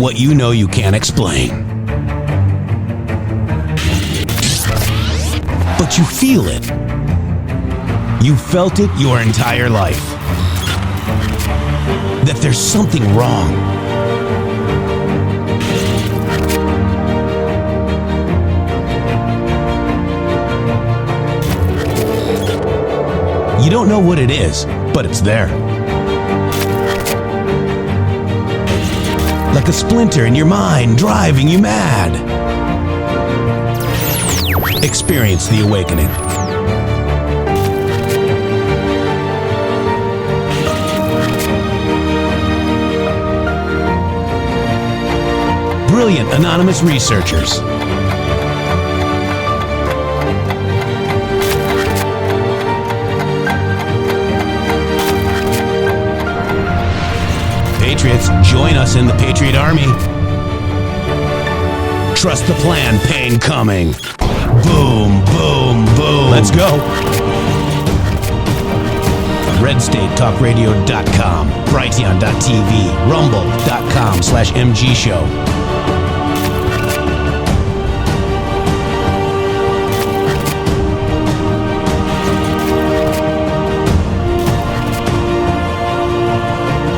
what you know you can't explain. But you feel it. You felt it your entire life. That there's something wrong. You don't know what it is, but it's there. Like a splinter in your mind, driving you mad. Experience the awakening. Brilliant anonymous researchers. Patriots, join us in the Patriot Army. Trust the plan, pain coming. Boom, boom, boom. Let's go. RedStateTalkRadio.com, Brighteon.tv, Rumble.com/MG Show.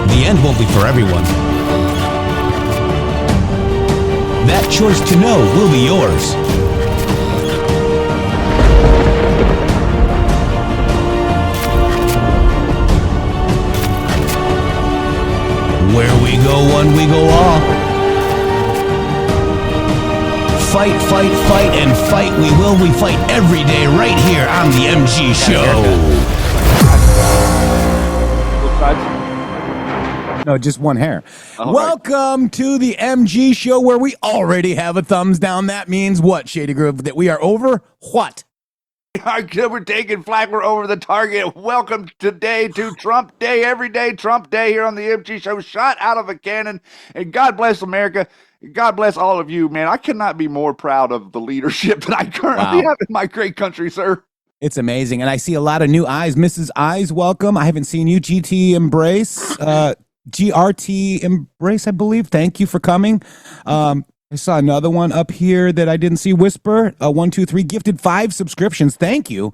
The end won't be for everyone. That choice to know will be yours. Where we go one, we go all. Fight, fight, fight, and fight we will. We fight every day right here on the MG Show. No, just one hair. All Welcome right. to the MG Show, where we already have a thumbs down. That means what, Shady Groove? That we are over what? We're taking flag. We're over the target. Welcome today to Trump Day. Every day, Trump Day here on the MG Show. Shot out of a cannon. And God bless America. God bless all of you, man. I cannot be more proud of the leadership that I currently have in my great country, sir. It's amazing. And I see a lot of new eyes. Mrs. Eyes, welcome. I haven't seen you. GT Embrace. GRT Embrace, I believe. Thank you for coming. I saw another one up here that I didn't see. Whisper, 123, gifted 5 subscriptions. Thank you.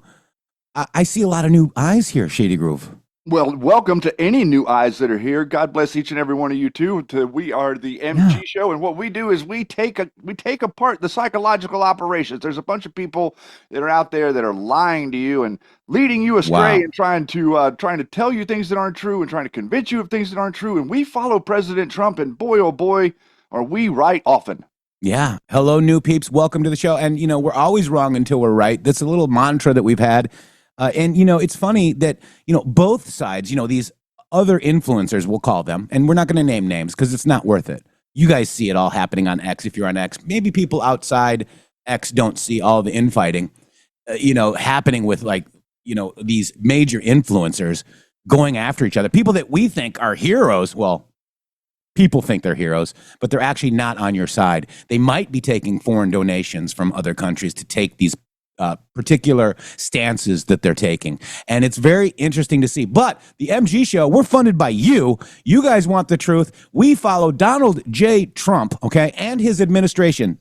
I see a lot of new eyes here, Shady Groove. Well, welcome to any new eyes that are here. God bless each and every one of you too. We are the MG Show, and what we do is we take apart the psychological operations. There's a bunch of people that are out there that are lying to you and leading you astray and trying to tell you things that aren't true and trying to convince you of things that aren't true. And we follow President Trump, and boy, oh boy, are we right often. Yeah. Hello, new peeps. Welcome to the show. And, we're always wrong until we're right. That's a little mantra that we've had. And, it's funny that, both sides, these other influencers, we'll call them, and we're not going to name names because it's not worth it. You guys see it all happening on X if you're on X. Maybe people outside X don't see all the infighting, happening with these major influencers going after each other. People that we think are heroes. Well, people think they're heroes, but they're actually not on your side. They might be taking foreign donations from other countries to take these particular stances that they're taking. And it's very interesting to see. But the MG Show, we're funded by you. You guys want the truth. We follow Donald J. Trump, okay, and his administration,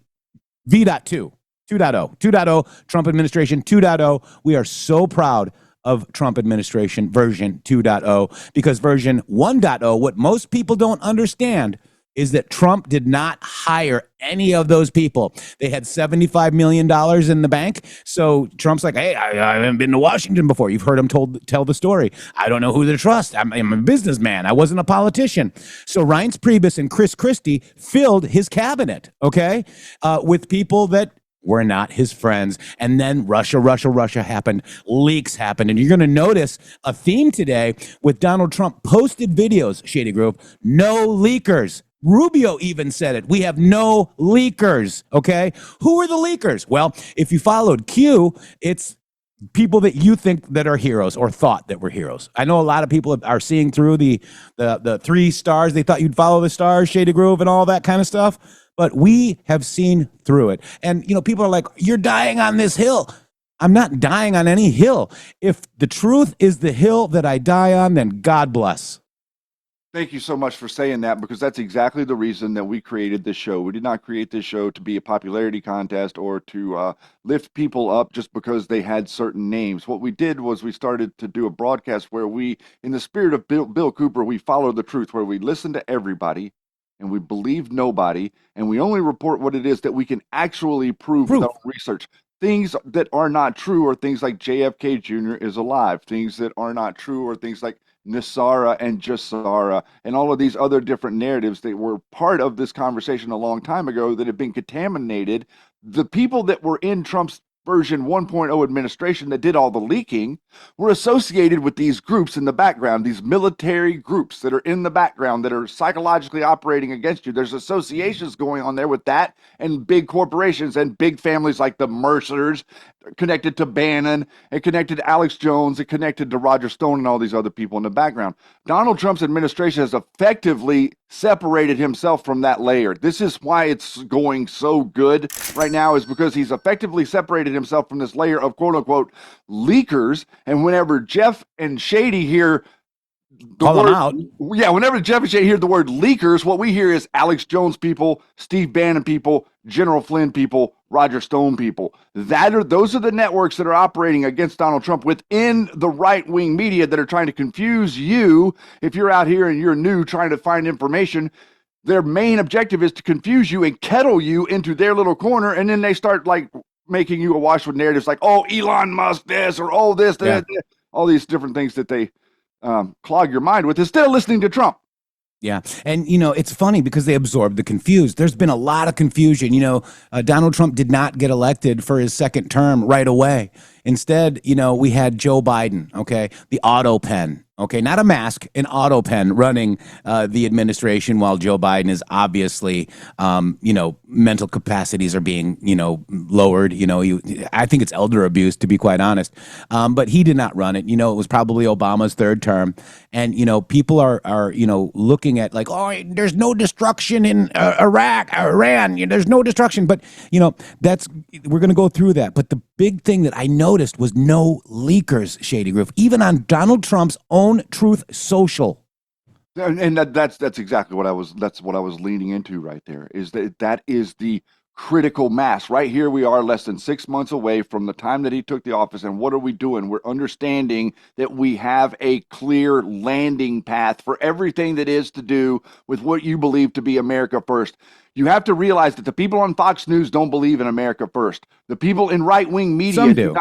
V.2, 2.0, Trump administration 2.0. We are so proud of Trump administration version 2.0 because version 1.0, what most people don't understand is that Trump did not hire any of those people. They had $75 million in the bank. So Trump's like, hey, I haven't been to Washington before. You've heard him tell the story. I don't know who to trust. I'm a businessman. I wasn't a politician. So Reince Priebus and Chris Christie filled his cabinet, okay, with people that were not his friends. And then Russia happened. Leaks happened. And you're going to notice a theme today with Donald Trump posted videos, Shady Grove, no leakers. Rubio even said it. We have no leakers, okay? Who are the leakers? Well, if you followed Q, it's people that you think that are heroes or thought that were heroes. I know a lot of people are seeing through the 3 stars. They thought you'd follow the stars, Shady Grove, and all that kind of stuff. But we have seen through it. And, people are like, you're dying on this hill. I'm not dying on any hill. If the truth is the hill that I die on, then God bless. Thank you so much for saying that, because that's exactly the reason that we created this show. We did not create this show to be a popularity contest or to lift people up just because they had certain names. What we did was we started to do a broadcast where we, in the spirit of Bill Cooper, we follow the truth, where we listen to everybody and we believe nobody, and we only report what it is that we can actually prove with our research. Things that are not true are things like JFK Jr. is alive. Things that are not true are things like Nisara and Jassara and all of these other different narratives that were part of this conversation a long time ago that have been contaminated. The people that were in Trump's version 1.0 administration that did all the leaking were associated with these groups in the background, these military groups that are in the background that are psychologically operating against you. There's associations going on there with that and big corporations and big families like the Mercers, connected to Bannon and connected to Alex Jones and connected to Roger Stone and all these other people in the background. Donald Trump's administration has effectively separated himself from that layer. This is why it's going so good right now, is because he's effectively separated himself from this layer of quote unquote leakers. And whenever Jeff and Shady hear Call them out. Yeah, whenever Jeff and Shady hear the word leakers, what we hear is Alex Jones people, Steve Bannon people, General Flynn people, Roger Stone people. Those are the networks that are operating against Donald Trump within the right-wing media that are trying to confuse you. If you're out here and you're new trying to find information, their main objective is to confuse you and kettle you into their little corner, and then they start like making you awash with narratives like, oh, Elon Musk this, or oh, this, all these different things that they clog your mind with, instead of listening to Trump. Yeah. And, it's funny because they absorb the confused. There's been a lot of confusion. Donald Trump did not get elected for his second term right away. Instead, we had Joe Biden, okay, the auto pen, okay, not a mask, an auto pen running the administration, while Joe Biden is obviously, mental capacities are being, lowered. I think it's elder abuse, to be quite honest. But he did not run it. It was probably Obama's third term. And, people are looking at like, oh, there's no destruction in Iran. There's no destruction. But, we're going to go through that. But the big thing that I noticed was no leakers, Shady Groove, even on Donald Trump's own Truth Social. And that's exactly what I was leaning into right there, is that is the critical mass. Right here we are, less than 6 months away from the time that he took the office, and what are we doing? We're understanding that we have a clear landing path for everything that is to do with what you believe to be America first. You have to realize that the people on Fox News don't believe in America first. The people in right-wing media Some do.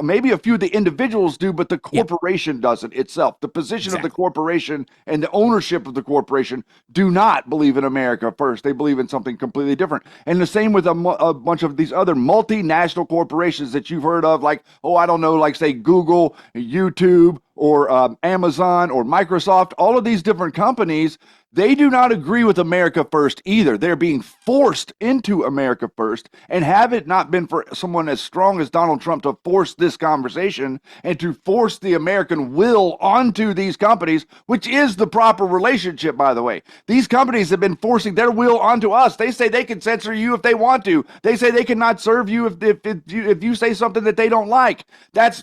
Maybe a few of the individuals do, but the corporation doesn't itself. The position of the corporation and the ownership of the corporation do not believe in America first. They believe in something completely different. And the same with a bunch of these other multinational corporations that you've heard of, like, like say Google, YouTube, or Amazon or Microsoft. All of these different companies, they do not agree with America first either. They're being forced into America first, and have it not been for someone as strong as Donald Trump to force this conversation and to force the American will onto these companies, which is the proper relationship, by the way. These companies have been forcing their will onto us. They say they can censor you if they want to. They say they cannot serve you if you say something that they don't like. That's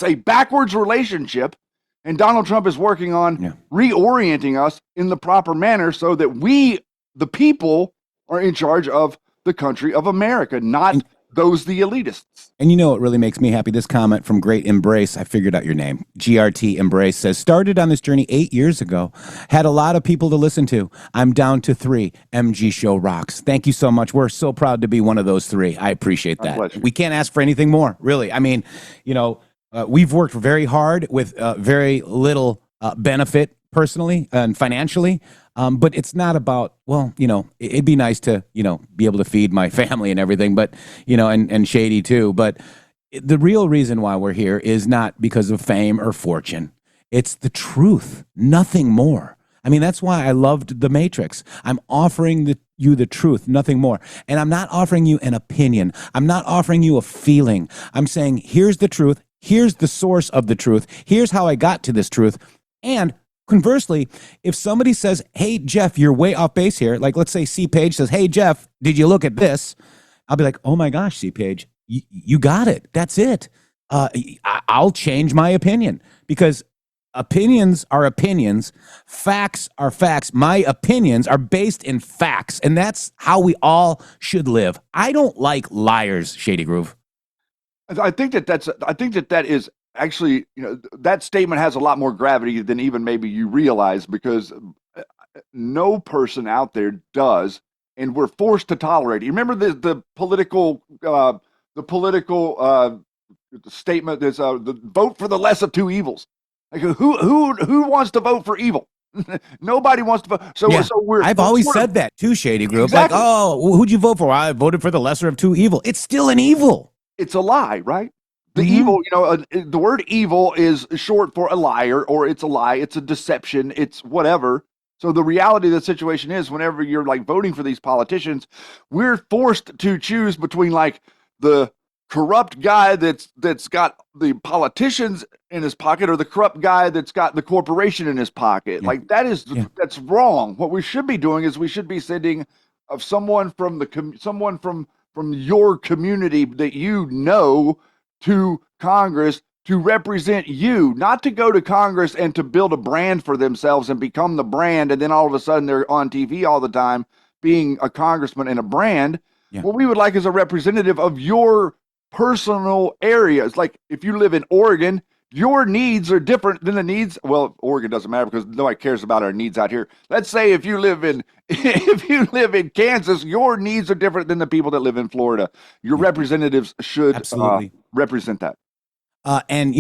a backwards relationship. And Donald Trump is working on reorienting us in the proper manner so that we, the people, are in charge of the country of America, not the elitists. And what really makes me happy? This comment from Great Embrace, I figured out your name, GRT Embrace, says, started on this journey 8 years ago, had a lot of people to listen to. I'm down to 3. MG Show rocks. Thank you so much. We're so proud to be one of those 3. I appreciate that. We can't ask for anything more, really. I mean, we've worked very hard with very little benefit personally and financially, but it's not about, it'd be nice to, be able to feed my family and everything, but, and Shady too. But the real reason why we're here is not because of fame or fortune. It's the truth, nothing more. I mean, that's why I loved The Matrix. I'm offering you the truth, nothing more. And I'm not offering you an opinion. I'm not offering you a feeling. I'm saying, here's the truth. Here's the source of the truth. Here's how I got to this truth. And conversely, if somebody says, hey, Jeff, you're way off base here. Like, let's say C. Page says, hey, Jeff, did you look at this? I'll be like, oh my gosh, C. Page, you got it. That's it. I'll change my opinion, because opinions are opinions. Facts are facts. My opinions are based in facts, and that's how we all should live. I don't like liars, Shady Groove. I think that is actually, that statement has a lot more gravity than even maybe you realize, because no person out there does, and we're forced to tolerate it. You remember the political statement is the vote for the less of two evils. Like who wants to vote for evil? Nobody wants to vote. So I've always said that too, Shady Groove. Exactly. Like, oh, who'd you vote for? I voted for the lesser of two evil. It's still an evil. It's a lie, right? The evil, the word evil is short for a liar, or it's a lie, it's a deception, it's whatever. So the reality of the situation is, whenever you're like voting for these politicians, we're forced to choose between like the corrupt guy that's got the politicians in his pocket, or the corrupt guy that's got the corporation in his pocket. Like that's wrong. What we should be doing is we should be sending someone from from your community that to Congress to represent you, not to go to Congress and to build a brand for themselves and become the brand, and then all of a sudden they're on TV all the time being a congressman and a brand. Yeah. What we would like is a representative of your personal areas. Like if you live in Oregon, your needs are different than the needs. Well, Oregon doesn't matter because nobody cares about our needs out here. Let's say if you live in Kansas, your needs are different than the people that live in Florida. Your representatives should represent that. And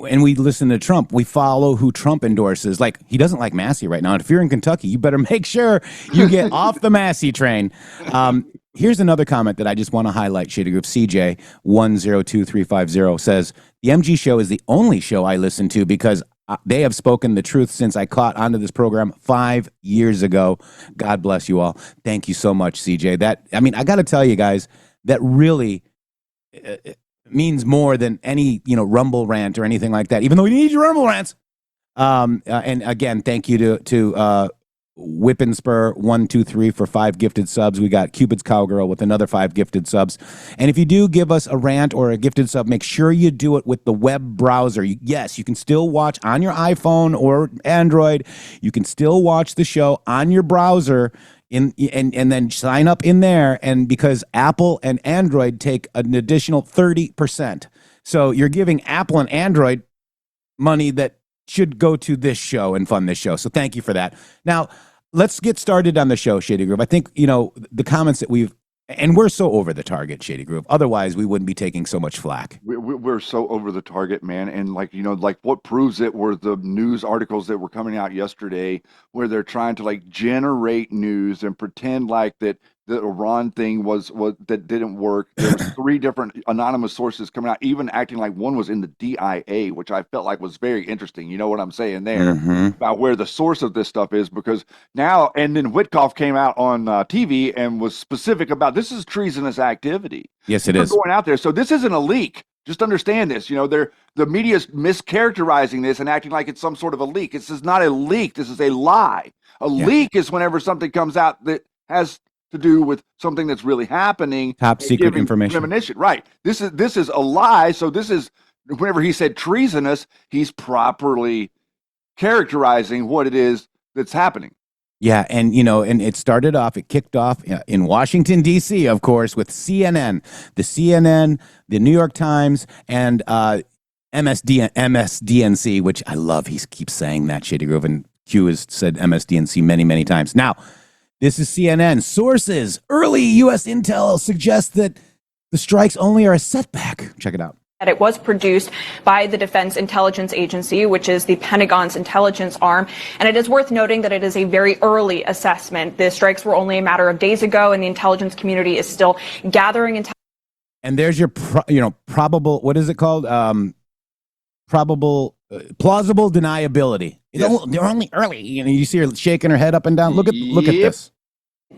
we listen to Trump. We follow who Trump endorses. Like, he doesn't like Massey right now. And if you're in Kentucky, you better make sure you get off the Massey train. Here's another comment that I just want to highlight, Shady Groove. CJ 102350 says, the MG show is the only show I listen to because they have spoken the truth since I caught onto this program 5 years ago. God bless you all. Thank you so much, CJ. I got to tell you guys, that really means more than any, Rumble rant or anything like that, even though we need your Rumble rants. And again, thank you to Whip and Spur 123 for 5 gifted subs. We got Cupid's Cowgirl with another 5 gifted subs. And if you do give us a rant or a gifted sub, make sure you do it with the web browser. Yes, you can still watch on your iPhone or Android. You can still watch the show on your browser and then sign up in there. And because Apple and Android take an additional 30%. So you're giving Apple and Android money that should go to this show and fund this show. So thank you for that. Now, let's get started on the show, Shady Groove. I think, the comments that we're so over the target, Shady Groove. Otherwise, we wouldn't be taking so much flack. We're so over the target, man. And like what proves it were the news articles that were coming out yesterday where they're trying to like generate news and pretend like that the Iran thing was that didn't work. There was 3 different anonymous sources coming out, even acting like one was in the DIA, which I felt like was very interesting. You know what I'm saying there about where the source of this stuff is, because now, and then Witkoff came out on TV and was specific about this is treasonous activity. Yes, it is going out there. So this isn't a leak. Just understand this. The media's mischaracterizing this and acting like it's some sort of a leak. This is not a leak. This is a lie. A leak is whenever something comes out that has to do with something that's really happening. Top secret information. Premonition. Right. This is a lie. So this is, whenever he said treasonous, he's properly characterizing what it is that's happening. Yeah, and it kicked off in Washington, D.C., of course, with CNN, the New York Times, and MSDNC, which I love. He keeps saying that, Shady Groove, and Q has said MSDNC many, many times. Now, this is CNN. Sources, early U.S. intel suggests that the strikes only are a setback. Check it out. That it was produced by the Defense Intelligence Agency, which is the Pentagon's intelligence arm. And it is worth noting that it is a very early assessment. The strikes were only a matter of days ago, and the intelligence community is still gathering intelligence. And there's your, probable, what is it called? Plausible deniability. Yes. They're only early. You see her shaking her head up and down. Look at this.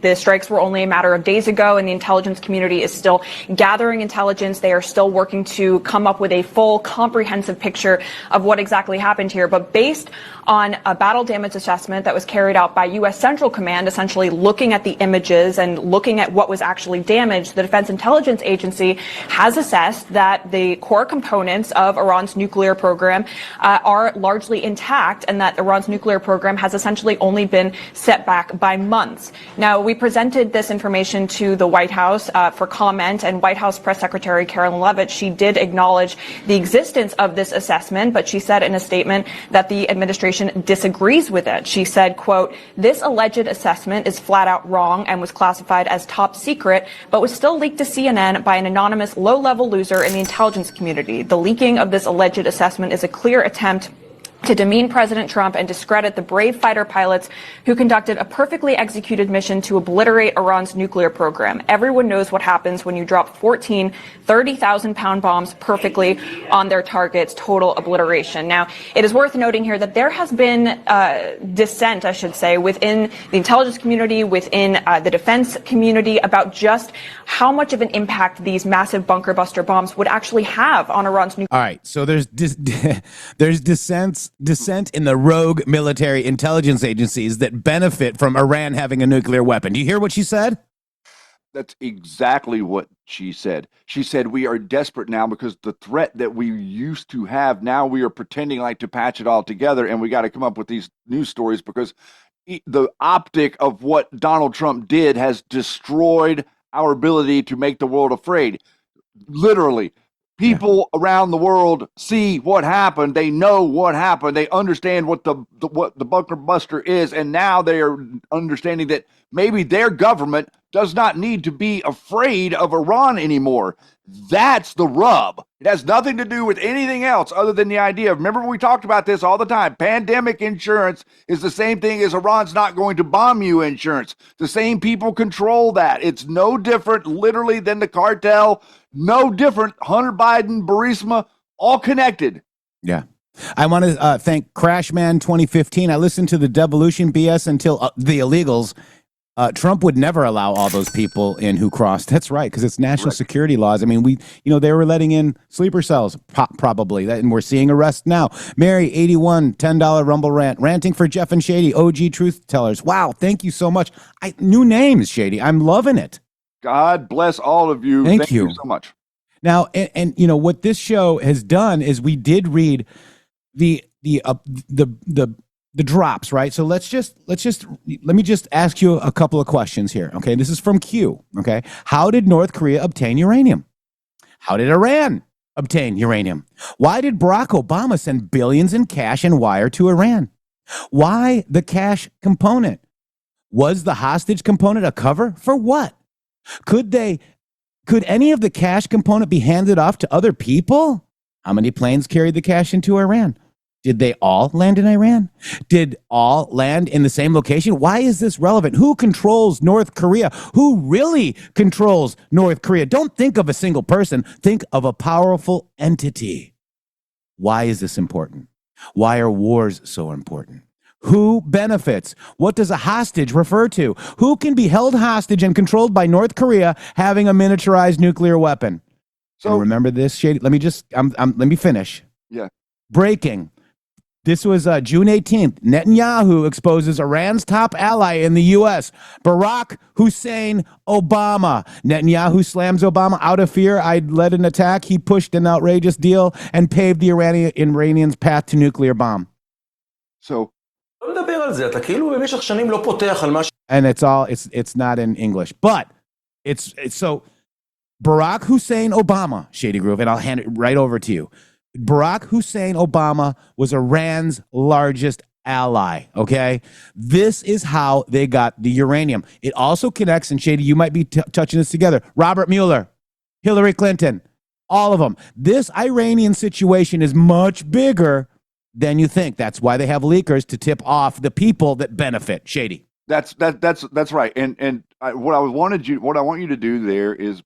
The strikes were only a matter of days ago, and the intelligence community is still gathering intelligence. They are still working to come up with a full, comprehensive picture of what exactly happened here. But based on a battle damage assessment that was carried out by U.S. Central Command, essentially looking at the images and looking at what was actually damaged, the Defense Intelligence Agency has assessed that the core components of Iran's nuclear program are largely intact, and that Iran's nuclear program has essentially only been set back by months. Now, we presented this information to the White House for comment, and White House Press Secretary Karoline Leavitt, she did acknowledge the existence of this assessment, but she said in a statement that the administration disagrees with it. She said, quote, "This alleged assessment is flat out wrong and was classified as top secret, but was still leaked to CNN by an anonymous low-level loser in the intelligence community. The leaking of this alleged assessment is a clear attempt to demean President Trump and discredit the brave fighter pilots who conducted a perfectly executed mission to obliterate Iran's nuclear program. Everyone knows what happens when you drop 14 30,000-pound bombs perfectly on their targets, total obliteration." Now, it is worth noting here that there has been dissent, I should say, within the intelligence community, within the defense community, about just how much of an impact these massive bunker buster bombs would actually have on Iran's nuclear. All right, so there's dissent in the rogue military intelligence agencies that benefit from Iran having a nuclear weapon. Do you hear what she said? That's exactly what she said. She said, we are desperate now because the threat that we used to have, now we are pretending like to patch it all together, and we got to come up with these news stories because the optic of what Donald Trump did has destroyed our ability to make the world afraid. Literally. People around the world see what happened. They know what happened. They understand what the bunker buster is, and now they are understanding that maybe their government does not need to be afraid of Iran anymore. That's the rub. It has nothing to do with anything else other than the idea of, remember we talked about this all the time, pandemic insurance is the same thing as Iran's not going to bomb you insurance. The same people control that. It's no different literally than the cartel, no different. Hunter Biden, Burisma, all connected. Yeah. I want to thank Crashman 2015. I listened to the devolution BS until the illegals. Trump would never allow all those people in who crossed. That's right, because it's national security laws. I mean, they were letting in sleeper cells, probably, and we're seeing arrests now. Mary, 81, $10 Rumble rant, ranting for Jeff and Shady, OG truth tellers. Wow, thank you so much. New names, Shady. I'm loving it. God bless all of you. Thank you so much. Now, and what this show has done is we did read the drops, right? So let me just ask you a couple of questions here. Okay. This is from Q. Okay. How did North Korea obtain uranium? How did Iran obtain uranium? Why did Barack Obama send billions in cash and wire to Iran? Why the cash component? Was the hostage component a cover for what? Could any of the cash component be handed off to other people? How many planes carried the cash into Iran? Did they all land in Iran? Did all land in the same location? Why is this relevant? Who controls North Korea? Who really controls North Korea? Don't think of a single person. Think of a powerful entity. Why is this important? Why are wars so important? Who benefits? What does a hostage refer to? Who can be held hostage and controlled by North Korea having a miniaturized nuclear weapon? So and remember this, Shady? Let me finish. Yeah. Breaking. This was June 18th. Netanyahu exposes Iran's top ally in the U.S., Barack Hussein Obama. Netanyahu slams Obama out of fear. I'd led an attack. He pushed an outrageous deal and paved the Iranians' path to nuclear bomb. So, and it's not in English, but it's so Barack Hussein Obama, Shady Groove, and I'll hand it right over to you. Barack Hussein Obama was Iran's largest ally, okay? This is how they got the uranium. It also connects, and Shady, you might be touching this together, Robert Mueller, Hillary Clinton, all of them. This Iranian situation is much bigger than you think. That's why they have leakers to tip off the people that benefit, Shady. That's right. And what I want you to do there is,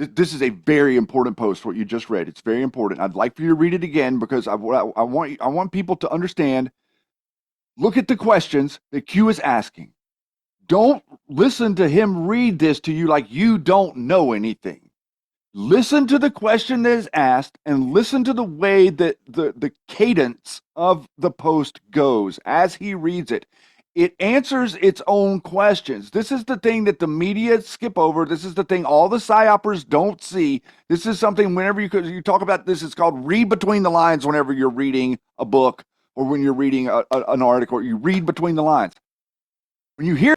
this is a very important post, what you just read. It's very important. I'd like for you to read it again because I want people to understand. Look at the questions that Q is asking. don't listen to him read this to you like you don't know anything. Listen to the question that is asked and listen to the way that the cadence of the post goes as he reads it. It answers its own questions. This is the thing that the media skip over. This is the thing all the psyopers don't see. This is something whenever you talk about this, it's called read between the lines whenever you're reading a book or when you're reading an article. You read between the lines. When you hear,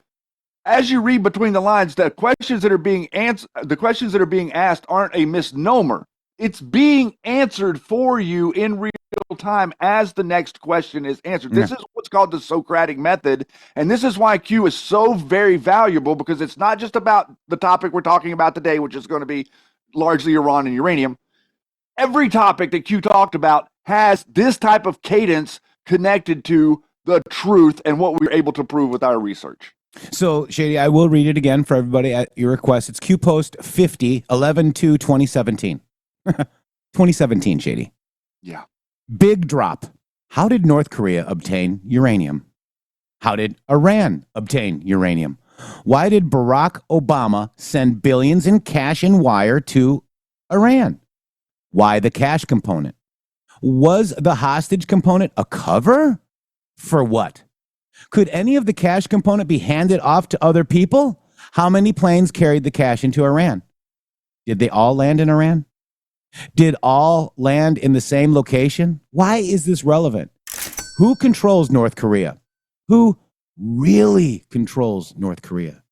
as you read between the lines, the questions that are being asked aren't a misnomer. It's being answered for you in real time as the next question is answered. This is what's called the Socratic method, and this is why Q is so very valuable, because it's not just about the topic we're talking about today, which is going to be largely Iran and uranium. Every topic that Q talked about has this type of cadence connected to the truth and what we're able to prove with our research. So, Shady, I will read it again for everybody at your request. It's Q Post 50, 11/2/2017. 2017, Shady. Yeah. Big drop. How did North Korea obtain uranium? How did Iran obtain uranium? Why did Barack Obama send billions in cash and wire to Iran? Why the cash component? Was the hostage component a cover? For what? Could any of the cash component be handed off to other people? How many planes carried the cash into Iran? Did they all land in Iran? Did all land in the same location? Why is this relevant? Who controls North Korea? Who really controls North Korea?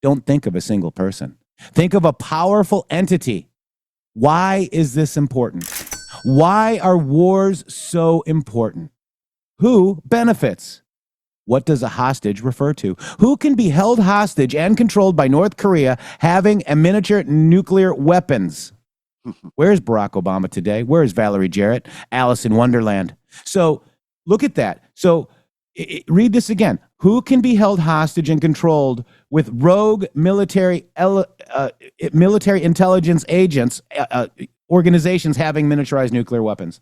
Don't think of a single person. Think of a powerful entity. Why is this important? Why are wars so important? Who benefits? What does a hostage refer to? Who can be held hostage and controlled by North Korea having a miniature nuclear weapons? Where's Barack Obama today? Where's Valerie Jarrett? Alice in Wonderland. So look at that. So read this again. Who can be held hostage and controlled with rogue military intelligence agents, organizations having miniaturized nuclear weapons?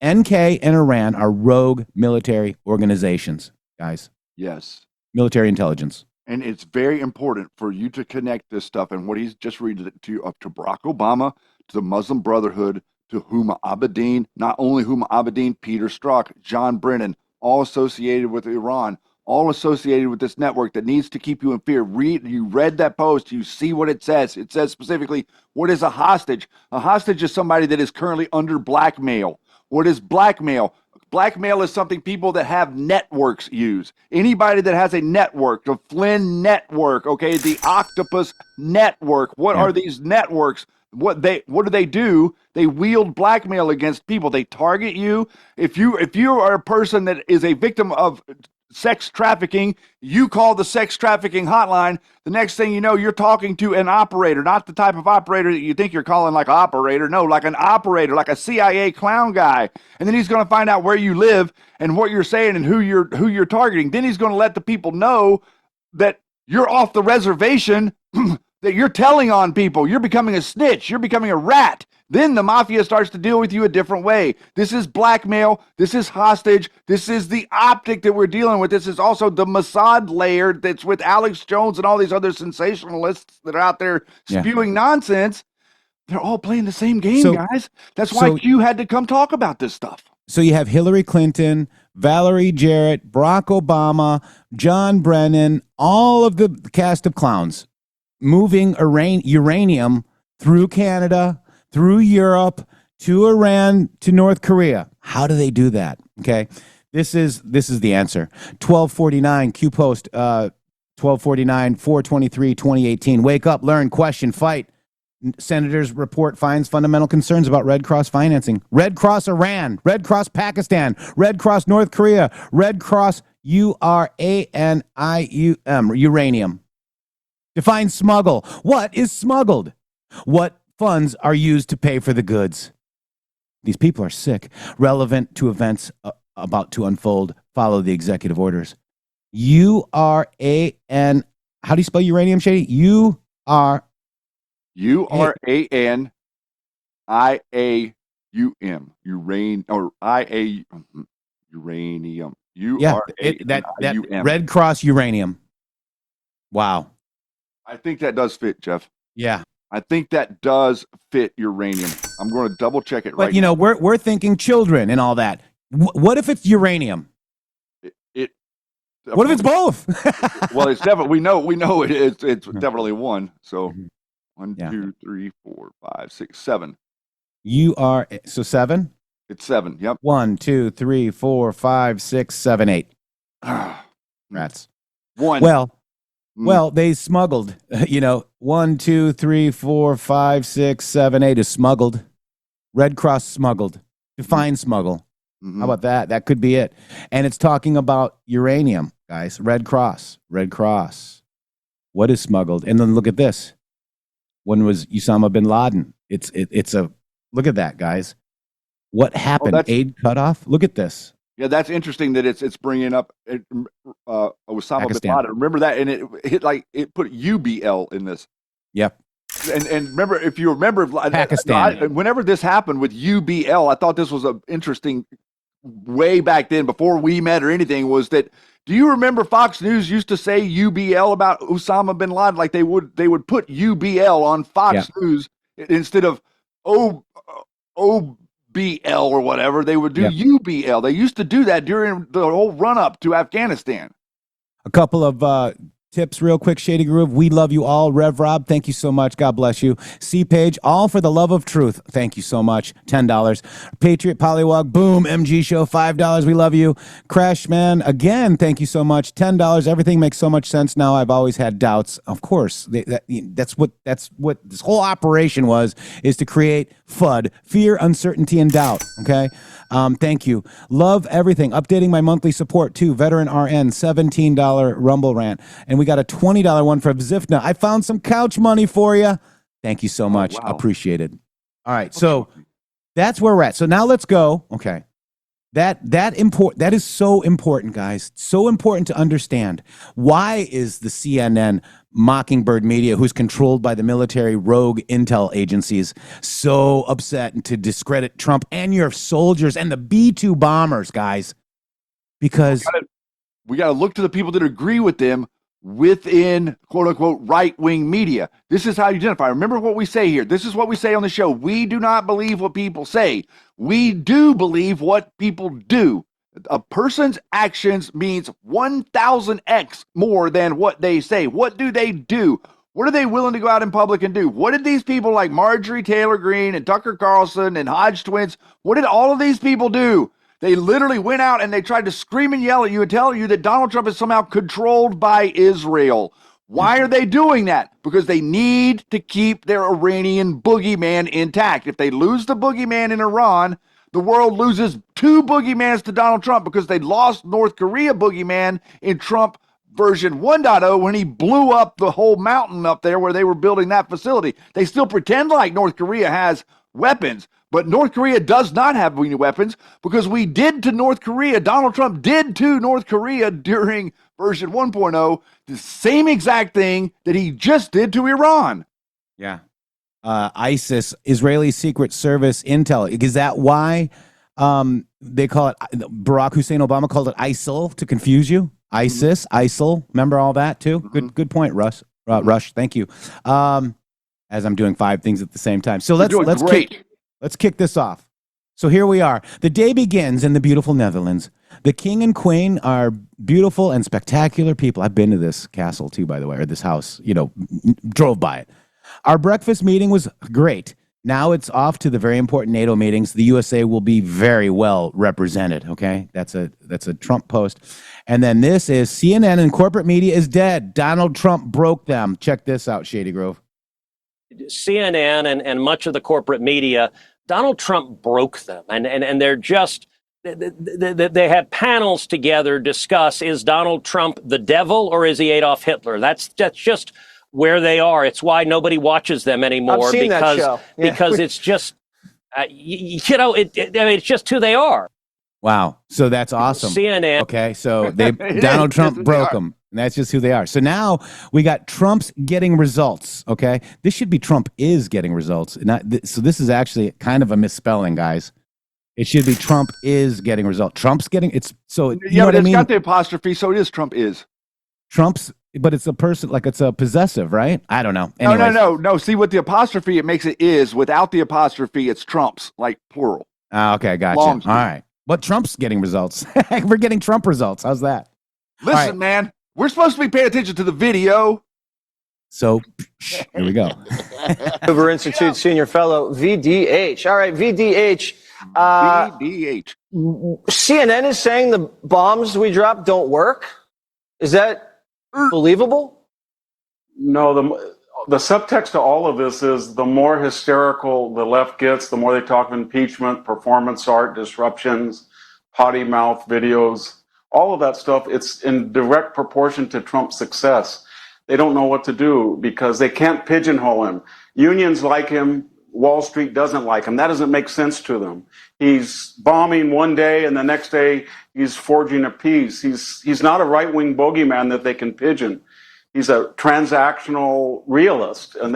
NK and Iran are rogue military organizations, guys. Yes. Military intelligence. And it's very important for you to connect this stuff and what he's just read it to you up to Barack Obama, to the Muslim Brotherhood, to Huma Abedin, not only Huma Abedin, Peter Strzok, John Brennan, all associated with Iran, all associated with this network that needs to keep you in fear. You read that post, you see what it says. It says specifically, what is a hostage? A hostage is somebody that is currently under blackmail. What is blackmail? Blackmail is something people that have networks use. Anybody that has a network, the Flynn network, okay, the Octopus network. What are these networks? What do they do? They wield blackmail against people. They target you. If you are a person that is a victim of sex trafficking, you call the sex trafficking hotline. The next thing you know, you're talking to an operator, not the type of operator that you think you're calling like an operator. No, like an operator, like a CIA clown guy. And then he's going to find out where you live and what you're saying and who you're targeting. Then he's going to let the people know that you're off the reservation, that you're telling on people. You're becoming a snitch. You're becoming a rat. Then the mafia starts to deal with you a different way. This is blackmail. This is hostage. This is the optic that we're dealing with. This is also the Mossad layer that's with Alex Jones and all these other sensationalists that are out there spewing nonsense. They're all playing the same game, guys. That's why Q had to come talk about this stuff. So you have Hillary Clinton, Valerie Jarrett, Barack Obama, John Brennan, all of the cast of clowns moving uranium through Canada, through Europe, to Iran, to North Korea. How do they do that? Okay, this is the answer. 1249 Q Post, 1249 423 2018. Wake up, learn, question, fight. Senators report finds fundamental concerns about Red Cross financing. Red Cross Iran, Red Cross Pakistan, Red Cross North Korea, Red Cross URANIUM, uranium. Define smuggle. What is smuggled? What funds are used to pay for the goods? These people are sick. Relevant to events about to unfold. Follow the executive orders. URAN. How do you spell uranium, Shady? URANIAUM. Uranium. Or uranium. That Red Cross uranium. Wow. I think that does fit, Jeff. Yeah. I think that does fit uranium. I'm going to double check it right But, you know, now. we're thinking children and all that. What if it's uranium? What if it's both? Well, it's definitely we know it's definitely one. So Mhm. 1, Yeah. 2, 3, 4, 5, 6, 7. You are so 7? It's 7. Yep. 1, 2, 3, 4, 5, 6, 7, 8. Rats. 1. Well, they smuggled. You know, 1, 2, 3, 4, 5, 6, 7, 8 is smuggled. Red Cross smuggled. Define smuggle. Mhm. How about that? That could be it. And it's talking about uranium, guys. Red Cross. Red Cross. What is smuggled? And then look at this. When was Osama bin Laden? It's a look at that, guys. What happened? that's- Aid cutoff. Look at this. Yeah, that's interesting that it's bringing up Osama bin Pakistan. Laden. Remember that, and it put UBL in this. Yep. And remember, if you remember, Pakistan. whenever this happened with UBL, I thought this was an interesting way back then, before we met or anything. Was that? Do you remember Fox News used to say UBL about Osama bin Laden? Like they would put UBL on Fox News instead of OBL or whatever. They would do UBL. They used to do that during the whole run up to Afghanistan. A couple of tips real quick, Shady Groove. We love you all. Rev Rob, thank you so much. God bless you. C-Page, all for the love of truth. Thank you so much. $10. Patriot Polywog, boom. MG Show, $5. We love you. Crash Man, again, thank you so much. $10. Everything makes so much sense now. I've always had doubts. Of course, that's what this whole operation is to create FUD, fear, uncertainty, and doubt. Okay? Thank you. Love everything. Updating my monthly support too. Veteran RN, $17 Rumble Rant. And we got a $20 one from Zifna. I found some couch money for you. Thank you so much. Wow. Appreciated. All right. So that's where we're at. So now let's go. Okay. That is so important, guys. So important to understand. Why is the CNN Mockingbird media, who's controlled by the military rogue intel agencies, so upset to discredit Trump and your soldiers and the B-2 bombers, guys? Because we got to look to the people that agree with them within quote unquote right-wing media. This is how you identify. Remember what we say here. This is what we say on the show. We do not believe what people say. We do believe what people do. A person's actions means 1,000x more than what they say. What do they do? What are they willing to go out in public and do? What did these people like Marjorie Taylor Greene and Tucker Carlson and Hodge twins, what did all of these people do? They literally went out and they tried to scream and yell at you and tell you that Donald Trump is somehow controlled by Israel. Why are they doing that? Because they need to keep their Iranian boogeyman intact. If they lose the boogeyman in Iran, the world loses 2 boogeymans to Donald Trump, because they lost North Korea boogeyman in Trump version 1.0 when he blew up the whole mountain up there where they were building that facility. They still pretend like North Korea has weapons, but North Korea does not have any weapons, because we did to North Korea, Donald Trump did to North Korea during version 1.0 the same exact thing that he just did to Iran. yeah. ISIS, Israeli Secret Service intel. Is that why they call it, Barack Hussein Obama called it ISIL to confuse you? ISIS, ISIL. Remember all that too? Good point, Rush. Thank you. As I'm doing 5 things at the same time. So let's kick this off. So here we are. The day begins in the beautiful Netherlands. The king and queen are beautiful and spectacular people. I've been to this castle too, by the way, or this house, drove by it. Our breakfast meeting was great. Now it's off to the very important NATO meetings. The USA will be very well represented. Okay, that's a Trump post. And then this is CNN and corporate media is dead. Donald Trump broke them. Check this out, Shady Grove. CNN and much of the corporate media, Donald Trump broke them. And they're just, they had panels together discuss, is Donald Trump the devil or is he Adolf Hitler? That's just where they are. It's why nobody watches them anymore, because it's just, it's just who they are. Wow. So that's awesome. CNN. Okay. So Donald Trump broke them. And that's just who they are. So now we got Trump's getting results. Okay. This should be Trump is getting results. So this is actually kind of a misspelling, guys. It should be Trump is getting results. Trump's getting it's so. Yeah, but it's got the apostrophe. So it is Trump is. Trump's, but it's a person, like it's a possessive, right? I don't know. Anyways. No. See, with the apostrophe, it makes it is. Without the apostrophe, it's Trump's, like plural. Okay, gotcha. Longs All right. But Trump's getting results. We're getting Trump results. How's that? Listen, man, we're supposed to be paying attention to the video. So here we go. Hoover Institute Senior Fellow, VDH. All right, VDH. VDH. CNN is saying the bombs we dropped don't work. Is that believable? No, the subtext to all of this is the more hysterical the left gets, the more they talk of impeachment, performance art, disruptions, potty mouth videos, all of that stuff. It's in direct proportion to Trump's success. They don't know what to do because they can't pigeonhole him. Unions like him. Wall Street doesn't like him. That doesn't make sense to them. He's bombing one day and the next day he's forging a peace. He's not a right-wing bogeyman that they can pigeon. He's a transactional realist, and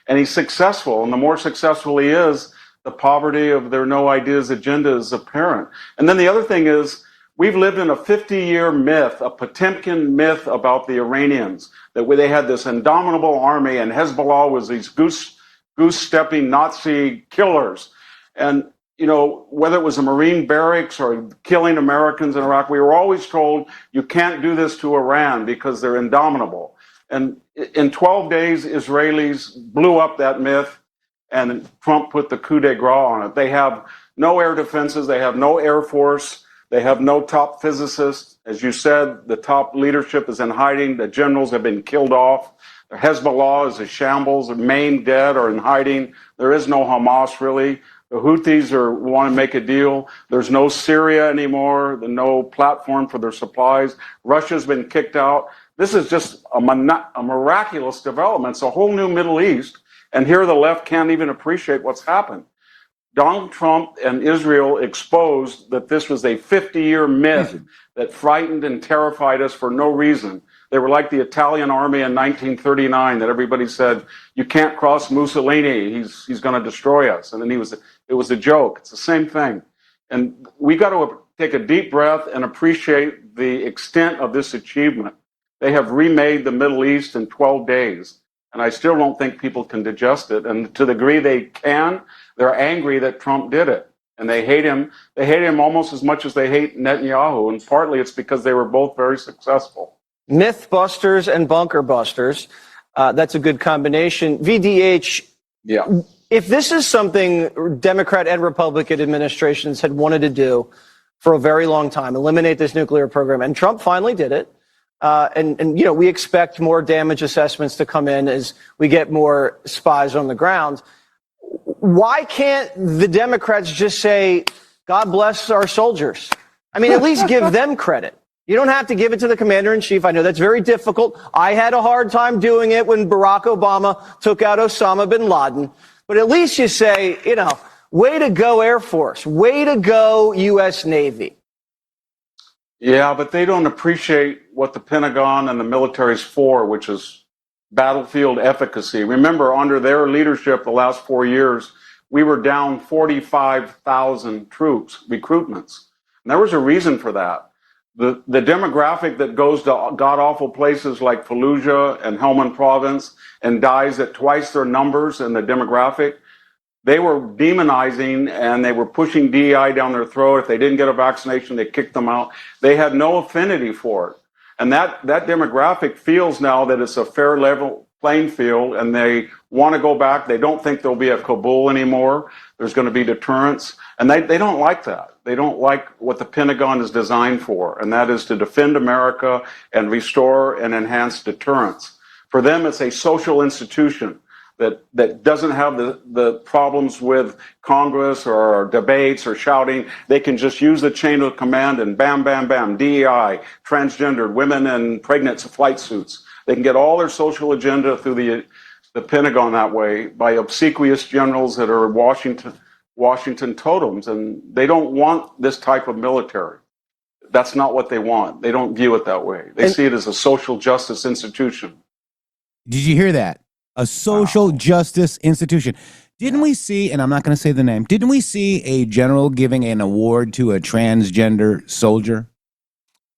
he's successful. And the more successful he is, the poverty of their no ideas agenda is apparent. And then the other thing is, we've lived in a 50-year myth, a Potemkin myth about the Iranians, that they had this indomitable army and Hezbollah was these goose-stepping Nazi killers. And, you know, whether it was the Marine barracks or killing Americans in Iraq, we were always told you can't do this to Iran because they're indomitable. And in 12 days, Israelis blew up that myth, and Trump put the coup de grace on it. They have no air defenses. They have no air force. They have no top physicists. As you said, the top leadership is in hiding. The generals have been killed off. Hezbollah is a shambles, maimed, dead, or in hiding. There is no Hamas, really. The Houthis want to make a deal. There's no Syria anymore, no platform for their supplies. Russia's been kicked out. This is just a miraculous development. It's a whole new Middle East, and here the left can't even appreciate what's happened. Donald Trump and Israel exposed that this was a 50-year myth that frightened and terrified us for no reason. They were like the Italian army in 1939 that everybody said, you can't cross Mussolini, he's going to destroy us. And then it was a joke. It's the same thing. And we got to take a deep breath and appreciate the extent of this achievement. They have remade the Middle East in 12 days. And I still don't think people can digest it. And to the degree they can, they're angry that Trump did it. And they hate him. They hate him almost as much as they hate Netanyahu. And partly it's because they were both very successful. Mythbusters and bunker busters. That's a good combination. VDH, Yeah. if this is something Democrat and Republican administrations had wanted to do for a very long time, eliminate this nuclear program, and Trump finally did it, and you know, we expect more damage assessments to come in as we get more spies on the ground. Why can't the Democrats just say, God bless our soldiers? I mean, at least give them credit. You don't have to give it to the commander-in-chief. I know that's very difficult. I had a hard time doing it when Barack Obama took out Osama bin Laden. But at least you say, you know, way to go, Air Force. Way to go, U.S. Navy. Yeah, but they don't appreciate what the Pentagon and the military's for, which is battlefield efficacy. Remember, under their leadership the last 4 years, we were down 45,000 troops, recruitments. And there was a reason for that. The demographic that goes to god-awful places like Fallujah and Helmand province and dies at twice their numbers in the demographic, they were demonizing and they were pushing DEI down their throat. If they didn't get a vaccination, they kicked them out. They had no affinity for it. And that demographic feels now that it's a fair level playing field and they want to go back. They don't think there'll be a Kabul anymore. There's going to be deterrence. And they don't like that. They don't like what the Pentagon is designed for, and that is to defend America and restore and enhance deterrence. For them, it's a social institution that doesn't have the problems with Congress or debates or shouting. They can just use the chain of command and bam, bam, bam, DEI, transgendered, women in pregnant flight suits. They can get all their social agenda through the Pentagon that way by obsequious generals that are Washington totems, and they don't want this type of military. That's not what they want. They don't view it that way. They see it as a social justice institution. Did you hear that? A social justice institution. Didn't we see, and I'm not going to say the name, didn't we see a general giving an award to a transgender soldier?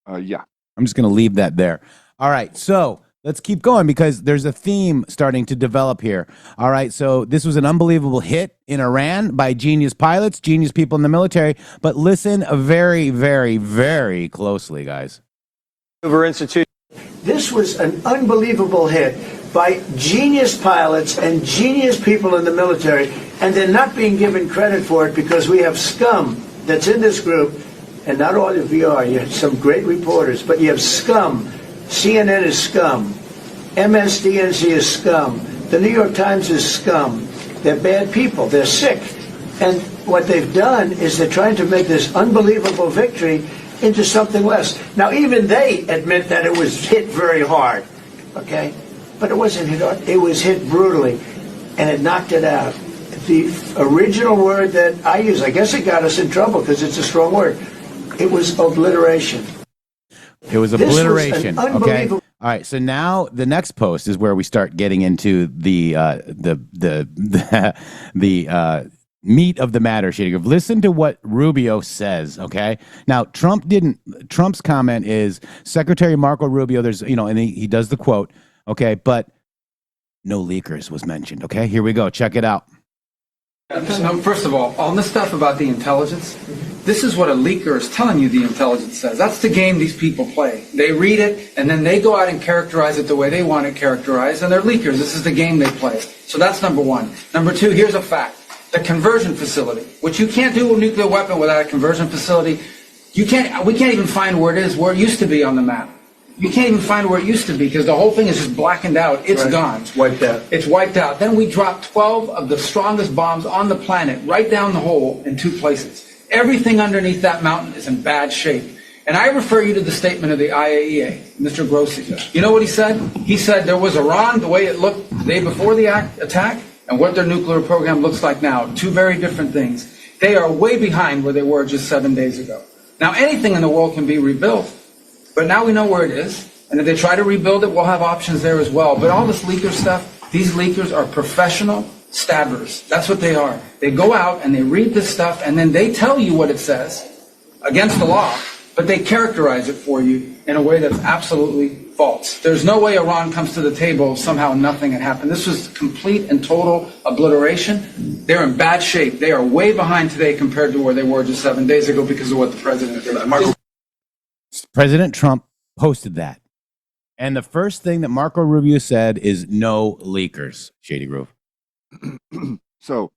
Yeah. I'm just going to leave that there. All right, so let's keep going because there's a theme starting to develop here. All right, so this was an unbelievable hit in Iran by genius pilots, genius people in the military. But listen very, very, very closely, guys. This was an unbelievable hit by genius pilots and genius people in the military, and they're not being given credit for it because we have scum that's in this group, and not all of you are. You have some great reporters, but you have scum. CNN is scum. MSDNC is scum. The New York Times is scum. They're bad people. They're sick. And what they've done is they're trying to make this unbelievable victory into something less. Now, even they admit that it was hit very hard, okay? But it wasn't hit hard. It was hit brutally, and it knocked it out. The original word that I use, I guess it got us in trouble because it's a strong word. It was obliteration. It was obliteration, okay? All right, so now the next post is where we start getting into the meat of the matter, Shady Groove. Listen to what Rubio says, okay? Now, Trump's comment is Secretary Marco Rubio, and he does the quote, okay, but no leakers was mentioned, okay? Here we go. Check it out. First of all this stuff about the intelligence, this is what a leaker is telling you the intelligence says. That's the game these people play. They read it, and then they go out and characterize it the way they want it characterized, and they're leakers. This is the game they play. So that's number one. Number two, here's a fact. The conversion facility, which you can't do a nuclear weapon without a conversion facility. We can't even find where it is, where it used to be on the map. You can't even find where it used to be because the whole thing is just blackened out. It's gone. It's wiped out. It's wiped out. Then we dropped 12 of the strongest bombs on the planet right down the hole in 2 places. Everything underneath that mountain is in bad shape. And I refer you to the statement of the IAEA, Mr. Grossi. You know what he said? He said there was Iran, the way it looked the day before the attack, and what their nuclear program looks like now. 2 very different things. They are way behind where they were just 7 days ago. Now, anything in the world can be rebuilt. But now we know where it is, and if they try to rebuild it, we'll have options there as well. But all this leaker stuff, these leakers are professional stabbers. That's what they are. They go out and they read this stuff, and then they tell you what it says against the law, but they characterize it for you in a way that's absolutely false. There's no way Iran comes to the table if somehow nothing had happened. This was complete and total obliteration. They're in bad shape. They are way behind today compared to where they were just 7 days ago because of what the president did. President Trump posted that. And the first thing that Marco Rubio said is no leakers, Shady Groove. So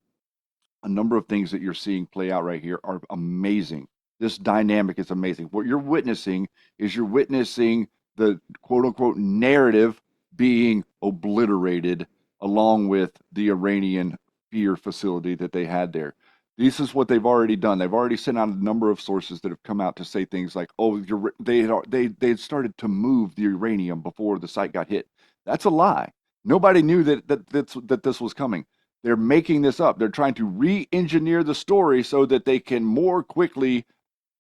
a number of things that you're seeing play out right here are amazing. This dynamic is amazing. What you're witnessing is the quote unquote narrative being obliterated along with the Iranian fear facility that they had there. This is what they've already done. They've already sent out a number of sources that have come out to say things like, "Oh, they had started to move the uranium before the site got hit." That's a lie. Nobody knew that this was coming. They're making this up. They're trying to re-engineer the story so that they can more quickly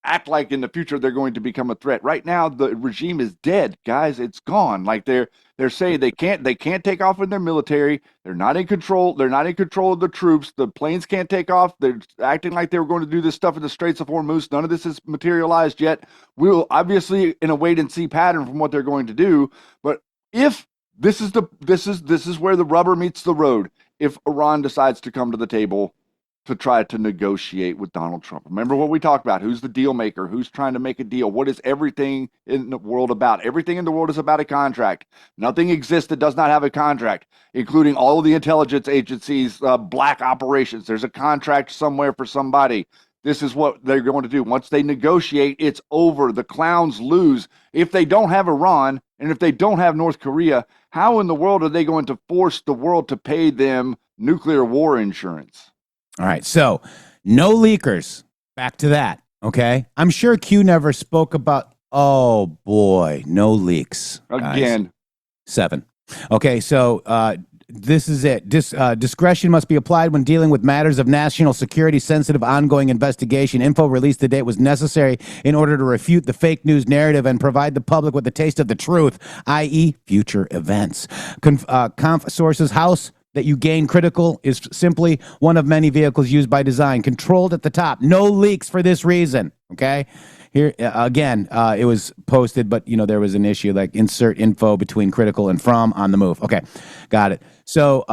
act like in the future they're going to become a threat. Right now, the regime is dead, guys. It's gone. Like they're saying they can't take off in their military. They're not in control. They're not in control of the troops. The planes can't take off. They're acting like they were going to do this stuff in the Straits of Hormuz. None of this is materialized yet. We'll obviously in a wait and see pattern from what they're going to do. But if this is where the rubber meets the road, if Iran decides to come to the table to try to negotiate with Donald Trump. Remember what we talked about. Who's the deal maker? Who's trying to make a deal? What is everything in the world about? Everything in the world is about a contract. Nothing exists that does not have a contract, including all of the intelligence agencies, black operations. There's a contract somewhere for somebody. This is what they're going to do. Once they negotiate, it's over. The clowns lose. If they don't have Iran and if they don't have North Korea, how in the world are they going to force the world to pay them nuclear war insurance? All right, so no leakers. Back to that, okay? I'm sure Q never spoke about, oh boy, no leaks. Again. Guys. 7. Okay, so this is it. Discretion must be applied when dealing with matters of national security, sensitive ongoing investigation. Info released today was necessary in order to refute the fake news narrative and provide the public with a taste of the truth, i.e. future events. Conf sources House that you gain critical is simply one of many vehicles used by design, controlled at the top. No leaks for this reason. Okay. Here again, it was posted, but there was an issue like insert info between critical and from on the move. Okay, got it. So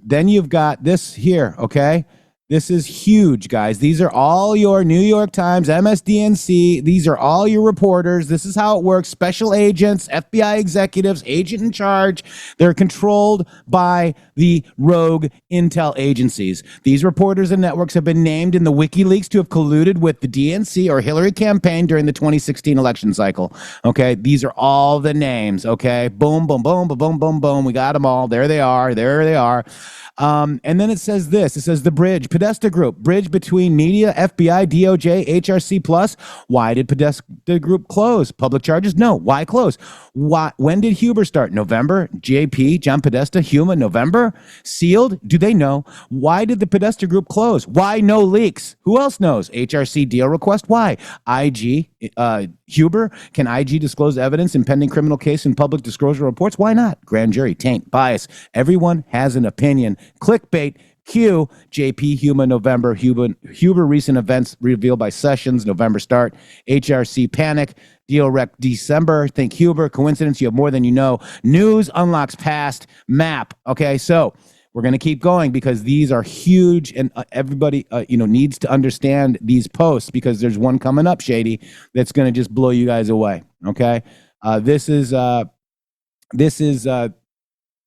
then you've got this here. Okay, this is huge, guys. These are all your New York Times, MSDNC. These are all your reporters. This is how it works. Special agents, FBI executives, agent in charge. They're controlled by the rogue intel agencies. These reporters and networks have been named in the WikiLeaks to have colluded with the DNC or Hillary campaign during the 2016 election cycle. Okay, these are all the names. Okay, boom, boom, boom, boom, boom, boom, boom. We got them all. There they are. There they are. And then it says this. It says the bridge, Podesta Group, bridge between media, FBI, DOJ, HRC Plus. Why did Podesta Group close? Public charges? No. Why close? Why? When did Huber start? November. JP, John Podesta, Huma, November. Sealed? Do they know? Why did the Podesta Group close? Why no leaks? Who else knows? HRC deal request? Why? IG, Huber, can IG disclose evidence in pending criminal case and public disclosure reports? Why not? Grand jury, taint, bias. Everyone has an opinion. Clickbait, Q, JP, Huma, November, Huber recent events revealed by Sessions, November start, HRC panic, deal rec December, think Huber, coincidence, you have more than you know, news unlocks past, map. Okay, so we're going to keep going because these are huge and everybody, needs to understand these posts because there's one coming up, Shady, that's going to just blow you guys away. Okay. This is the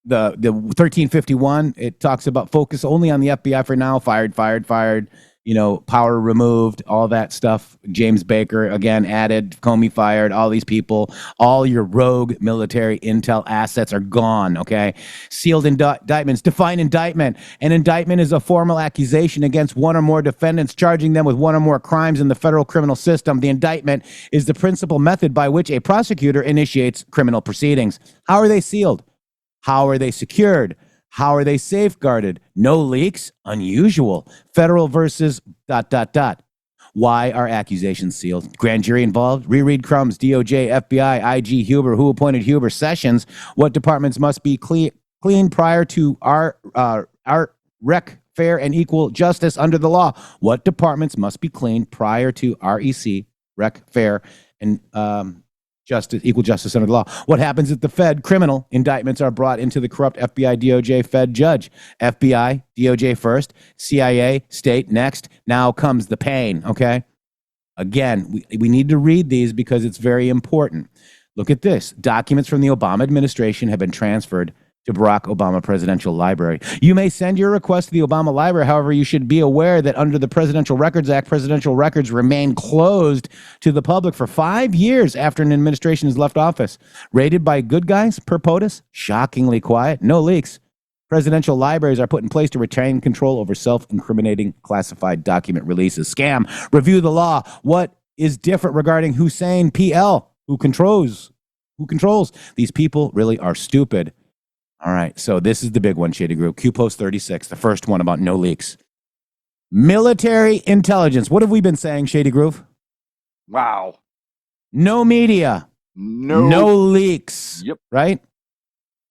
1351. It talks about focus only on the FBI for now. Fired, power removed, all that stuff. James Baker again added, Comey fired, all these people, all your rogue military intel assets are gone. Okay. Sealed indictments, define indictment. An indictment is a formal accusation against one or more defendants, charging them with one or more crimes in the federal criminal system. The indictment is the principal method by which a prosecutor initiates criminal proceedings. How are they sealed? How are they secured? How are they safeguarded? No leaks? Unusual. Federal versus ... Why are accusations sealed? Grand jury involved? Reread Crumbs, DOJ, FBI, IG, Huber. Who appointed Huber? Sessions. What departments must be clean prior to our rec, fair, and equal justice under the law? What departments must be clean prior to REC, rec, fair, and justice, equal justice under the law? What happens if the Fed criminal indictments are brought into the corrupt FBI, DOJ, Fed judge? FBI, DOJ first, CIA, state next. Now comes the pain, okay? Again, we need to read these because it's very important. Look at this. Documents from the Obama administration have been transferred to Barack Obama Presidential Library. You may send your request to the Obama Library. However, you should be aware that under the Presidential Records Act, presidential records remain closed to the public for 5 years after an administration has left office. Rated by good guys per POTUS, shockingly quiet, no leaks. Presidential libraries are put in place to retain control over self-incriminating classified document releases. Scam. Review the law. What is different regarding Hussein PL? Who controls? These people really are stupid. All right, so this is the big one, Shady Group. Q-Post 36, the first one about no leaks. Military intelligence. What have we been saying, Shady Groove? Wow. No media. No leaks. Yep. Right?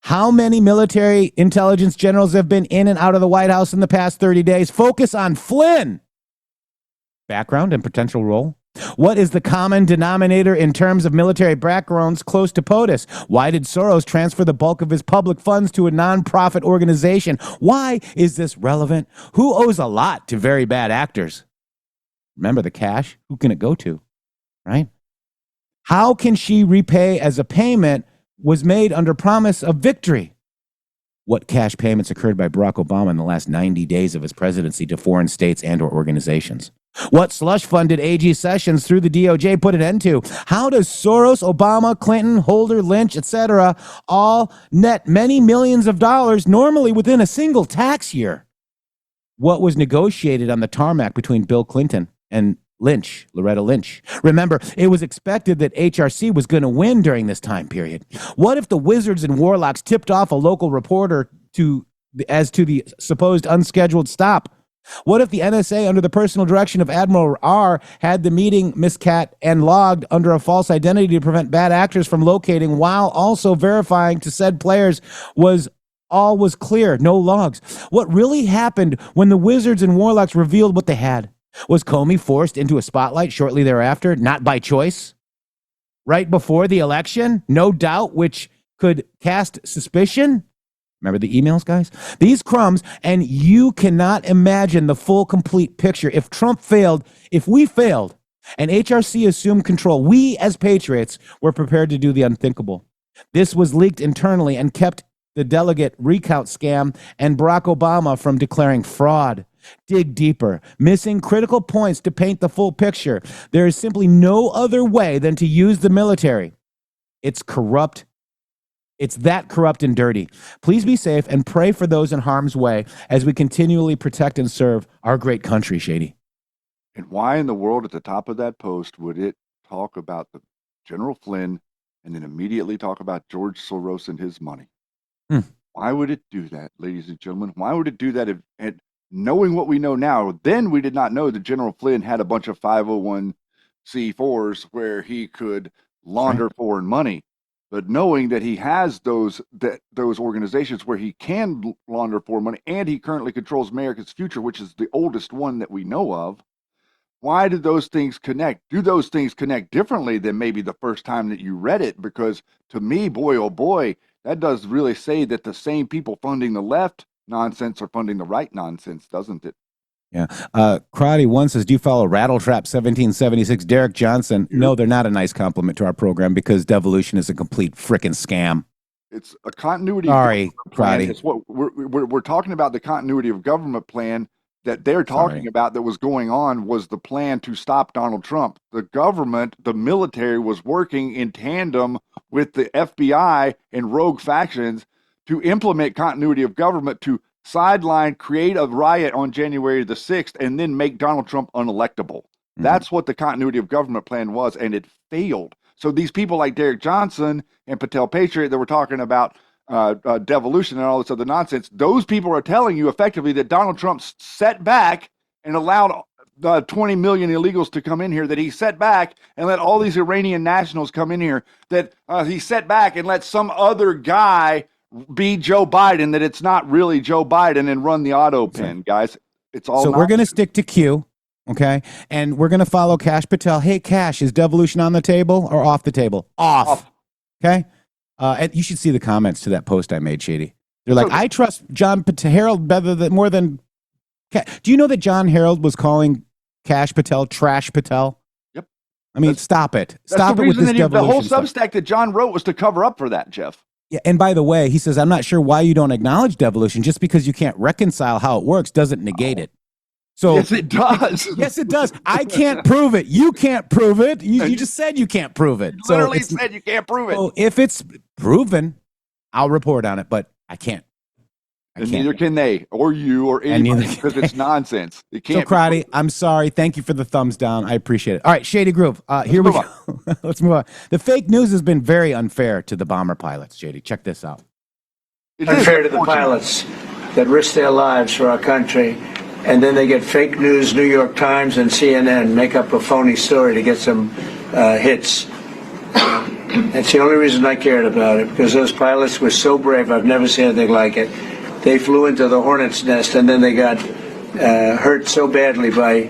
How many military intelligence generals have been in and out of the White House in the past 30 days? Focus on Flynn. Background and potential role. What is the common denominator in terms of military backgrounds close to POTUS? Why did Soros transfer the bulk of his public funds to a nonprofit organization? Why is this relevant? Who owes a lot to very bad actors? Remember the cash? Who can it go to? Right? How can she repay as a payment was made under promise of victory? What cash payments occurred by Barack Obama in the last 90 days of his presidency to foreign states and or organizations? What slush fund did AG Sessions through the DOJ put an end to? How does Soros, Obama, Clinton, Holder, Lynch, etc. all net many millions of dollars normally within a single tax year? What was negotiated on the tarmac between Bill Clinton and Loretta Lynch? Remember, it was expected that HRC was going to win during this time period. What if the wizards and warlocks tipped off a local reporter as to the supposed unscheduled stop? What if the NSA, under the personal direction of Admiral R, had the meeting miscat and logged under a false identity to prevent bad actors from locating while also verifying to said players all was clear, no logs? What really happened when the wizards and warlocks revealed what they had? Was Comey forced into a spotlight shortly thereafter? Not by choice? Right before the election? No doubt, which could cast suspicion? Remember the emails, guys? These crumbs, and you cannot imagine the full, complete picture. If Trump failed, if we failed, and HRC assumed control, we as patriots were prepared to do the unthinkable. This was leaked internally and kept the delegate recount scam and Barack Obama from declaring fraud. Dig deeper, missing critical points to paint the full picture. There is simply no other way than to use the military. It's corrupt. It's that corrupt and dirty. Please be safe and pray for those in harm's way as we continually protect and serve our great country, Shady. And why in the world at the top of that post would it talk about the General Flynn and then immediately talk about George Soros and his money? Why would it do that, ladies and gentlemen? Why would it do that? If knowing what we know now, then we did not know that General Flynn had a bunch of 501c4s where he could launder foreign money. But knowing that he has those organizations where he can launder foreign money, and he currently controls America's Future, which is the oldest one that we know of, why do those things connect? Do those things connect differently than maybe the first time that you read it? Because to me, boy, oh boy, that does really say that the same people funding the left nonsense are funding the right nonsense, doesn't it? Yeah. Karate One says, do you follow Rattletrap 1776? Derek Johnson. No, they're not a nice compliment to our program because devolution is a complete frickin' scam. It's a continuity. Sorry, plan. Karate. It's what we're talking about. The continuity of government plan that they're talking about that was going on was the plan to stop Donald Trump. The government, the military, was working in tandem with the FBI and rogue factions to implement continuity of government to sideline, create a riot on January the 6th, and then make Donald Trump unelectable. That's what the continuity of government plan was, and it failed. So these people like Derek Johnson and Patel Patriot that were talking about devolution and all this other nonsense, those people are telling you effectively that Donald Trump set back and allowed 20 million illegals to come in here, that he set back and let all these Iranian nationals come in here, that he set back and let some other guy be Joe Biden, that it's not really Joe Biden, and run the auto pen, guys. It's all. So we're going to stick to Q, okay? And we're going to follow Kash Patel. Hey, Kash, is devolution on the table or off the table? Off. Okay? And you should see the comments to that post I made, Shady. They're like, I trust John Harold more than... Do you know that John Harold was calling Kash Patel Trash Patel? Yep. I mean, stop it. Stop it with this devolution The whole stuff. Substack that John wrote was to cover up for that, Jeff. Yeah, and by the way, he says, I'm not sure why you don't acknowledge devolution. Just because you can't reconcile how it works doesn't negate it. So yes, it does. Yes, it does. I can't prove it. You can't prove it. You just said you can't prove it. You literally said you can't prove it. So if it's proven, I'll report on it, but I can't. And neither can they, or you, or anybody, because it's nonsense. It can't. So, Crotty, I'm sorry. Thank you for the thumbs down. I appreciate it. All right, Shady Groove. Here we go. Let's move on. The fake news has been very unfair to the bomber pilots, Shady. Check this out. It's unfair to the pilots that risk their lives for our country, and then they get fake news, New York Times and CNN, make up a phony story to get some hits. That's the only reason I cared about it, because those pilots were so brave. I've never seen anything like it. They flew into the hornet's nest, and then they got hurt so badly by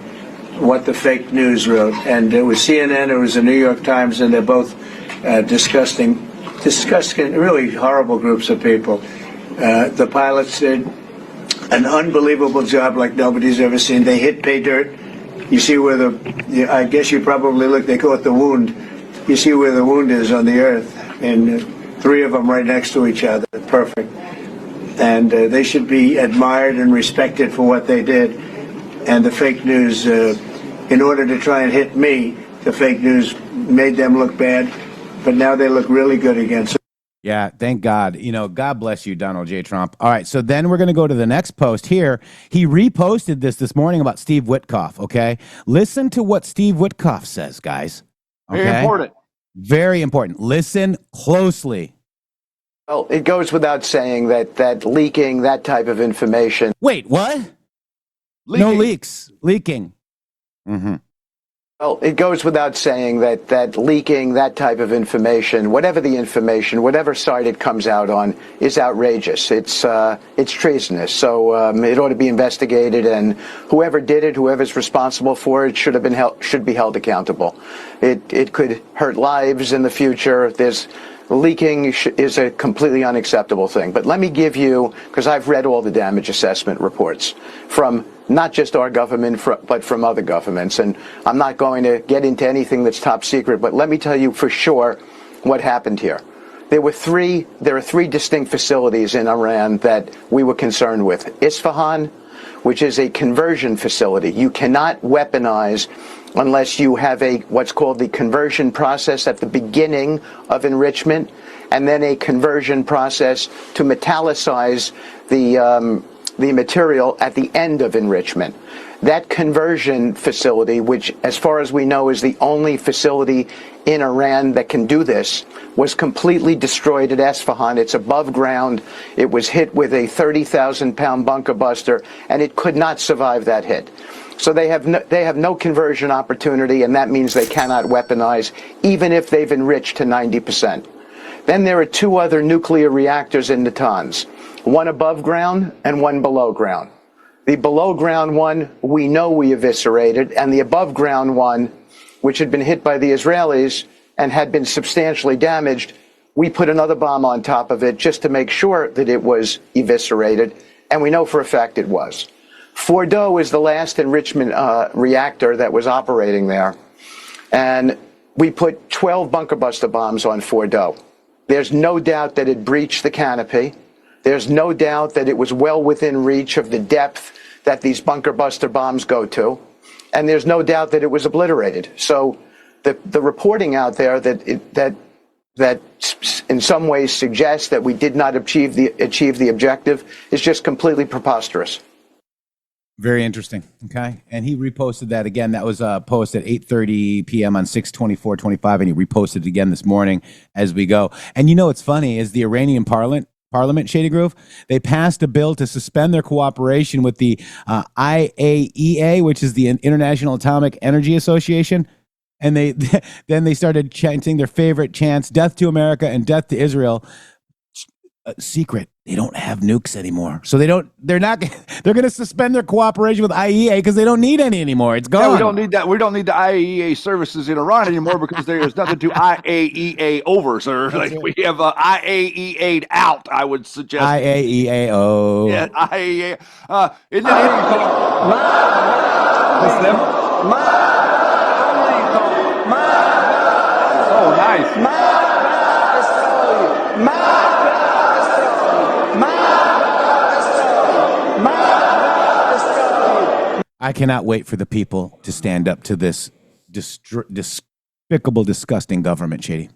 what the fake news wrote. And it was CNN, it was the New York Times, and they're both disgusting, really horrible groups of people. The pilots did an unbelievable job like nobody's ever seen. They hit pay dirt. You see where I guess you probably look, they call it the wound. You see where the wound is on the earth, and three of them right next to each other. Perfect. And they should be admired and respected for what they did. And the fake news, in order to try and hit me, the fake news made them look bad, but now they look really good again. So yeah, thank God. God bless you, Donald J. Trump. All right, so then we're going to go to the next post here. He reposted this morning about Steve Witkoff, okay? Listen to what Steve Witkoff says, guys. Okay? Very important. Very important. Listen closely. Well, it goes without saying that leaking that type of information. Wait, what? Leaking. No leaks. Leaking. Mm-hmm. Well, it goes without saying that leaking that type of information, whatever side it comes out on, is outrageous. It's treasonous. So it ought to be investigated, and whoever did it, whoever's responsible for it, should be held accountable. It could hurt lives in the future. Leaking is a completely unacceptable thing. But let me give you, because I've read all the damage assessment reports from not just our government, but from other governments. And I'm not going to get into anything that's top secret, but let me tell you for sure what happened here. There are three distinct facilities in Iran that we were concerned with. Isfahan, which is a conversion facility. You cannot weaponize unless you have what's called the conversion process at the beginning of enrichment, and then a conversion process to metallicize the material at the end of enrichment. That conversion facility, which as far as we know is the only facility in Iran that can do this, was completely destroyed at Isfahan. It's above ground. It was hit with a 30,000-pound bunker buster, and it could not survive that hit. So they have no conversion opportunity, and that means they cannot weaponize, even if they've enriched to 90%. Then there are two other nuclear reactors in Natanz, one above ground and one below ground. The below ground one we know we eviscerated, and the above ground one, which had been hit by the Israelis and had been substantially damaged, we put another bomb on top of it just to make sure that it was eviscerated, and we know for a fact it was. Fordow is the last enrichment reactor that was operating there, and we put 12 bunker buster bombs on Fordow. There's no doubt that it breached the canopy. There's no doubt that it was well within reach of the depth that these bunker buster bombs go to, and there's no doubt that it was obliterated. So the reporting out there that in some ways suggests that we did not achieve the objective is just completely preposterous. Very interesting. Okay. And he reposted that again. That was a post at 8:30 p.m. on 6/24/25, and he reposted it again this morning as we go. And you know what's funny is the Iranian Parliament, Shady Grove, they passed a bill to suspend their cooperation with the IAEA, which is the International Atomic Energy Association. And then they started chanting their favorite chants, death to America and death to Israel. Secret. They don't have nukes anymore. So they're going to suspend their cooperation with IAEA because they don't need any anymore. It's gone. Yeah, we don't need that. We don't need the IAEA services in Iran anymore because there's nothing to IAEA over, sir. Like we have IAEA'd out, I would suggest. IAEA. Yeah, IAEA. Isn't it Oh, nice. I cannot wait for the people to stand up to this despicable, disgusting government, Shady.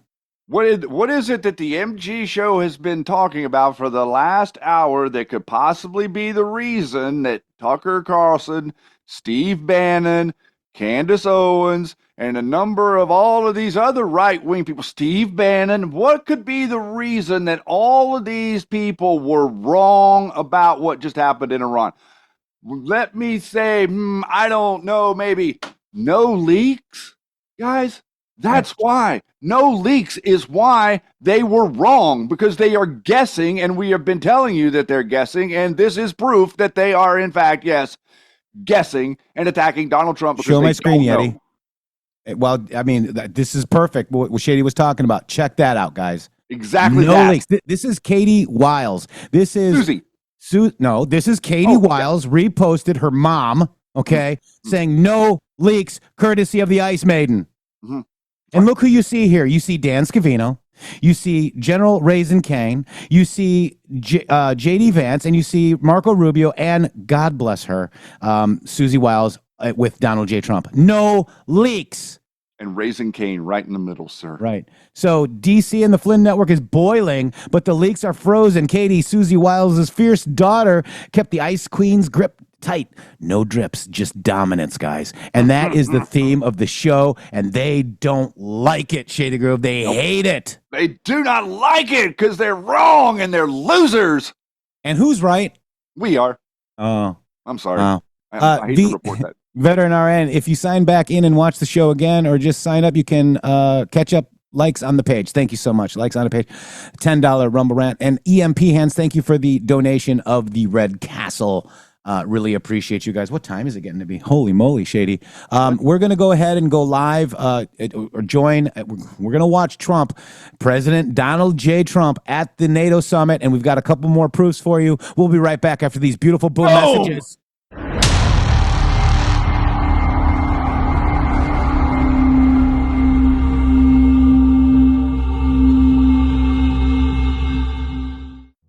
What is it that the MG show has been talking about for the last hour that could possibly be the reason that Tucker Carlson, Steve Bannon, Candace Owens, and a number of all of these other right-wing people, Steve Bannon, what could be the reason that all of these people were wrong about what just happened in Iran? Let me say, I don't know, maybe no leaks, guys. That's why. No leaks is why they were wrong, because they are guessing, and we have been telling you that they're guessing, and this is proof that they are, in fact, yes, guessing and attacking Donald Trump. Show my screen, Yeti. Well, I mean, this is perfect. What Shady was talking about. Check that out, guys. Exactly. No leaks. This is Katie Wiles. This is Susie. No, this is Katie Wiles reposted her mom, saying no leaks courtesy of the Ice Maiden. Mm-hmm. And look who you see here. You see Dan Scavino. You see General Raisin Kane. You see J.D. Vance. And you see Marco Rubio. And God bless her, Susie Wiles with Donald J. Trump. No leaks. And Raisin Kane right in the middle, sir. Right. So DC and the Flynn Network is boiling, but the leaks are frozen. Katie, Susie Wiles' fierce daughter, kept the Ice Queen's grip tight. No drips, just dominance, guys. And that is the theme of the show, and they don't like it, Shady Grove. They hate it. They do not like it because they're wrong and they're losers. And who's right? We are. Oh. I'm sorry. I hate to report that. Veteran RN, if you sign back in and watch the show again or just sign up, you can catch up. Likes on the page. Thank you so much. Likes on the page. $10 Rumble Rant. And EMP Hands, thank you for the donation of the Red Castle. Really appreciate you guys. What time is it getting to be? Holy moly, Shady. We're going to go ahead and go live or join. We're going to watch Trump, President Donald J. Trump at the NATO Summit. And we've got a couple more proofs for you. We'll be right back after these beautiful boom messages.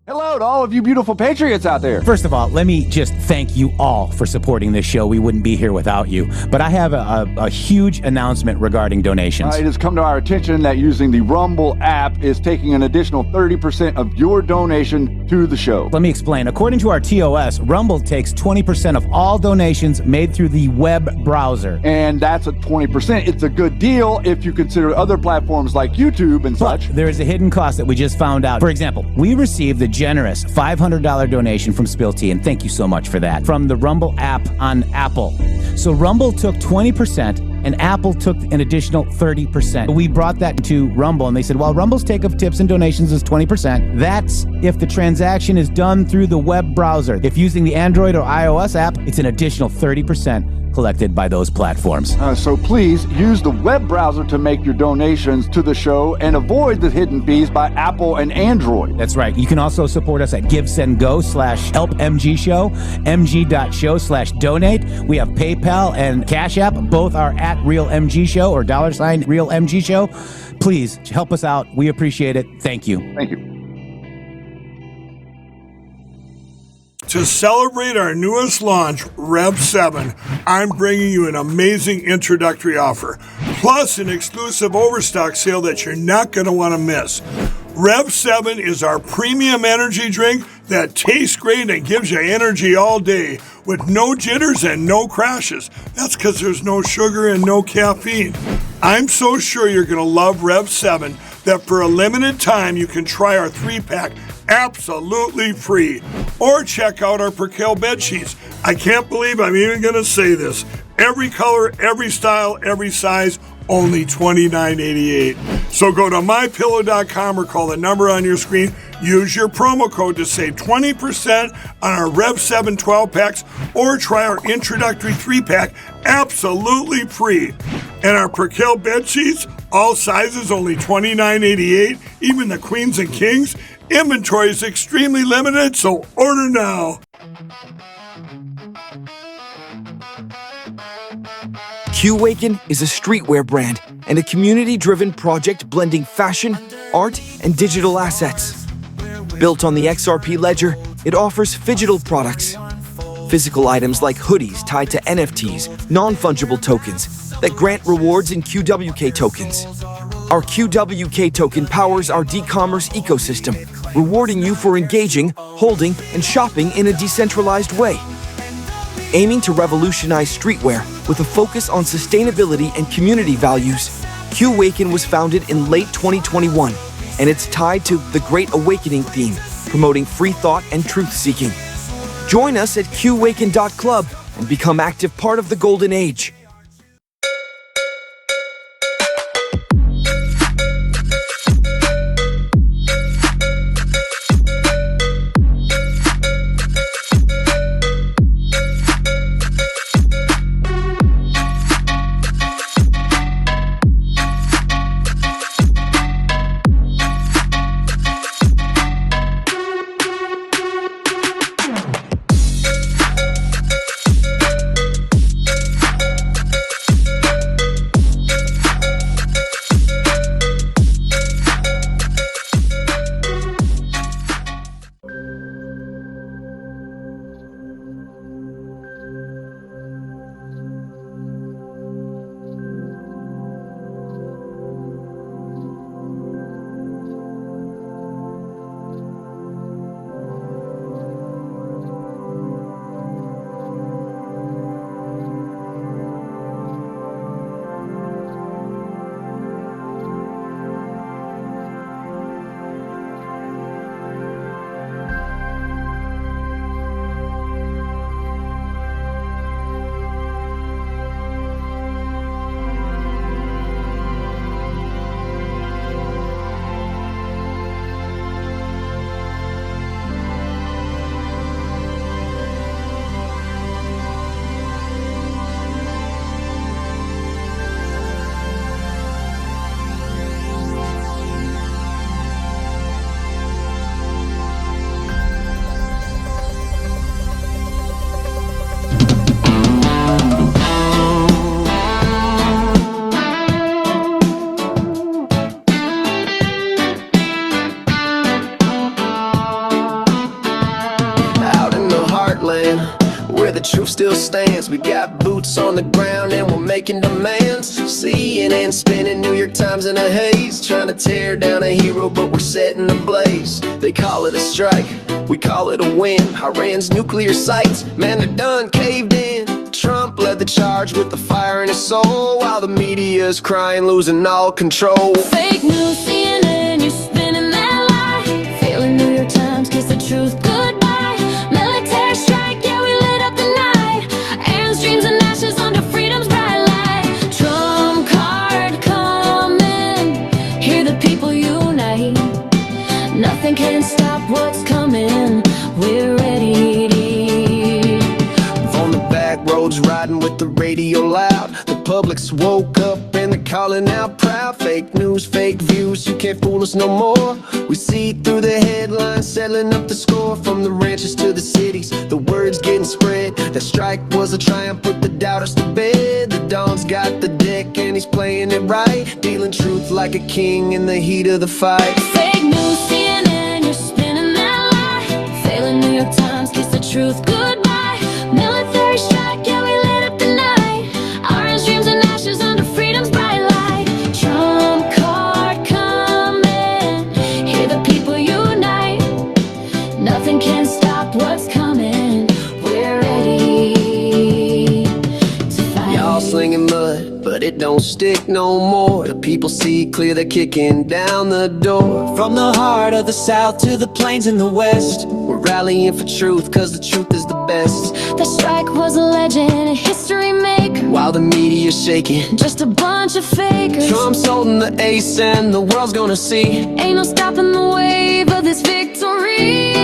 Hello to all of you beautiful patriots out there. First of all, let me just thank you all for supporting this show. We wouldn't be here without you. But I have a huge announcement regarding donations. It has come to our attention that using the Rumble app is taking an additional 30% of your donation to the show. Let me explain. According to our TOS, Rumble takes 20% of all donations made through the web browser. And that's a 20%. It's a good deal if you consider other platforms like YouTube and such. There is a hidden cost that we just found out. For example, we received the generous $500 donation from Spill Tea, and thank you so much for that, from the Rumble app on Apple. So Rumble took 20%, and Apple took an additional 30%. We brought that to Rumble, and they said, well, Rumble's take of tips and donations is 20%. That's if the transaction is done through the web browser. If using the Android or iOS app, it's an additional 30% collected by those platforms. So please use the web browser to make your donations to the show and avoid the hidden fees by Apple and Android. That's right. You can also support us at GiveSendGo/HelpMGShow, mg.show/donate. We have PayPal and Cash App. Both are at RealMGShow or $RealMGShow. Please help us out. We appreciate it. Thank you. Thank you. To celebrate our newest launch, Rev 7, I'm bringing you an amazing introductory offer, plus an exclusive overstock sale that you're not going to want to miss. Rev 7 is our premium energy drink that tastes great and gives you energy all day with no jitters and no crashes. That's because there's no sugar and no caffeine. I'm so sure you're going to love Rev 7 that for a limited time you can try our 3-pack absolutely free. Or check out our Percale bed sheets. I can't believe I'm even going to say this. Every color, every style, every size, only $29.88. So go to mypillow.com or call the number on your screen. Use your promo code to save 20% on our Rev 7 12-packs or try our introductory 3-pack absolutely free. And our Percale bed sheets, all sizes, only $29.88, even the queens and kings. Inventory is extremely limited, so order now. Q-Waken is a streetwear brand and a community-driven project blending fashion, art, and digital assets. Built on the XRP ledger, it offers phygital products. Physical items like hoodies tied to NFTs, non-fungible tokens, that grant rewards in QWK tokens. Our QWK token powers our d-commerce ecosystem, rewarding you for engaging, holding, and shopping in a decentralized way. Aiming to revolutionize streetwear with a focus on sustainability and community values, Q-Waken was founded in late 2021, and it's tied to the Great Awakening theme, promoting free thought and truth-seeking. Join us at qwaken.club and become active part of the Golden Age. hands. We got boots on the ground and we're making demands. CNN spinning, New York Times in a haze, trying to tear down a hero, but we're setting a blaze. They call it a strike, we call it a win. Iran's nuclear sites, man, they're done caved in. Trump led the charge with the fire in his soul, while the media's crying, losing all control. Fake news, CNN, you're spinning that lie. Failing New York Times, kiss the truth goodbye. Military strike, yeah, we lit up the night. Aaron's dreams and ashes under freedom's bright light. Trump card coming, hear the people unite. Nothing can stop what's coming, we're ready. On the back roads, riding with the radio loud. The public's woke up and they're calling out proud. Fake news, fake views, you can't fool us no more. We see through the headlines, settling up the score. From the ranches to the cities, the word's getting spread. That strike was a triumph, put the doubters to bed. The Don's got the deck and he's playing it right, dealing truth like a king in the heat of the fight. Fake news, CNN, you're spinning that lie. Failing New York Times, kiss the truth goodbye. Military strike, yeah, we lit up the night. Orange dreams and ashes under freedom's bright light. Trump card coming, hear the people unite. Nothing can stop what's coming, we're ready to fight. Y'all slinging mud, but it don't stick no more. The people see clear, they're kicking down the door. From the heart of the South to the plains in the West, we're rallying for truth, cause the truth is the best. The strike was a legend, a history maker, While the media's shaking, just a bunch of fakers. Trump's holding the ace and the world's gonna see. Ain't no stopping the wave of this victory.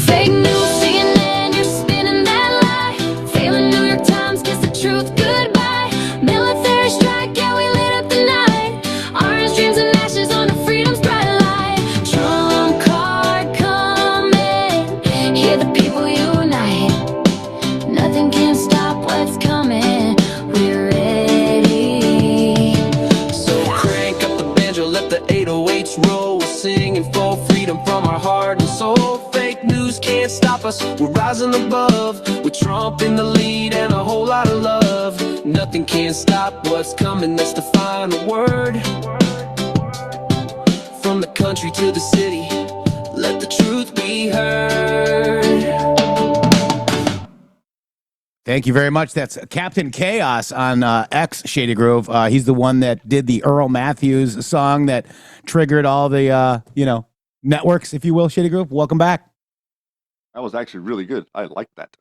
Fake news, CNN, you're spinning that lie. Failing New York Times, kiss the truth goodbye. Military strike, yeah, we lit up the night. Orange dreams and ashes under freedom's bright light. Trump card coming, hear the people unite. Nothing can stop what's coming, we're ready. So crank up the banjo, let the 808s roll. We're singing for freedom from our heart and soul. Fake news can't stop us, we're rising above. With Trump in the lead and a whole lot of love. Nothing can stop what's coming, that's the final word. From the country to the city, let the truth be heard. Thank you very much. That's Captain Chaos on X, Shady Grove. He's the one that did the Earl Matthews song that triggered all the, networks, if you will, Shady Grove. Welcome back. That was actually really good. I like that.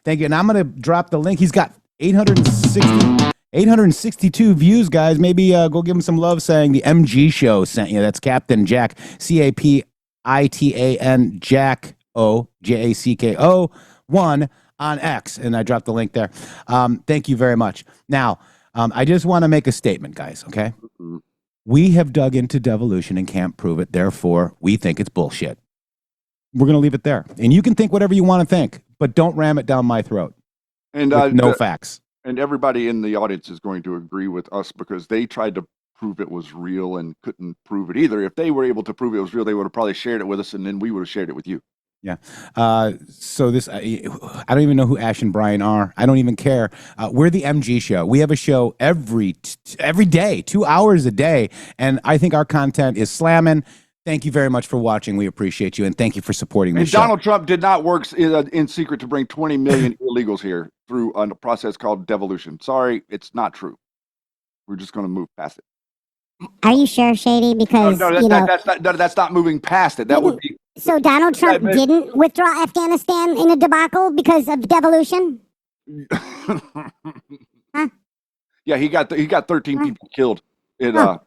Thank you. And I'm going to drop the link. He's got 862 views, guys. Maybe go give him some love saying the MG show sent you. That's Captain Jack, Capitan Jack O, Jacko 1 on X. And I dropped the link there. Thank you very much. Now, I just want to make a statement, guys, okay? Mm-hmm. We have dug into devolution and can't prove it. Therefore, we think it's bullshit. We're going to leave it there. And you can think whatever you want to think, but don't ram it down my throat. And with no facts. And everybody in the audience is going to agree with us because they tried to prove it was real and couldn't prove it either. If they were able to prove it was real, they would have probably shared it with us, and then we would have shared it with you. Yeah. So this, I don't even know who Ash and Brian are. I don't even care. We're the MG show. We have a show every day, 2 hours a day. And I think our content is slamming. Thank you very much for watching. We appreciate you. And thank you for supporting the show. Donald Trump did not work in secret to bring 20 million illegals here through a process called devolution. Sorry, it's not true. We're just going to move past it. Are you sure, Shady? Because that's not moving past it. That would be. So Donald Trump didn't withdraw Afghanistan in a debacle because of devolution? Huh? Yeah, he got 13 people killed. Yeah.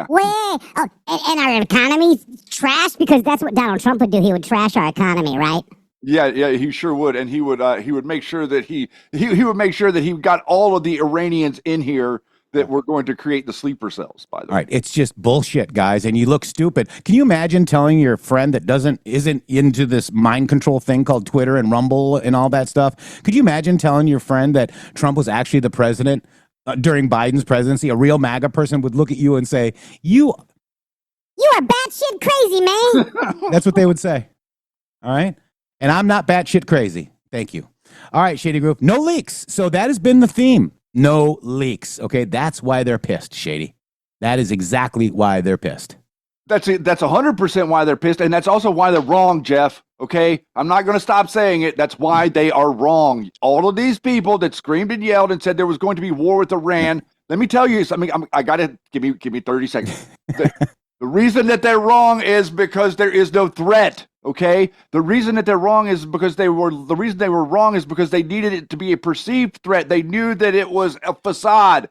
Wait, and our economy trashed because that's what Donald Trump would do. He would trash our economy, right? Yeah, he sure would, and he would make sure that he would make sure that he got all of the Iranians in here that we're going to create the sleeper cells, by the way. All right, it's just bullshit, guys, and you look stupid. Can you imagine telling your friend that isn't into this mind control thing called Twitter and Rumble and all that stuff? Could you imagine telling your friend that Trump was actually the president during Biden's presidency? A real MAGA person would look at you and say, "You are batshit crazy, man." That's what they would say. All right, and I'm not batshit crazy. Thank you. All right, Shady Groove. No leaks. So that has been the theme. No leaks. Okay, that's why they're pissed, Shady. That is exactly why they're pissed. That's 100% why they're pissed, and that's also why they're wrong, Jeff. Okay, I'm not going to stop saying it. That's why they are wrong. All of these people that screamed and yelled and said there was going to be war with Iran. Let me tell you something. I got to give me 30 seconds. The reason that they're wrong is because there is no threat. Okay, the reason that they're wrong is because they were wrong is because they needed it to be a perceived threat. They knew that it was a facade.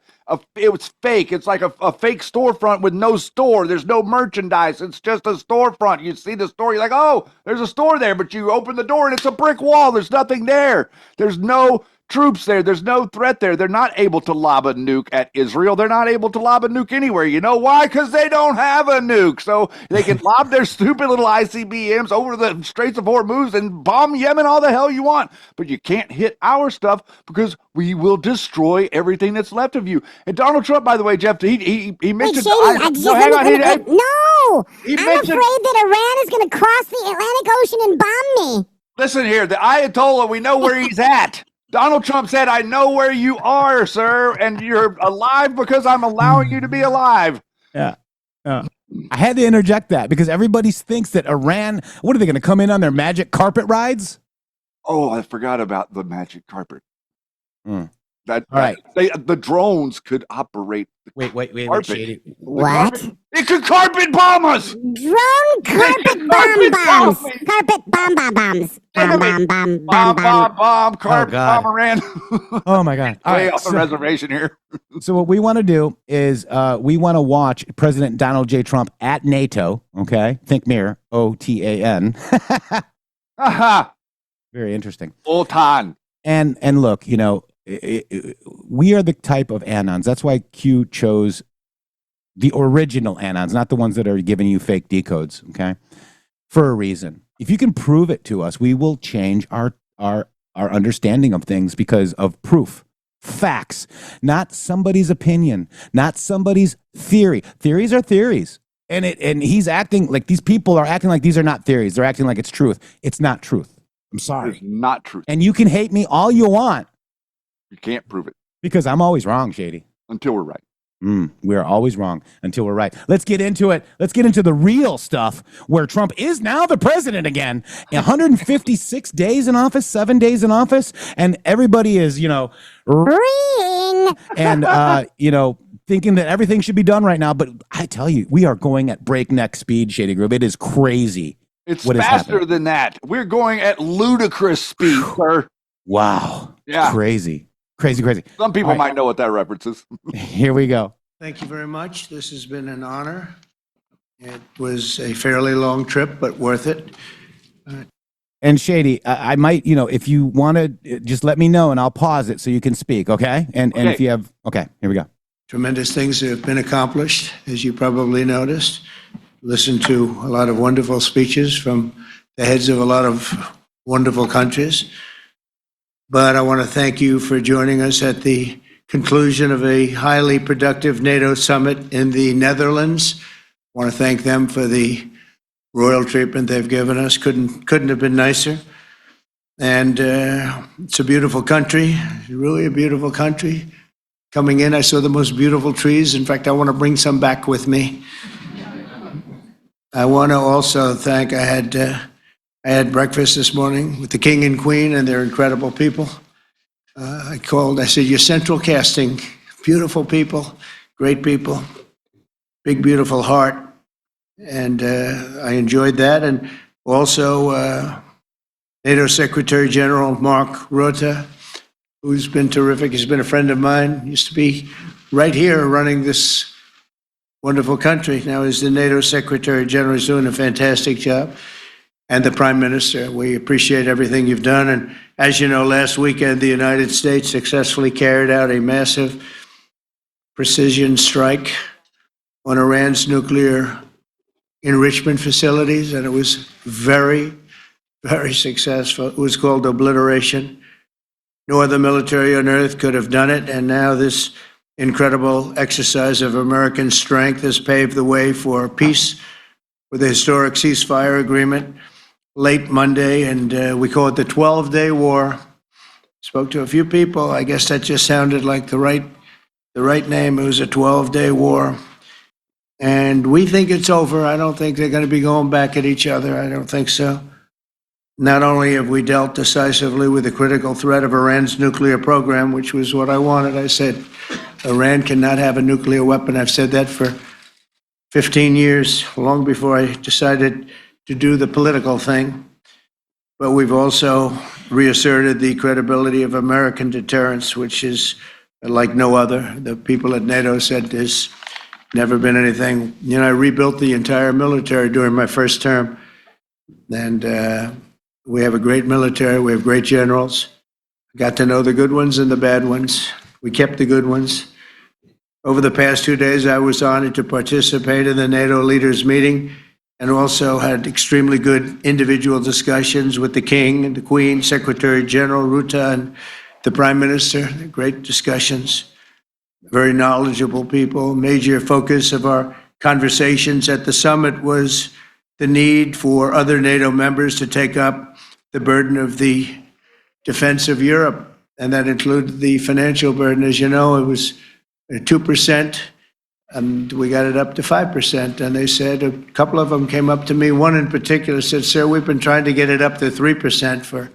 It was fake. It's like a fake storefront with no store. There's no merchandise. It's just a storefront. You see the store, you're like, oh, there's a store there, but you open the door and it's a brick wall. There's nothing there. There's no troops there. There's no threat there. They're not able to lob a nuke at Israel. They're not able to lob a nuke anywhere. You know why? Because they don't have a nuke. So they can lob their stupid little ICBMs over the Straits of Hormuz and bomb Yemen all the hell you want. But you can't hit our stuff because we will destroy everything that's left of you. And Donald Trump, by the way, Jeff, he mentioned... I'm afraid that Iran is going to cross the Atlantic Ocean and bomb me. Listen here, the Ayatollah, we know where he's at. Donald Trump said, I know where you are, sir, and you're alive because I'm allowing you to be alive. Yeah. I had to interject that because everybody thinks that Iran, what are they going to come in on their magic carpet rides? Oh, I forgot about the magic carpet. All right. The drones could operate. Wait, Shady. What? It could carpet bomb us. Drone carpet bombs. Carpet bombs. Bomb, carpet bomb Iran. Oh my God. Way off the reservation here. So what we want to do is we want to watch President Donald J. Trump at NATO. Okay. Think mirror. OTAN. Very interesting. OTAN. And look, you know, we are the type of anons. That's why Q chose the original anons, not the ones that are giving you fake decodes, okay? For a reason. If you can prove it to us, we will change our understanding of things because of proof. Facts, not somebody's opinion, not somebody's theory. Theories are theories. And he's acting like these people are acting like these are not theories. They're acting like it's truth. It's not truth. I'm sorry. It's not truth. And you can hate me all you want. You can't prove it. Because I'm always wrong, Shady. Until we're right. We're always wrong until we're right. Let's get into it. Let's get into the real stuff where Trump is now the president again. 156 days in office, 7 days in office. And everybody is, you know, and, you know, thinking that everything should be done right now. But I tell you, we are going at breakneck speed, Shady Groove. It is crazy. It's faster than that. We're going at ludicrous speed, sir. Wow. Yeah. Crazy. Some people might know what that reference is. Here we go. Thank you very much. This has been an honor. It was a fairly long trip, but worth it. And Shady, I might, you know, if you want to, just let me know and I'll pause it so you can speak, okay? And if you have, okay, here we go. Tremendous things have been accomplished, as you probably noticed. Listened to a lot of wonderful speeches from the heads of a lot of wonderful countries. But I want to thank you for joining us at the conclusion of a highly productive NATO summit in the Netherlands. I want to thank them for the royal treatment they've given us. Couldn't have been nicer. And it's a beautiful country, really a beautiful country. Coming in, I saw the most beautiful trees. In fact, I want to bring some back with me. I want to also thank, I had breakfast this morning with the King and Queen, and they're incredible people. I said, you're central casting, beautiful people, great people, big, beautiful heart. And I enjoyed that. And also NATO Secretary General Mark Rutte, who's been terrific. He's been a friend of mine, used to be right here running this wonderful country. Now he's the NATO Secretary General. He's doing a fantastic job. And the Prime Minister, we appreciate everything you've done. And as you know, last weekend, the United States successfully carried out a massive precision strike on Iran's nuclear enrichment facilities. And it was very, very successful. It was called obliteration. No other military on earth could have done it. And now this incredible exercise of American strength has paved the way for peace with a historic ceasefire agreement. late Monday, and we call it the 12-day war. Spoke to a few people. I guess that just sounded like the right name. It was a 12-day war. And we think it's over. I don't think they're going to be going back at each other. I don't think so. Not only have we dealt decisively with the critical threat of Iran's nuclear program, which was what I wanted. I said, Iran cannot have a nuclear weapon. I've said that for 15 years, long before I decided to do the political thing. But we've also reasserted the credibility of American deterrence, which is like no other. The people at NATO said there's never been anything. I rebuilt the entire military during my first term. And we have a great military. We have great generals. Got to know the good ones and the bad ones. We kept the good ones. Over the past 2 days, I was honored to participate in the NATO leaders meeting and also had extremely good individual discussions with the King and the Queen, Secretary General Rutte, and the Prime Minister. Great discussions. Very knowledgeable people. Major focus of our conversations at the summit was the need for other NATO members to take up the burden of the defense of Europe, and that included the financial burden. As you know, it was 2%, and we got it up to 5%. And they said, a couple of them came up to me, one in particular said, "Sir, we've been trying to get it up to 3% for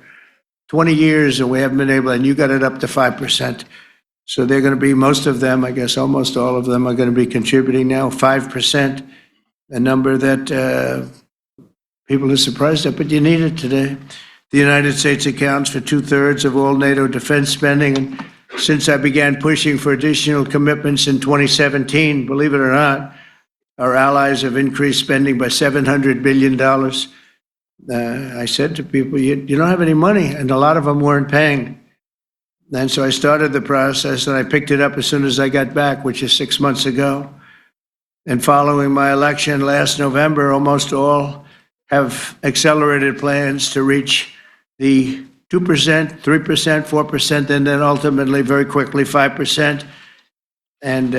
20 years, and we haven't been able, and you got it up to 5%. So they're going to be, most of them, I guess almost all of them, are going to be contributing now 5%, a number that people are surprised at, but you need it today. The United States accounts for 2/3 of all NATO defense spending. And since I began pushing for additional commitments in 2017, believe it or not, our allies have increased spending by $700 billion. I said to people, you don't have any money, and a lot of them weren't paying. And so I started the process, and I picked it up as soon as I got back, which is 6 months ago. And following my election last November, almost all have accelerated plans to reach the 2%, 3%, 4%, and then ultimately, very quickly, 5%. And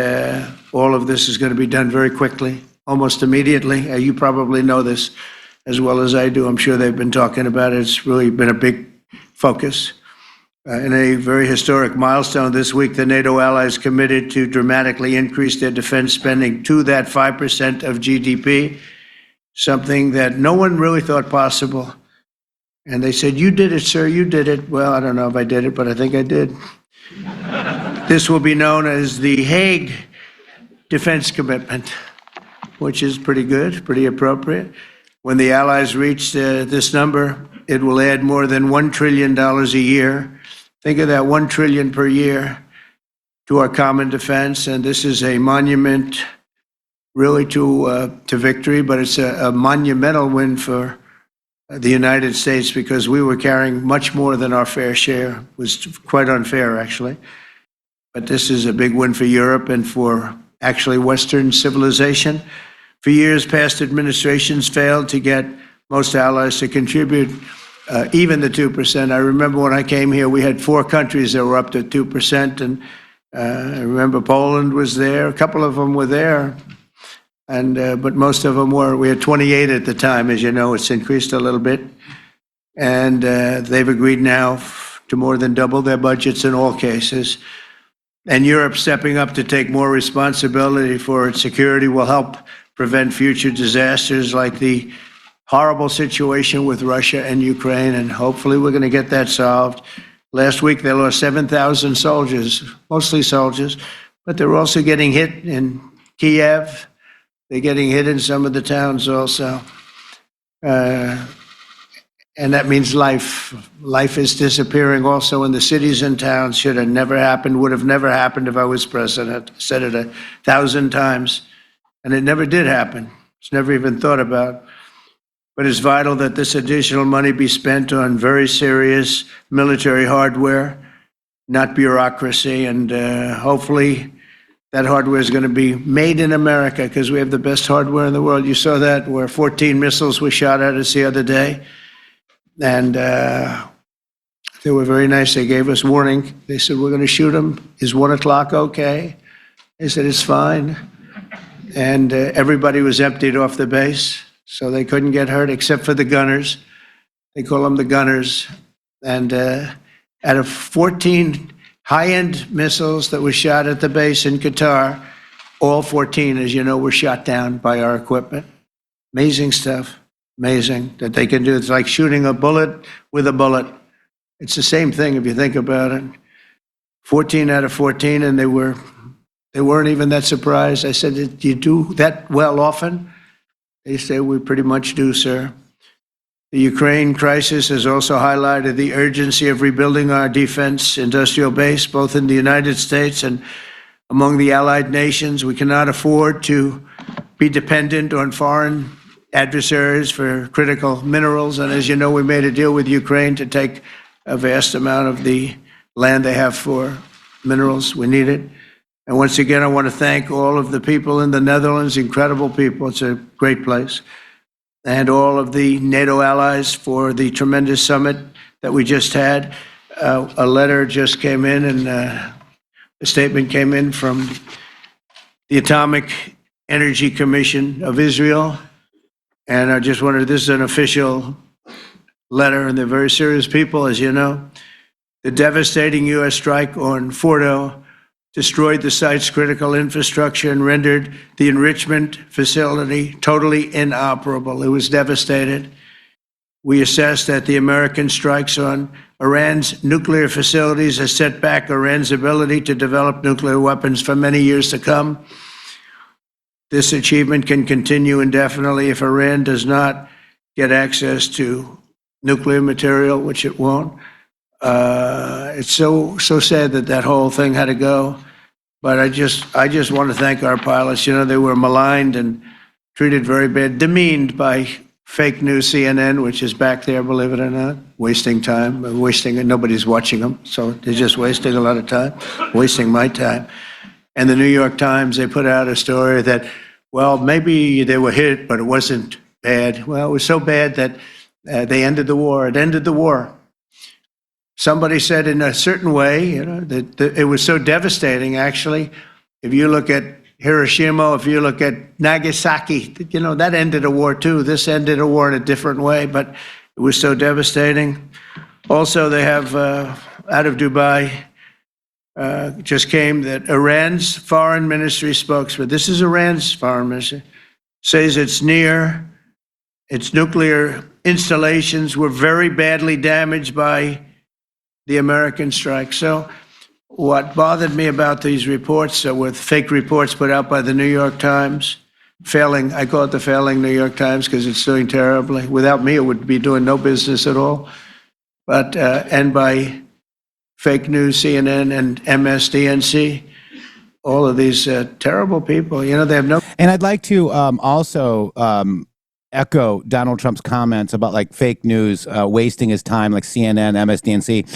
all of this is going to be done very quickly, almost immediately. You probably know this as well as I do. I'm sure they've been talking about it. It's really been a big focus. In a very historic milestone this week, the NATO allies committed to dramatically increase their defense spending to that 5% of GDP, something that no one really thought possible. And they said, "You did it, sir, you did it." Well, I don't know if I did it, but I think I did. This will be known as the Hague Defense Commitment, which is pretty good, pretty appropriate. When the allies reach this number, it will add more than $1 trillion a year. Think of that, $1 trillion per year to our common defense. And this is a monument really to victory, but it's a monumental win for the United States, because we were carrying much more than our fair share. It was quite unfair, actually. But this is a big win for Europe and for actually Western civilization. For years, past administrations failed to get most allies to contribute even the 2%. I remember when I came here, we had 4 countries that were up to 2%. And I remember Poland was there. A couple of them were there. But most of them were. We had 28 at the time. As you know, it's increased a little bit. And they've agreed now to more than double their budgets in all cases. And Europe stepping up to take more responsibility for its security will help prevent future disasters like the horrible situation with Russia and Ukraine. And hopefully we're going to get that solved. Last week, they lost 7,000 soldiers, mostly soldiers, but they're also getting hit in Kiev. They're getting hit in some of the towns also. And that means life. Life is disappearing also in the cities and towns. Should have never happened, would have never happened if I was president. I said it 1,000 times. And it never did happen. It's never even thought about. But it's vital that this additional money be spent on very serious military hardware, not bureaucracy. And hopefully that hardware is going to be made in America, because we have the best hardware in the world. You saw that, where 14 missiles were shot at us the other day. And they were very nice. They gave us warning. They said, "We're going to shoot them. Is 1 o'clock okay?" They said, "It's fine." And everybody was emptied off the base, so they couldn't get hurt except for the gunners. They call them the gunners. And out of 14 high-end missiles that were shot at the base in Qatar, all 14, as you know, were shot down by our equipment. Amazing stuff. Amazing that they can do. It's like shooting a bullet with a bullet. It's the same thing if you think about it. 14 out of 14, and they weren't even that surprised. I said, "Do you do that well often?" They say, "We pretty much do, sir." The Ukraine crisis has also highlighted the urgency of rebuilding our defense industrial base, both in the United States and among the allied nations. We cannot afford to be dependent on foreign adversaries for critical minerals. And as you know, we made a deal with Ukraine to take a vast amount of the land they have for minerals. We need it. And once again, I want to thank all of the people in the Netherlands, incredible people. It's a great place. And all of the NATO allies for the tremendous summit that we just had. A letter just came in, and a statement came in from the Atomic Energy Commission of Israel. And I just wondered, this is an official letter, and they're very serious people, as you know. The devastating U.S. strike on Fordow destroyed the site's critical infrastructure and rendered the enrichment facility totally inoperable. It was devastated. We assess that the American strikes on Iran's nuclear facilities has set back Iran's ability to develop nuclear weapons for many years to come. This achievement can continue indefinitely if Iran does not get access to nuclear material, which it won't. It's so sad that that whole thing had to go. But I just want to thank our pilots. You know, they were maligned and treated very bad, demeaned by fake news CNN, which is back there, believe it or not, wasting time, nobody's watching them. So they're just wasting a lot of time, wasting my time. And the New York Times, they put out a story that, well, maybe they were hit, but it wasn't bad. Well, it was so bad that they ended the war. It ended the war. Somebody said in a certain way, you know, that it was so devastating, actually. If you look at Hiroshima, if you look at Nagasaki, you know, that ended a war too. This ended a war in a different way, but it was so devastating. Also, they have, out of Dubai, just came that Iran's foreign ministry spokesman, this is Iran's foreign ministry, says its nuclear installations were very badly damaged by the American strike. So what bothered me about these reports with fake reports put out by the New York Times, failing, I call it the failing New York Times because it's doing terribly. Without me, it would be doing no business at all. But, and by fake news, CNN and MSDNC, all of these terrible people, you know, they have no. And I'd like to also echo Donald Trump's comments about like fake news, wasting his time, like CNN, MSDNC.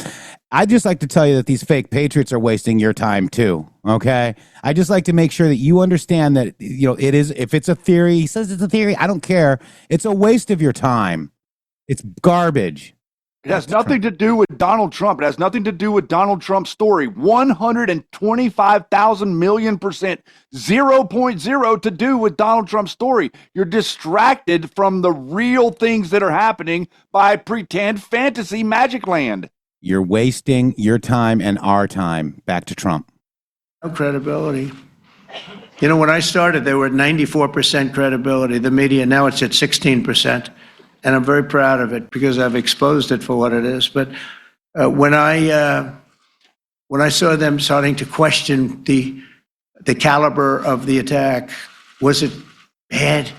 I'd just like to tell you that these fake patriots are wasting your time too. Okay. I just like to make sure that you understand that, you know, it is, if it's a theory, he says it's a theory, I don't care. It's a waste of your time. It's garbage. It has nothing to do with Donald Trump. It has nothing to do with Donald Trump's story. 125,000 million%, 0.0 to do with Donald Trump's story. You're distracted from the real things that are happening by pretend fantasy magic land. You're wasting your time and our time. Back to Trump. No credibility. You know, when I started, they were at 94% credibility, the media. Now it's at 16%. And I'm very proud of it because I've exposed it for what it is. But when I saw them starting to question the caliber of the attack, was it bad?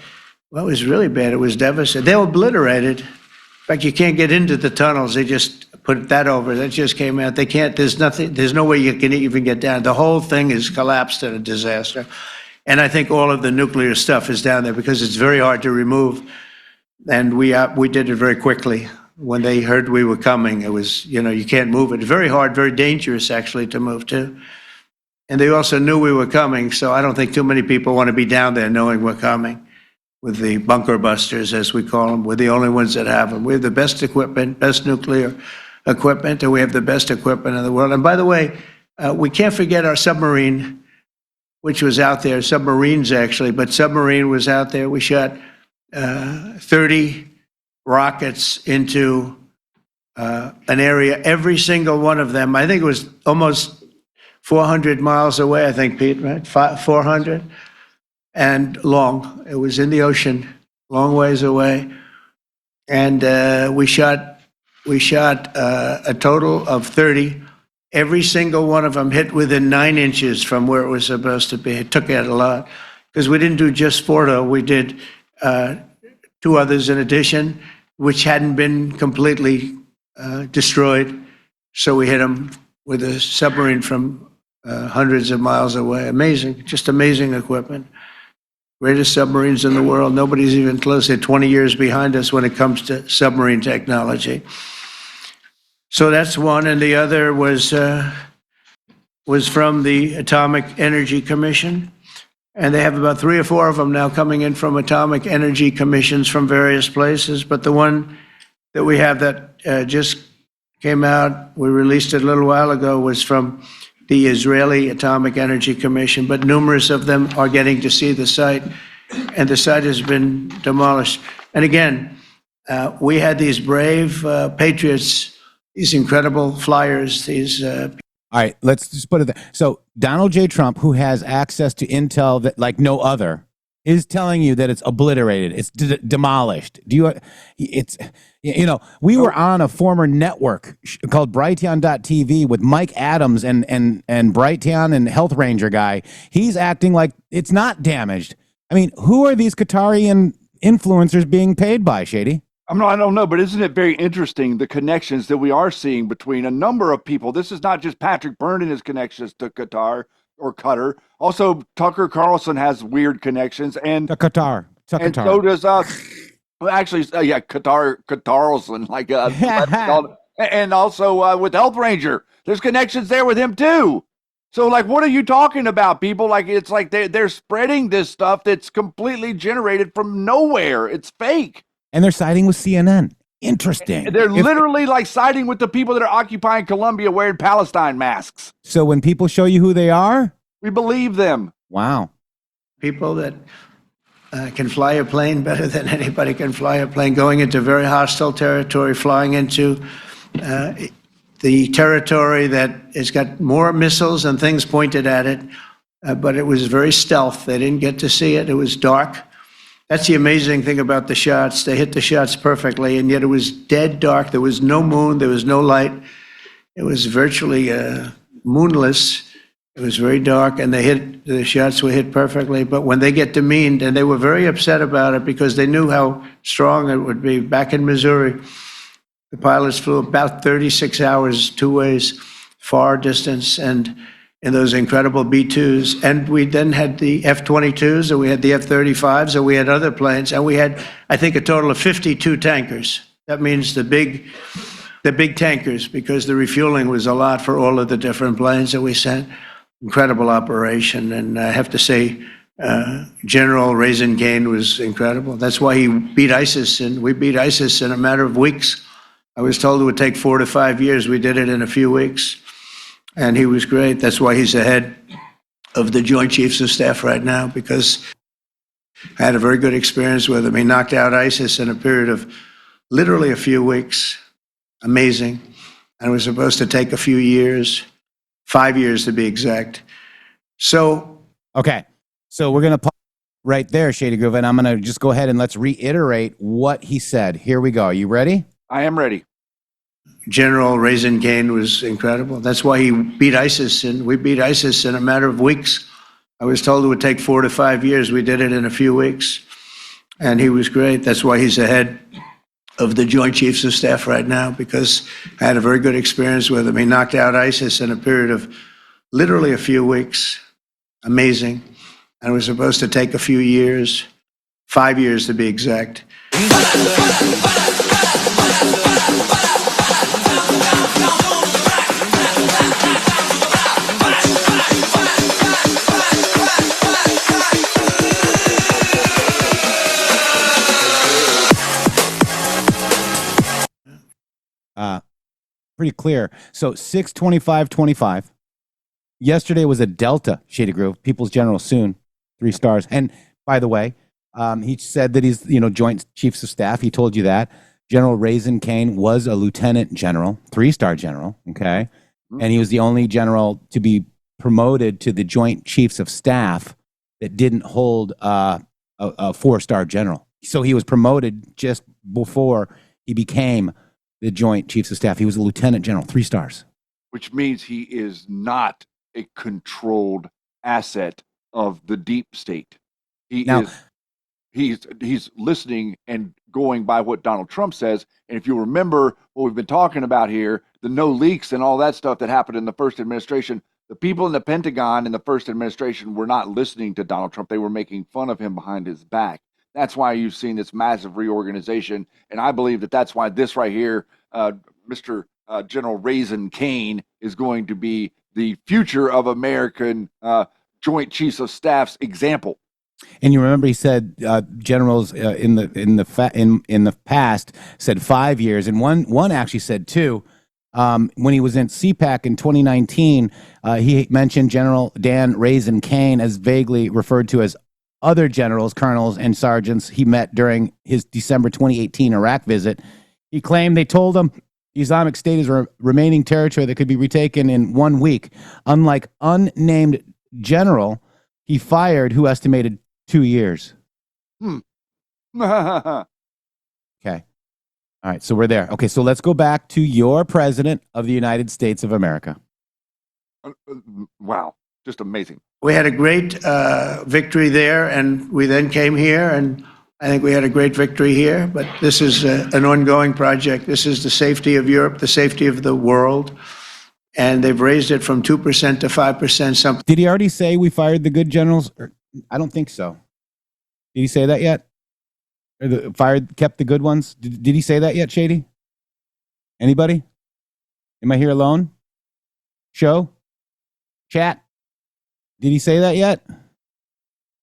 Well, it was really bad. It was devastating. They were obliterated. In fact, you can't get into the tunnels. They just put that over. That just came out. They can't. There's nothing. There's no way you can even get down. The whole thing is collapsed in a disaster. And I think all of the nuclear stuff is down there because it's very hard to remove. And we did it very quickly. When they heard we were coming, it was, you know, you can't move it. Very hard, very dangerous, actually, to move to. And they also knew we were coming, so I don't think too many people want to be down there knowing we're coming with the bunker busters, as we call them. We're the only ones that have them. We have the best equipment, best nuclear equipment, and we have the best equipment in the world. And by the way, we can't forget our submarine, which was out there, submarines actually, but submarine was out there. We shot 30 rockets into an area, every single one of them. I think it was almost 400 miles away, I think, Pete, right? 400 and long. It was in the ocean, long ways away. And we shot a total of 30. Every single one of them hit within 9 inches from where it was supposed to be. It took out a lot because we didn't do just Fordow. We did 2 others in addition, which hadn't been completely destroyed. So we hit them with a submarine from hundreds of miles away. Amazing, just amazing equipment. Greatest submarines in the world. Nobody's even close. They're 20 years behind us when it comes to submarine technology. So that's one, and the other was from the Atomic Energy Commission, and they have about 3 or 4 of them now coming in from atomic energy commissions from various places. But the one that we have that just came out, we released it a little while ago, was from the Israeli Atomic Energy Commission. But numerous of them are getting to see the site, and the site has been demolished. And again, we had these brave patriots, these incredible flyers, these. All right, let's just put it there. So Donald J. Trump, who has access to intel that like no other, is telling you that it's obliterated, it's demolished. We were on a former network called Brighteon.tv with Mike Adams and Brighteon and Health Ranger guy. He's acting like it's not damaged. I mean, who are these Qatari influencers being paid by, Shady? I don't know, but isn't it very interesting, the connections that we are seeing between a number of people? This is not just Patrick Byrne and his connections to Qatar or Qatar. Also, Tucker Carlson has weird connections. And Qatar. And so does, Qatarlson, and also with Health Ranger. There's connections there with him, too. So, what are you talking about, people? It's like they're spreading this stuff that's completely generated from nowhere. It's fake. And they're siding with CNN. Interesting. They're literally siding with the people that are occupying Colombia wearing Palestine masks. So when people show you who they are, we believe them. Wow. People that can fly a plane better than anybody can fly a plane, going into very hostile territory, flying into the territory that has got more missiles and things pointed at it. But it was very stealth. They didn't get to see it. It was dark. That's the amazing thing about the shots. They hit the shots perfectly, and yet it was dead dark. There was no moon. There was no light. It was virtually moonless. It was very dark, and the shots were hit perfectly. But when they get demeaned, and they were very upset about it because they knew how strong it would be. Back in Missouri, the pilots flew about 36 hours, 2 ways, far distance, and in those incredible B-2s. And we then had the F-22s, and we had the F-35s, and we had other planes, and we had, I think, a total of 52 tankers. That means the big tankers, because the refueling was a lot for all of the different planes that we sent. Incredible operation, and I have to say, General Raisin Cain was incredible. That's why he beat ISIS, and we beat ISIS in a matter of weeks. I was told it would take 4 to 5 years. We did it in a few weeks. And he was great. That's why he's the head of the Joint Chiefs of Staff right now, because I had a very good experience with him. He knocked out ISIS in a period of literally a few weeks. Amazing. And it was supposed to take a few years, 5 years to be exact. So. Okay. So we're going to pause right there, Shady Groove, and I'm going to just go ahead and let's reiterate what he said. Here we go. Are you ready? I am ready. General Raisin Cain was incredible. That's why he beat ISIS, and we beat ISIS in a matter of weeks. I was told it would take 4 to 5 years. We did it in a few weeks, and he was great. That's why he's the head of the Joint Chiefs of Staff right now, because I had a very good experience with him. He knocked out ISIS in a period of literally a few weeks. Amazing. And it was supposed to take a few years, 5 years to be exact. Pretty clear. So 6/25/25. Yesterday was a Delta, Shady Grove, People's General soon, 3 stars. And by the way, he said that he's, Joint Chiefs of Staff. He told you that. General Raisin Kane was a lieutenant general, 3-star general, okay? And he was the only general to be promoted to the Joint Chiefs of Staff that didn't hold a 4-star general. So he was promoted just before he became the Joint Chiefs of Staff. He was a lieutenant general, 3 stars. Which means he is not a controlled asset of the deep state. He's listening and going by what Donald Trump says. And if you remember what we've been talking about here, the no leaks and all that stuff that happened in the first administration, the people in the Pentagon in the first administration were not listening to Donald Trump. They were making fun of him behind his back. That's why you've seen this massive reorganization. And I believe that that's why this right here, Mr. General Raisin Kane, is going to be the future of American Joint Chiefs of Staff's example. And you remember he said generals in the past said 5 years, and one actually said 2. When he was in CPAC in 2019, he mentioned General Dan Raisin Kane as vaguely referred to as other generals, colonels, and sergeants he met during his December 2018 Iraq visit. He claimed they told him the Islamic State is a remaining territory that could be retaken in 1 week. Unlike unnamed general he fired who estimated 2 years. Okay. All right, so we're there. Okay, so let's go back to your president of the United States of America. Wow, just amazing. We had a great victory there, and we then came here, and I think we had a great victory here. But this is an ongoing project. This is the safety of Europe, the safety of the world, and they've raised it from 2% to 5%. Something. Did he already say we fired the good generals? I don't think so. Did he say that yet? Or kept the good ones? Did he say that yet, Shady? Anybody? Am I here alone? Show? Chat? Did he say that yet?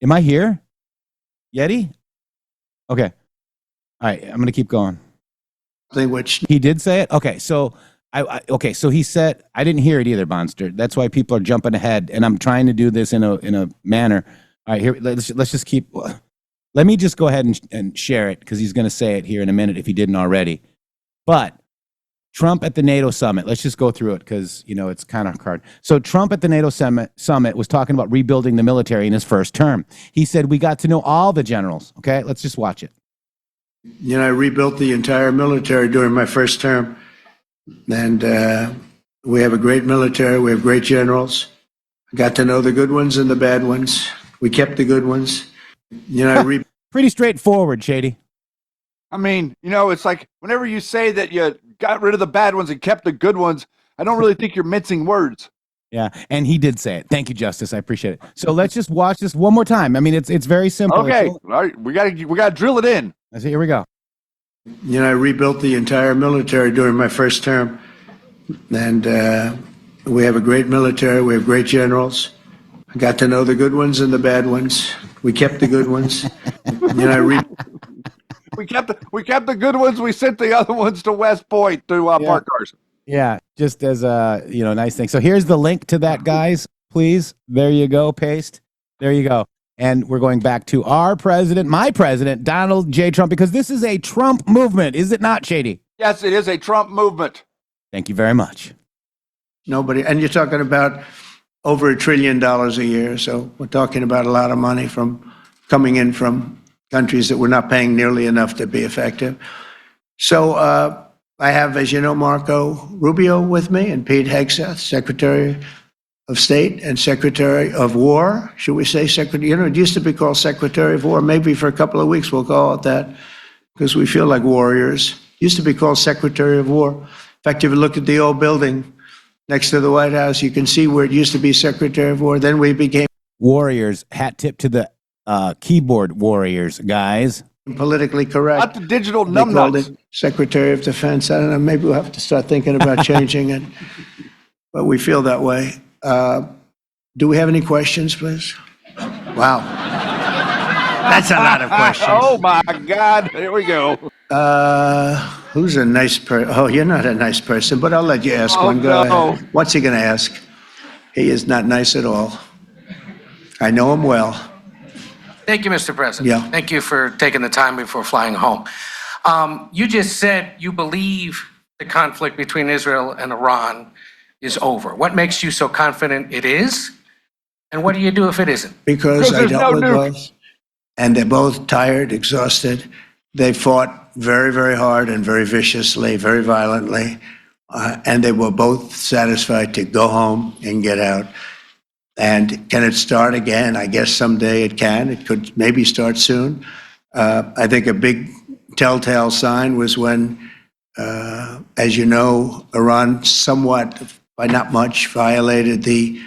Am I here? Yeti? Okay. All right, I'm going to keep going. Which he did say it? Okay, so okay, so he said, I didn't hear it either, Bonster. That's why people are jumping ahead, and I'm trying to do this in a manner. All right, here, let's just keep. Let me just go ahead and share it, because he's going to say it here in a minute if he didn't already. But Trump at the NATO summit, let's just go through it because, it's kind of hard. So Trump at the NATO summit was talking about rebuilding the military in his first term. He said, we got to know all the generals. Okay, let's just watch it. I rebuilt the entire military during my first term. And we have a great military. We have great generals. I got to know the good ones and the bad ones. We kept the good ones. Pretty straightforward, Shady. I mean, it's like whenever you say that you got rid of the bad ones and kept the good ones, I don't really think you're mincing words. Yeah, and he did say it. Thank you, Justice. I appreciate it. So let's just watch this one more time. I mean, it's very simple. Okay, all right, we gotta drill it in. I see. Here we go. I rebuilt the entire military during my first term, and we have a great military. We have great generals. I got to know the good ones and the bad ones. We kept the good ones. We kept the good ones. We sent the other ones to West Point to park cars. Yeah, just as a nice thing. So here's the link to that, guys. Please, there you go. Paste. There you go. And we're going back to our president, my president, Donald J. Trump, because this is a Trump movement, is it not, Shady? Yes, it is a Trump movement. Thank you very much. Nobody, and you're talking about over $1 trillion a year. So we're talking about a lot of money coming in from countries that we're not paying nearly enough to be effective. So I have, as you know, Marco Rubio with me, and Pete Hegseth, Secretary of State and Secretary of War. Should we say Secretary? It used to be called Secretary of War. Maybe for a couple of weeks we'll call it that because we feel like warriors. Used to be called Secretary of War. In fact, if you look at the old building next to the White House, you can see where it used to be Secretary of War. Then we became warriors. Hat tip to the keyboard warriors, guys. Politically correct. Not the digital They called numbnuts. it Secretary of Defense. I don't know. Maybe we'll have to start thinking about changing it. But we feel that way. Do we have any questions, please? Wow. That's a lot of questions. Oh, my God. Here we go. Who's a nice person? Oh, you're not a nice person, but I'll let you ask one. Go ahead. What's he going to ask? He is not nice at all. I know him well. Thank you, Mr. President. Yeah. Thank you for taking the time before flying home. You just said you believe the conflict between Israel and Iran is over. What makes you so confident it is? And what do you do if it isn't? Because I there's dealt no with nuke. both, and they're both tired, exhausted. They fought very, very hard and very viciously, very violently, and they were both satisfied to go home and get out. And can it start again? I guess someday it can. It could maybe start soon. I think a big telltale sign was when, as you know, Iran somewhat, by not much, violated the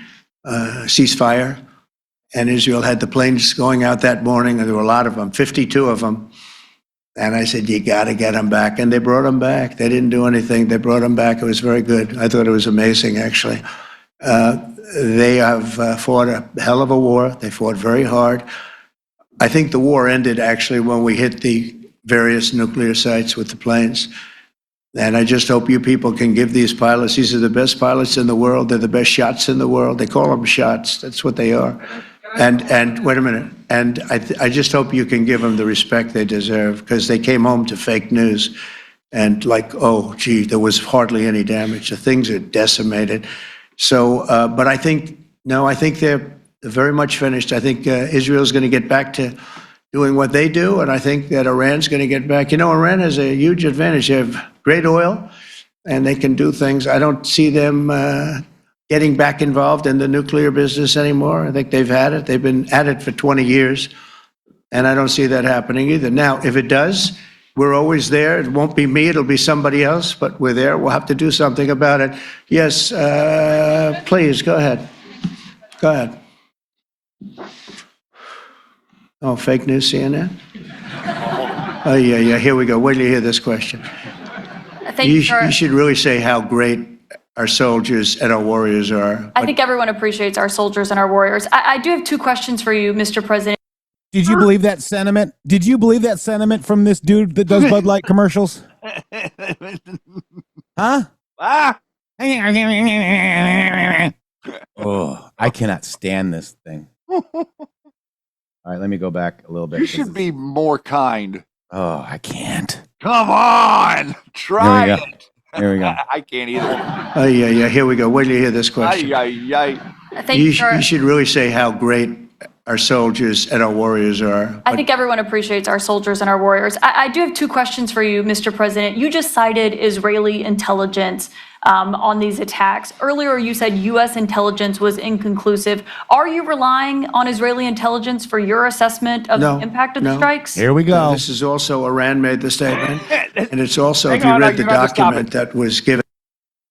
ceasefire. And Israel had the planes going out that morning, and there were a lot of them, 52 of them. And I said, you got to get them back. And they brought them back. They didn't do anything. They brought them back. It was very good. I thought it was amazing, actually. They have fought a hell of a war. They fought very hard. I think the war ended, actually, when we hit the various nuclear sites with the planes. And I just hope you people can give these pilots, these are the best pilots in the world. They're the best shots in the world. They call them shots. That's what they are. And wait a minute. And I just hope you can give them the respect they deserve, because they came home to fake news. And like, oh, gee, there was hardly any damage. The things are decimated. So, but I think, no, I think they're very much finished. I think Israel's going to get back to doing what they do. And I think that Iran's going to get back. You know, Iran has a huge advantage. They have great oil and they can do things. I don't see them getting back involved in the nuclear business anymore. I think they've had it. They've been at it for 20 years. And I don't see that happening either. Now, if it does, we're always there. It won't be me. It'll be somebody else, but we're there. We'll have to do something about it. Yes, please, go ahead. Go ahead. Oh, fake news, CNN? Oh, yeah, here we go. Wait till you hear this question. You should really say how great our soldiers and our warriors are. I think everyone appreciates our soldiers and our warriors. I do have two questions for you, Mr. President. Did you believe that sentiment? Did you believe that sentiment from this dude that does Bud Light commercials? Huh? Ah! Oh, I cannot stand this thing. All right, let me go back a little bit. You should be more kind. Oh, I can't. Come on, try Here we go. it. Here we go. I can't either. Oh, yeah, here we go. Wait till you hear this question. You should really say how great our soldiers and our warriors are. I think everyone appreciates our soldiers and our warriors. I do have two questions for you, Mr. President. You just cited Israeli intelligence on these attacks. Earlier, you said U.S. intelligence was inconclusive. Are you relying on Israeli intelligence for your assessment of the impact of the strikes? Here we go. This is also Iran made the statement, and it's also, Hang if you on, read the you're gonna have to stop document that was given.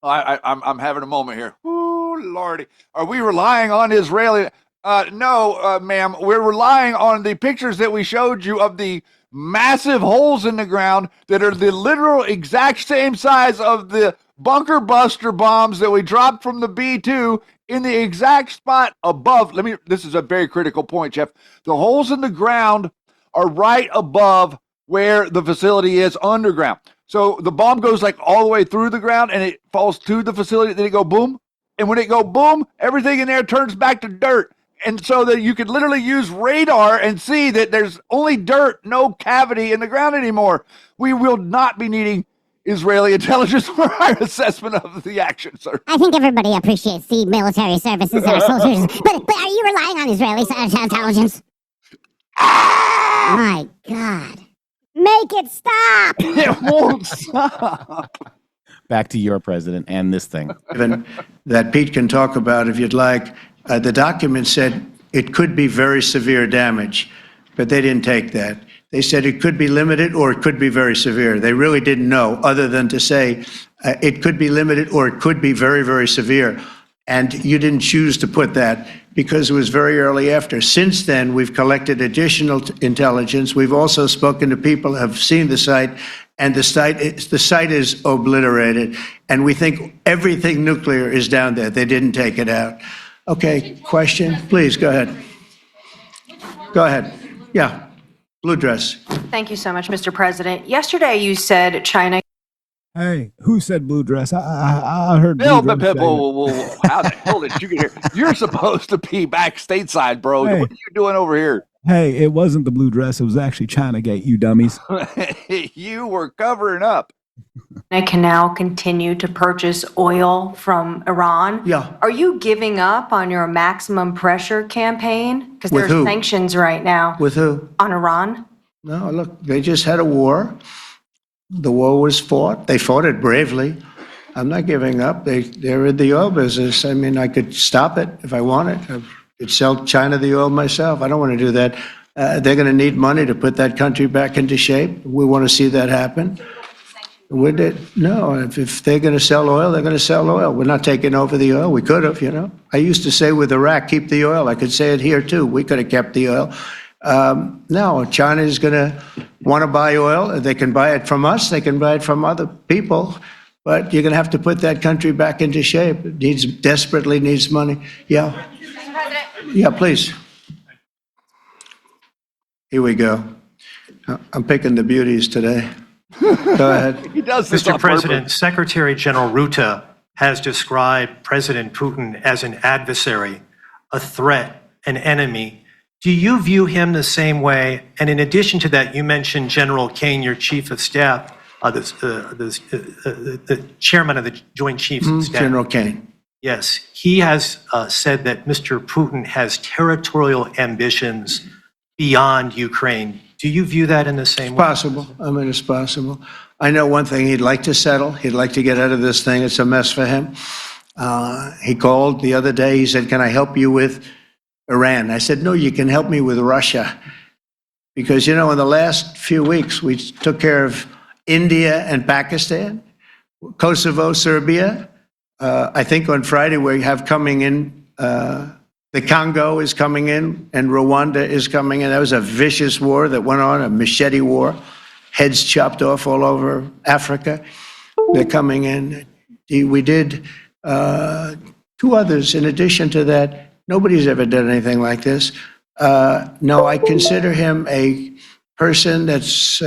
I'm having a moment here. Ooh, Lordy. Are we relying on Israeli? No, ma'am. We're relying on the pictures that we showed you of the massive holes in the ground that are the literal exact same size of the bunker buster bombs that we dropped from the B-2 in the exact spot above. This is a very critical point, Jeff. The holes in the ground are right above where the facility is underground. So the bomb goes like all the way through the ground and it falls to the facility. Then it go boom. And when it go boom, everything in there turns back to dirt. And so that you could literally use radar and see that there's only dirt, no cavity in the ground anymore. We will not be needing Israeli intelligence for our assessment of the action, sir. I think everybody appreciates the military services and our soldiers. But are you relying on Israeli intelligence? My God. Make it stop! It won't stop. Back to your president and this thing. That Pete can talk about if you'd like. The document said it could be very severe damage, but they didn't take that. They said it could be limited or it could be very severe. They really didn't know, other than to say it could be limited or it could be very, very severe. And you didn't choose to put that because it was very early after. Since then, we've collected additional intelligence. We've also spoken to people who have seen the site, and the site is obliterated. And we think everything nuclear is down there. They didn't take it out. Okay, question? Please, go ahead. Go ahead. Yeah, blue dress. Thank you so much, Mr. President. Yesterday, you said China. Hey, who said blue dress? I heard Bill, blue dress. how the hell did you get here? You're supposed to be back stateside, bro. Hey. What are you doing over here? Hey, it wasn't the blue dress. It was actually Chinagate, you dummies. You were covering up. China can now continue to purchase oil from Iran. Yeah. Are you giving up on your maximum pressure campaign? Because With there are who? sanctions right now With who? on Iran. No, look, they just had a war. The war was fought. They fought it bravely. I'm not giving up. They're in the oil business. I mean, I could stop it if I wanted. I could sell China the oil myself. I don't want to do that. They're going to need money to put that country back into shape. We want to see that happen. No, if they're going to sell oil, they're going to sell oil. We're not taking over the oil. We could have, I used to say with Iraq, keep the oil. I could say it here too. We could have kept the oil. No, China is going to want to buy oil. They can buy it from us. They can buy it from other people. But you're going to have to put that country back into shape. It desperately needs money. Yeah. Yeah, please. Here we go. I'm picking the beauties today. Go ahead. He does this Mr. on President, purpose. Secretary General Rutte has described President Putin as an adversary, a threat, an enemy. Do you view him the same way? And in addition to that, you mentioned General Kane, your chief of staff, the chairman of the Joint Chiefs of Staff. General Kane. Yes, he has said that Mr. Putin has territorial ambitions beyond Ukraine. Do you view that in the same way? Possible. I mean, it's possible. I know one thing. He'd like to settle. He'd like to get out of this thing. It's a mess for him. He called the other day. He said, can I help you with Iran? I said, no, you can help me with Russia. Because, in the last few weeks, we took care of India and Pakistan, Kosovo, Serbia. I think on Friday we have coming in, the Congo is coming in and Rwanda is coming in. That was a vicious war that went on, a machete war, heads chopped off all over Africa. They're coming in. We did 2 others in addition to that. Nobody's ever done anything like this. No, I consider him a person that's,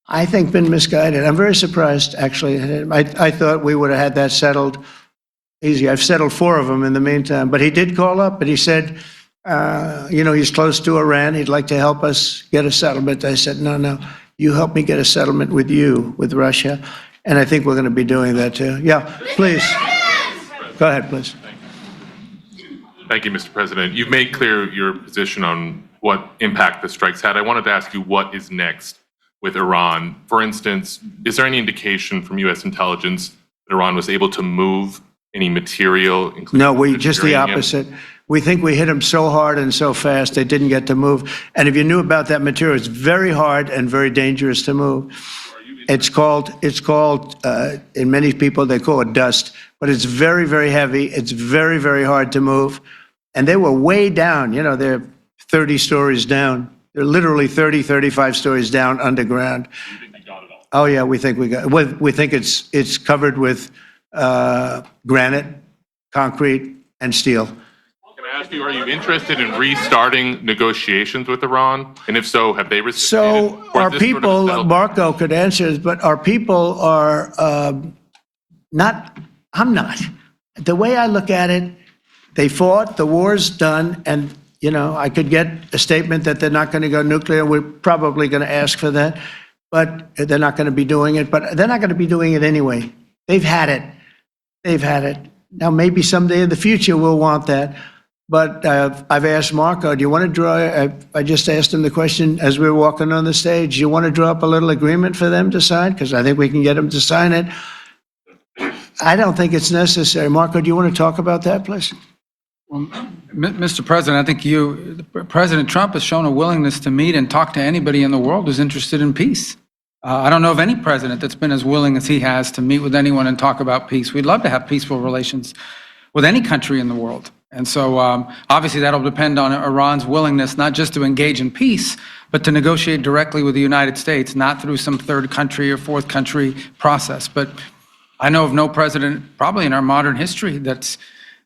I think, been misguided. I'm very surprised, actually. I thought we would have had that settled easy. I've settled 4 of them in the meantime. But he did call up, and he said, he's close to Iran. He'd like to help us get a settlement. I said, no, you help me get a settlement with Russia. And I think we're going to be doing that, too. Yeah, please. Go ahead, please. Thank you, Mr. President. You've made clear your position on what impact the strikes had. I wanted to ask you what is next with Iran. For instance, is there any indication from U.S. intelligence that Iran was able to move any material? No, just the opposite. We think we hit them so hard and so fast they didn't get to move. And if you knew about that material, it's very hard and very dangerous to move. It's called, in many people, they call it dust, but it's very, very heavy. It's very, very hard to move. And they were way down, they're 30 stories down. They're literally 30, 35 stories down underground. You think you got it all? Oh yeah, we think we think it's covered with granite, concrete, and steel. Can I ask you, are you interested in restarting negotiations with Iran? And if so, have they received? So our people, Marco could answer this, but our people are not. I'm not. The way I look at it, they fought. The war's done, and I could get a statement that they're not going to go nuclear. We're probably going to ask for that, but they're not going to be doing it. But they're not going to be doing it anyway. They've had it. They've had it. Now, maybe someday in the future we'll want that. But I've asked Marco, do you want to draw, I just asked him the question as we were walking on the stage, do you want to draw up a little agreement for them to sign? Because I think we can get them to sign it. I don't think it's necessary. Marco, do you want to talk about that, please? Well, Mr. President, I think President Trump has shown a willingness to meet and talk to anybody in the world who's interested in peace. I don't know of any president that's been as willing as he has to meet with anyone and talk about peace. We'd love to have peaceful relations with any country in the world. And so obviously that'll depend on Iran's willingness not just to engage in peace, but to negotiate directly with the United States, not through some third country or fourth country process. But I know of no president, probably in our modern history, that's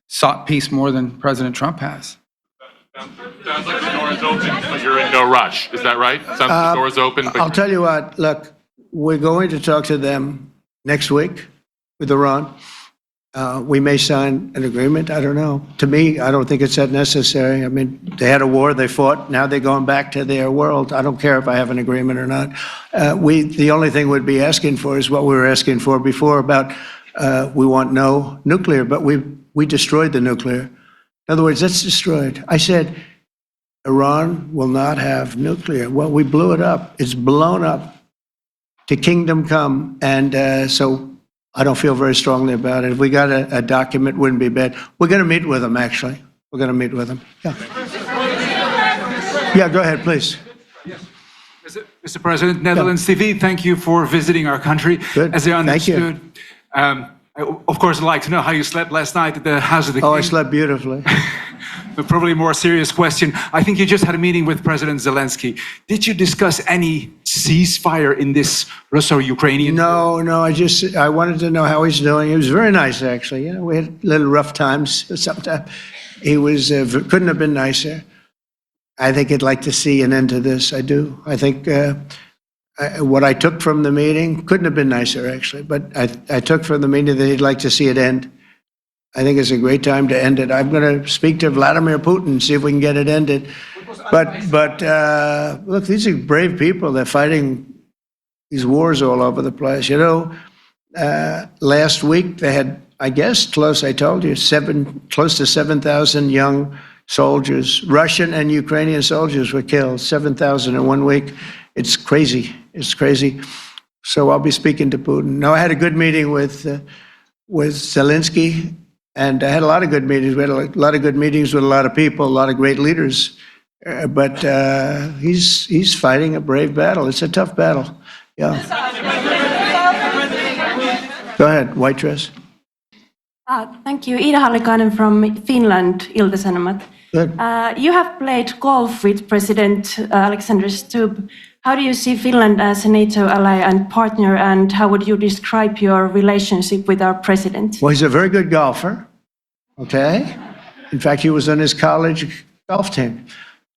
sought peace more than President Trump has. Sounds like the door is open, but you're in no rush. Is that right? Sounds like the door is open. But I'll tell you what, look, we're going to talk to them next week with Iran. We may sign an agreement. I don't know. To me, I don't think it's that necessary. I mean, they had a war, they fought. Now they're going back to their world. I don't care if I have an agreement or not. The only thing we'd be asking for is what we were asking for before about we want no nuclear, but we destroyed the nuclear. In other words, that's destroyed. I said Iran will not have nuclear. Well, we blew it up. It's blown up to kingdom come, and so. I don't feel very strongly about it. If we got a document, wouldn't be bad. We're going to meet with them, actually. We're going to meet with them. Yeah. Yeah, go ahead, please. Mr. President, Netherlands TV, thank you for visiting our country. Good. As I understood, Thank I, of course, I'd like to know how you slept last night at the House of the King. Oh, I slept beautifully. But probably a more serious question. I think you just had a meeting with President Zelensky. Did you discuss any ceasefire in this Russo-Ukrainian? No, I wanted to know how he's doing. He was very nice, actually. You know, we had little rough times sometimes. He was, couldn't have been nicer. I think he'd like to see an end to this. I do. I think what I took from the meeting couldn't have been nicer, actually. But I took from the meeting that he'd like to see it end. I think it's a great time to end it. I'm going to speak to Vladimir Putin, see if we can get it ended. But look, these are brave people. They're fighting these wars all over the place. You know, last week they had, I guess, I told you, close to 7,000 young soldiers, Russian and Ukrainian soldiers were killed, 7,000 in 1 week. It's crazy. It's crazy. So I'll be speaking to Putin. No, I had a good meeting with Zelensky. And I had a lot of good meetings. We had a lot of good meetings with a lot of people, a lot of great leaders. But he's fighting a brave battle. It's a tough battle. Yeah. Go ahead, white dress. Thank you. Ida Hallikainen from Finland, Ilta-Sanomat. Good. You have played golf with President Alexander Stubb. How do you see Finland as a NATO ally and partner, and how would you describe your relationship with our president? Well, he's a very good golfer, okay? In fact, he was on his college golf team.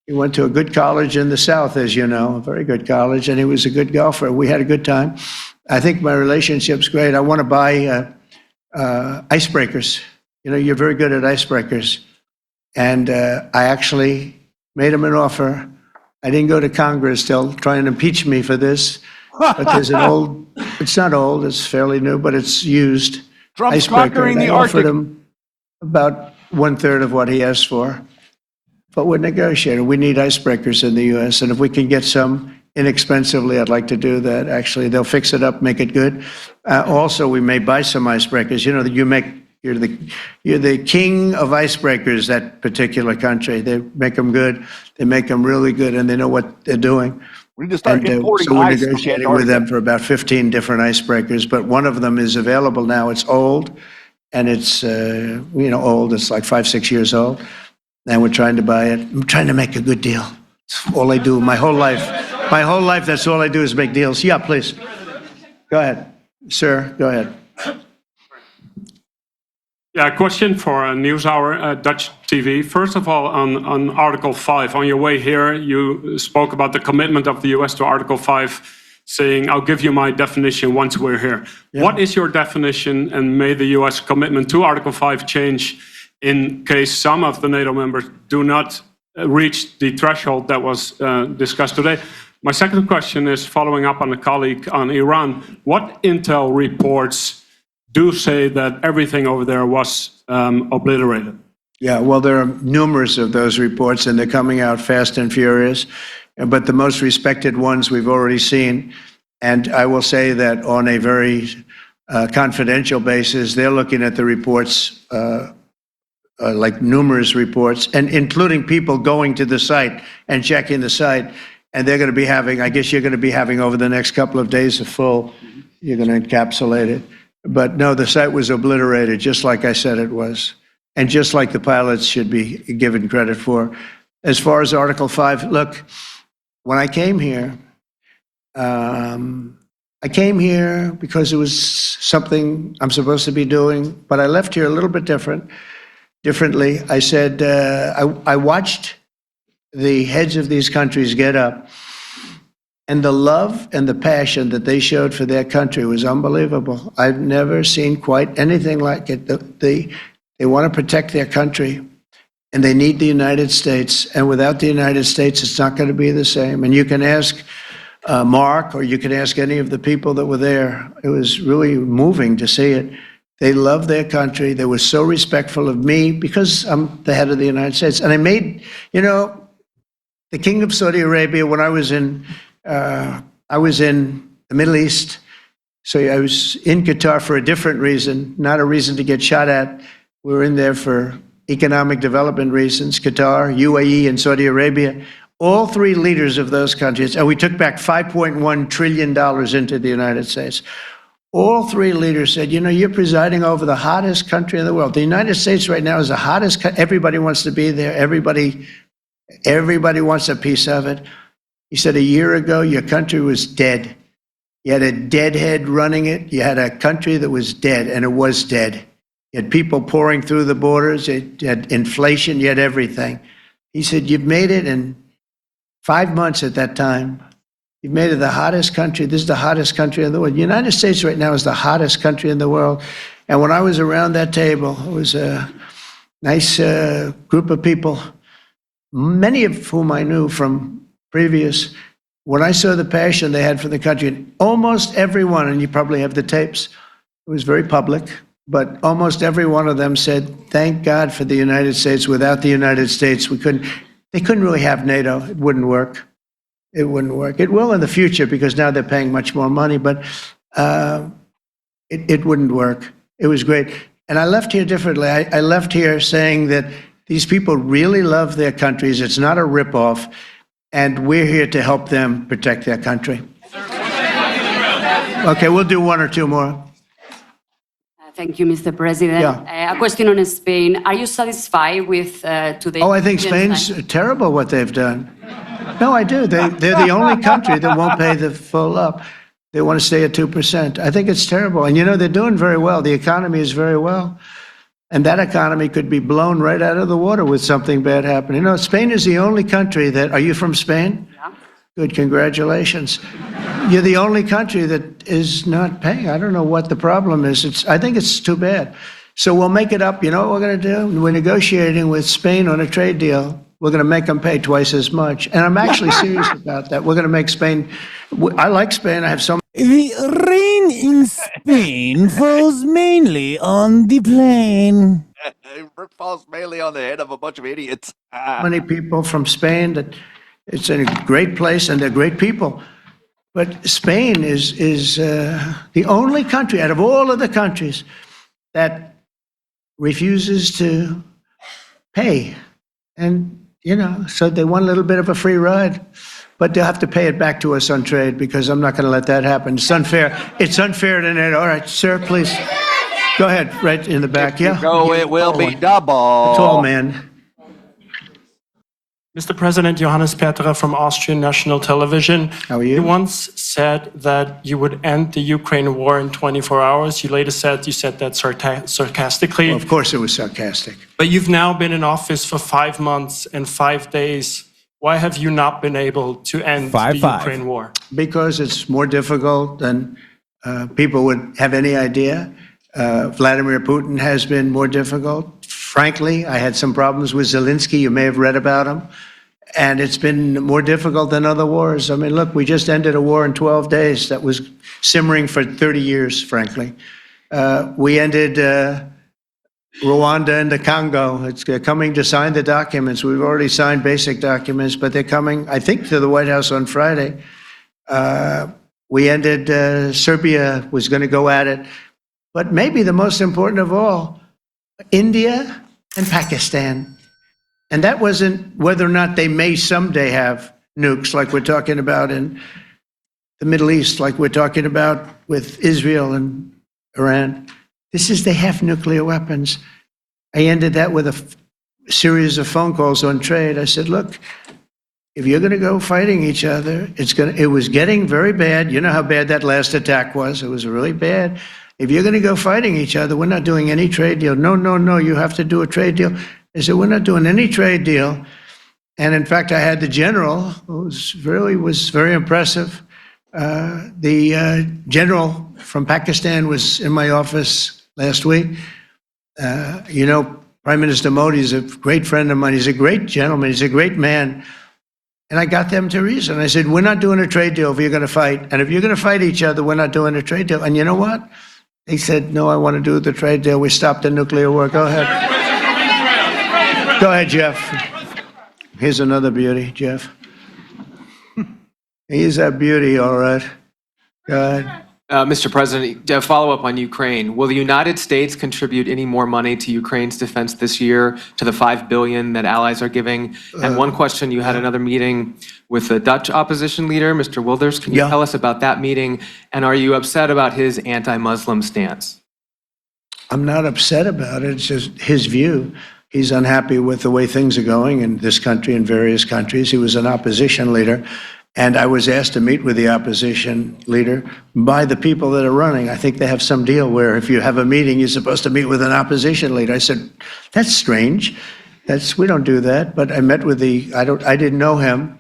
He went to a good college in the South, as you know, a very good college, and he was a good golfer. We had a good time. I think my relationship's great. I want to buy icebreakers. You know, you're very good at icebreakers. And I actually made him an offer. I didn't go to Congress. They'll try and impeach me for this. But there's an old, it's not old, it's fairly new, but it's used Trump's icebreaker. conquering the I offered Arctic. him about 1/3 of what he asked for. But we're negotiating. We need icebreakers in the U.S. And if we can get some inexpensively, I'd like to do that. Actually, they'll fix it up, make it good. Also, we may buy some icebreakers. You know, you're the king of icebreakers, that particular country. They make them good. They make them really good, and they know what they're doing. We need to start importing so we're ice from negotiating with them for about 15 different icebreakers, but one of them is available now. It's old, and it's old. It's like 5-6 years old, and we're trying to buy it. I'm trying to make a good deal. It's all I do my whole life. My whole life, that's all I do is make deals. Yeah, please. Go ahead, sir. Go ahead. Yeah, a question for NewsHour, Dutch TV. First of all, on Article 5, on your way here, you spoke about the commitment of the US to Article 5, saying, I'll give you my definition once we're here. Yeah. What is your definition, and may the US commitment to Article 5 change in case some of the NATO members do not reach the threshold that was discussed today? My second question is following up on a colleague on Iran. What intel reports do say that everything over there was obliterated? Yeah, well, there are numerous of those reports, and they're coming out fast and furious. But the most respected ones we've already seen. And I will say that on a very confidential basis, they're looking at the reports, like numerous reports, and including people going to the site and checking the site. And they're going to be having, I guess you're going to be having over the next couple of days you're going to encapsulate it. But no, the site was obliterated, just like I said it was, and just like the pilots should be given credit for. As far as Article 5, look, when I came here because it was something I'm supposed to be doing, but I left here a little bit differently. I said, I watched the heads of these countries get up And the love and the passion that they showed for their country was unbelievable. I've never seen quite anything like it. They want to protect their country, and they need the United States. And without the United States, it's not going to be the same. And you can ask Mark, or you can ask any of the people that were there. It was really moving to see it. They loved their country. They were so respectful of me because I'm the head of the United States. And I made, the King of Saudi Arabia, when I was in the Middle East, so I was in Qatar for a different reason, not a reason to get shot at. We were in there for economic development reasons, Qatar, UAE, and Saudi Arabia. All three leaders of those countries, and we took back $5.1 trillion into the United States. All three leaders said, you're presiding over the hottest country in the world. The United States right now is the hottest, everybody wants to be there, everybody wants a piece of it. He said, a year ago, your country was dead. You had a deadhead running it. You had a country that was dead, and it was dead. You had people pouring through the borders. You had inflation. You had everything. He said, you've made it in 5 months at that time. You've made it the hottest country. This is the hottest country in the world. The United States right now is the hottest country in the world. And when I was around that table, it was a nice group of people, many of whom I knew from previous. When I saw the passion they had for the country, almost everyone, and you probably have the tapes, it was very public, but almost every one of them said, thank God for the United States. Without the United States, they couldn't really have NATO. It wouldn't work. It wouldn't work. It will in the future because now they're paying much more money, but it wouldn't work. It was great. And I left here differently. I left here saying that these people really love their countries. It's not a ripoff. And we're here to help them protect their country. Okay, we'll do one or two more. Thank you, Mr. President. Yeah. A question on Spain. Are you satisfied with today? Oh, I think Spain's terrible what they've done. No, I do. They're the only country that won't pay the full up. They want to stay at 2%. I think it's terrible. And they're doing very well. The economy is very well. And that economy could be blown right out of the water with something bad happening. Spain is the only country that, are you from Spain? Yeah. Good, congratulations. You're the only country that is not paying. I don't know what the problem is. I think it's too bad. So we'll make it up. You know what we're going to do? We're negotiating with Spain on a trade deal. We're going to make them pay twice as much. And I'm actually serious about that. We're going to make Spain, I like Spain. I have so The rain in Spain falls mainly on the plane. It falls mainly on the head of a bunch of idiots. many people from Spain that it's a great place and they're great people. But Spain is the only country out of all of the countries that refuses to pay. And, so they want a little bit of a free ride. But they'll have to pay it back to us on trade because I'm not going to let that happen. It's unfair. It's unfair to NATO. All right, sir, please. Go ahead, right in the back. Yeah. Go, it will be double. Tall man. Mr. President, Johannes Petra from Austrian National Television. How are you? You once said that you would end the Ukraine war in 24 hours. You later said that sarcastically. Well, of course it was sarcastic. But you've now been in office for 5 months and 5 days. Why have you not been able to end the Ukraine war? Because it's more difficult than people would have any idea. Vladimir Putin has been more difficult. Frankly, I had some problems with Zelensky. You may have read about him. And it's been more difficult than other wars. I mean, look, we just ended a war in 12 days that was simmering for 30 years, frankly. We ended Rwanda and the Congo. It's coming to sign the documents. We've already signed basic documents, but they're coming, I think, to the White House on Friday. We ended, Serbia was going to go at it. But maybe the most important of all, India and Pakistan. And that wasn't whether or not they may someday have nukes like we're talking about in the Middle East, like we're talking about with Israel and Iran. This is they have nuclear weapons. I ended that with a series of phone calls on trade. I said, look, if you're going to go fighting each other, it was getting very bad. You know how bad that last attack was. It was really bad. If you're going to go fighting each other, we're not doing any trade deal. No, you have to do a trade deal. I said, we're not doing any trade deal And in fact, I had the general, who was very impressive. The general from Pakistan was in my office last week. You know, Prime Minister Modi is a great friend of mine. He's a great gentleman. He's a great man. And I got them to reason. I said, we're not doing a trade deal if you're going to fight. And if you're going to fight each other, we're not doing a trade deal. And you know what? They said, no, I want to do the trade deal. We stopped the nuclear war. Go ahead. Go ahead, Jeff. Here's another beauty, Jeff. He's a beauty, all right. Go ahead. Mr. President, to follow up on Ukraine, will the United States contribute any more money to Ukraine's defense this year to the $5 billion that allies are giving? And one question, you had another meeting with the Dutch opposition leader, Mr. Wilders. Can you tell us about that meeting? And are you upset about his anti-Muslim stance? I'm not upset about it. It's just his view. He's unhappy with the way things are going in this country and various countries. He was an opposition leader. And I was asked to meet with the opposition leader by the people that are running. I think they have some deal where if you have a meeting, you're supposed to meet with an opposition leader. I said, that's strange. We don't do that. But I met with I didn't know him.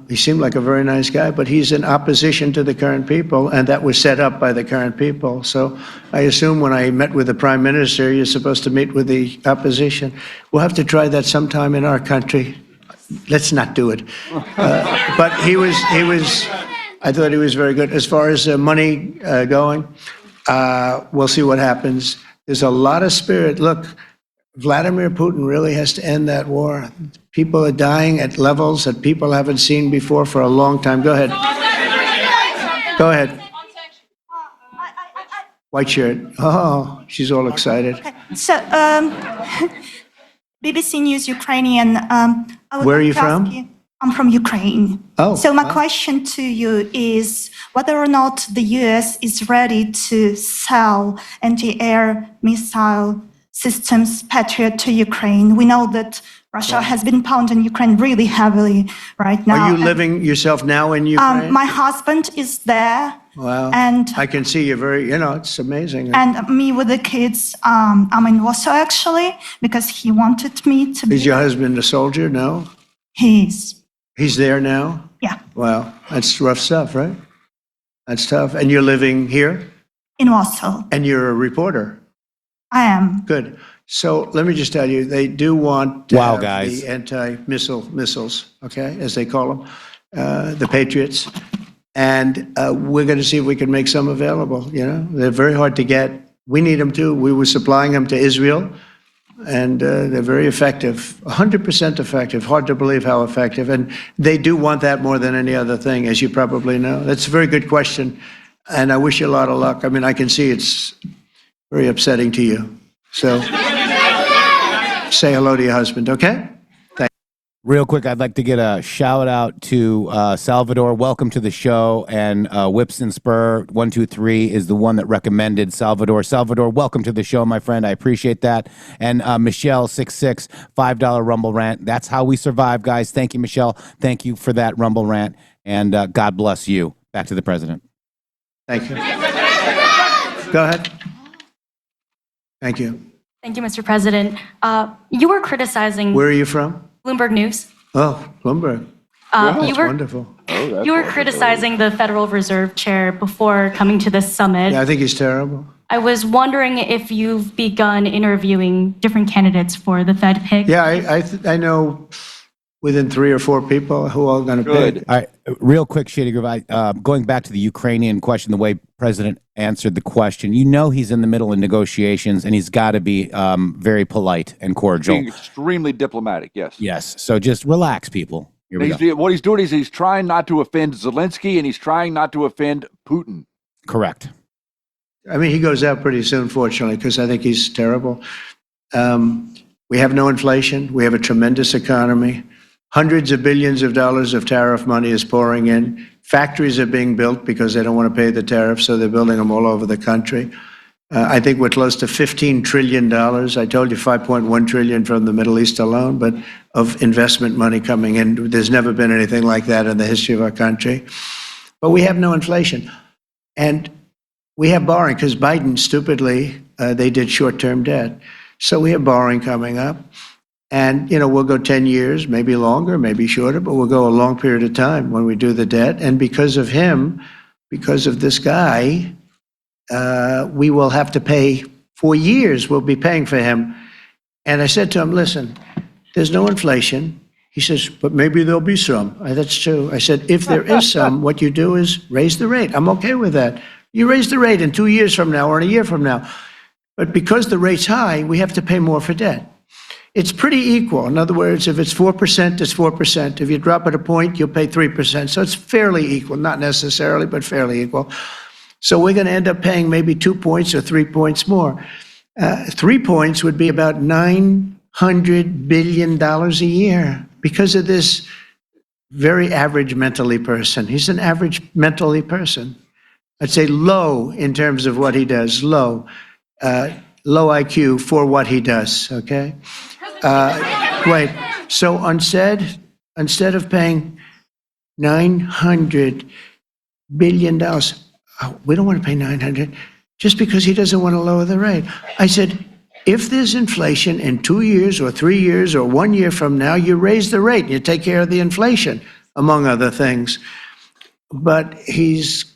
He seemed like a very nice guy, but he's in opposition to the current people, and that was set up by the current people. So I assume when I met with the Prime Minister, you're supposed to meet with the opposition. We'll have to try that sometime in our country. Let's not do it. But I thought he was very good. As far as money going, we'll see what happens. There's a lot of spirit. Look, Vladimir Putin really has to end that war. People are dying at levels that people haven't seen before for a long time. Go ahead. Go ahead. White shirt. Oh, she's all excited. So, BBC News Ukrainian. Where are you from? I'm from Ukraine. Oh. So my question to you is whether or not the US is ready to sell anti-air missile systems, Patriot, to Ukraine. We know that Russia has been pounding Ukraine really heavily right now. Are you living yourself now in Ukraine? My husband is there. Wow. And I can see you it's amazing. And me with the kids, I'm in Warsaw actually, because he wanted me to be. Is your husband a soldier? No? He's there now? Yeah. Wow. That's rough stuff, right? That's tough. And you're living here? In Warsaw. And you're a reporter? I am. Good. So let me just tell you, they do want guys. the anti-missile missiles, okay, as they call them, the patriots. And we're going to see if we can make some available. They're very hard to get. We need them too. We were supplying them to Israel, and they're very effective, 100% effective. Hard to believe how effective. And they do want that more than any other thing, as you probably know. That's a very good question, and I wish you a lot of luck. I mean, I can see it's very upsetting to you. So say hello to your husband, okay? Real quick, I'd like to get a shout out to Salvador. Welcome to the show. And Whips and Spur 123 is the one that recommended Salvador. Salvador, welcome to the show, my friend. I appreciate that. And Michelle 66, $5 Rumble rant. That's how we survive, guys. Thank you, Michelle. Thank you for that Rumble rant. And God bless you. Back to the president. Thank you. Go ahead. Thank you. Thank you, Mr. President. You were criticizing. Where are you from? Bloomberg News. Oh, Bloomberg. You were wonderful. You were criticizing the Federal Reserve Chair before coming to this summit. Yeah, I think he's terrible. I was wondering if you've begun interviewing different candidates for the Fed pick. Yeah, I know within 3 or 4 people who are going to pick. All right, real quick, Shady Groove. Going back to the Ukrainian question, the way President answered the question, he's in the middle of negotiations, and he's got to be very polite and cordial. Being extremely diplomatic, yes. Yes, so just relax, people. Here we go. What he's doing is he's trying not to offend Zelensky, and he's trying not to offend Putin. Correct. I mean, he goes out pretty soon, fortunately, because I think he's terrible. We have no inflation. We have a tremendous economy. Hundreds of billions of dollars of tariff money is pouring in. Factories are being built because they don't want to pay the tariffs, so they're building them all over the country. I think we're close to $15 trillion. I told you $5.1 trillion from the Middle East alone, but of investment money coming in. There's never been anything like that in the history of our country. But we have no inflation. And we have borrowing because Biden, stupidly, they did short-term debt. So we have borrowing coming up. And, we'll go 10 years, maybe longer, maybe shorter, but we'll go a long period of time when we do the debt. And because of him, because of this guy, we will have to pay for years. We'll be paying for him. And I said to him, listen, there's no inflation. He says, but maybe there'll be some. That's true. I said, if there is some, what you do is raise the rate. I'm okay with that. You raise the rate in 2 years from now or in a year from now. But because the rate's high, we have to pay more for debt. It's pretty equal. In other words, if it's 4%, it's 4%. If you drop it a point, you'll pay 3%. So it's fairly equal, not necessarily, but fairly equal. So we're going to end up paying maybe 2 points or 3 points more. 3 points would be about $900 billion a year because of this very average mentally person. He's an average mentally person. I'd say low in terms of what he does, low IQ for what he does, okay? Wait, so instead of paying $900 billion, we don't want to pay 900 just because he doesn't want to lower the rate. I said, if there's inflation in 2 years or 3 years or 1 year from now, you raise the rate and you take care of the inflation, among other things. But he's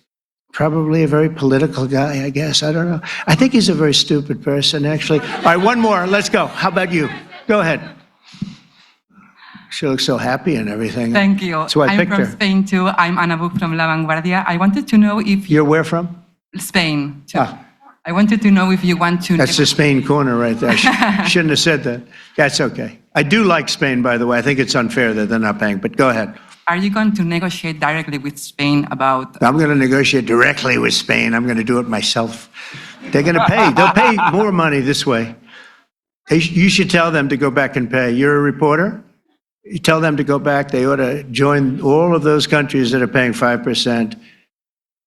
probably a very political guy, I guess. I don't know. I think he's a very stupid person, actually. All right, one more. Let's go. How about you? Go ahead. She looks so happy and everything. Thank you. That's why I picked her. I'm from Spain too. I'm Ana Buch from La Vanguardia. I wanted to know if You're where from? Spain too. I wanted to know if you want to. That's the Spain corner right there. Shouldn't have said that. That's okay. I do like Spain, by the way. I think it's unfair that they're not paying, but go ahead. Are you going to negotiate directly with Spain about? I'm going to negotiate directly with Spain. I'm going to do it myself. They're going to pay. They'll pay more money this way. You should tell them to go back and pay. You're a reporter? You tell them to go back. They ought to join all of those countries that are paying 5%.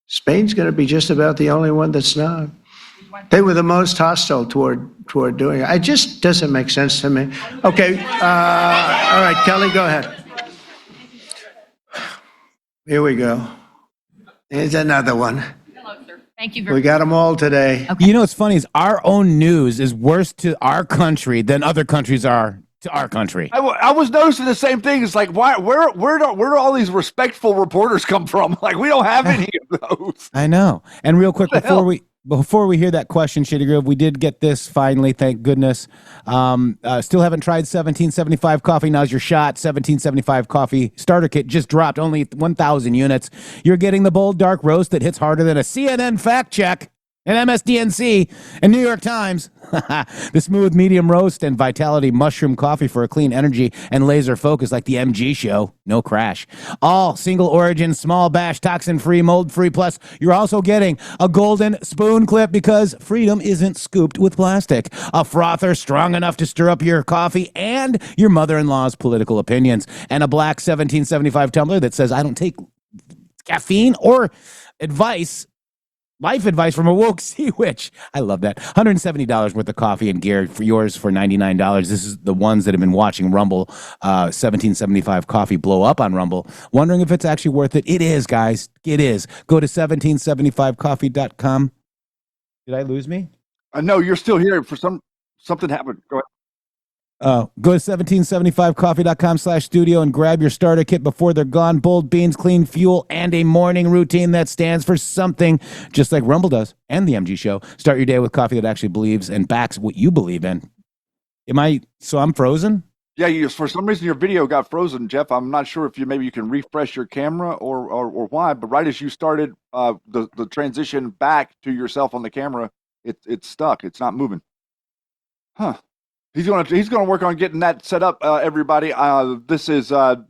Spain's going to be just about the only one that's not. They were the most hostile toward doing it. It just doesn't make sense to me. Okay. All right, Kelly, go ahead. Here we go. Here's another one. Thank you very We much. got them all today. You know what's funny is our own news is worse to our country than other countries are to our country. I was noticing the same thing. It's like, where do all these respectful reporters come from? Like, we don't have any of those. I know. And real quick, What the hell? before we hear that question, Shady Grove, we did get this finally, thank goodness. Still haven't tried 1775 coffee. Now's your shot. 1775 coffee starter kit just dropped, only 1,000 units. You're getting the bold dark roast that hits harder than a CNN fact check, an MSDNC, and New York Times. The smooth medium roast and vitality mushroom coffee for a clean energy and laser focus like the MG show. No crash. All single origin, small batch, toxin free, mold free. Plus, you're also getting a golden spoon clip because freedom isn't scooped with plastic. A frother strong enough to stir up your coffee and your mother-in-law's political opinions. And a black 1775 tumbler that says, I don't take caffeine or life advice from a woke sea witch. I love that. $170 worth of coffee and gear for yours for $99. This is the ones that have been watching Rumble 1775 coffee blow up on Rumble, wondering if it's actually worth it. It is, guys. It is. Go to 1775coffee.com. Did I lose me? No, you're still here. Something happened. Go ahead. Go to 1775coffee.com/studio and grab your starter kit before they're gone. Bold beans, clean fuel, and a morning routine that stands for something, just like Rumble does and the MG Show. Start your day with coffee that actually believes and backs what you believe in. So I'm frozen? Yeah, for some reason your video got frozen, Jeff. I'm not sure if you can refresh your camera or why, but right as you started the transition back to yourself on the camera, it's stuck. It's not moving. Huh. He's gonna work on getting that set up, everybody. This is the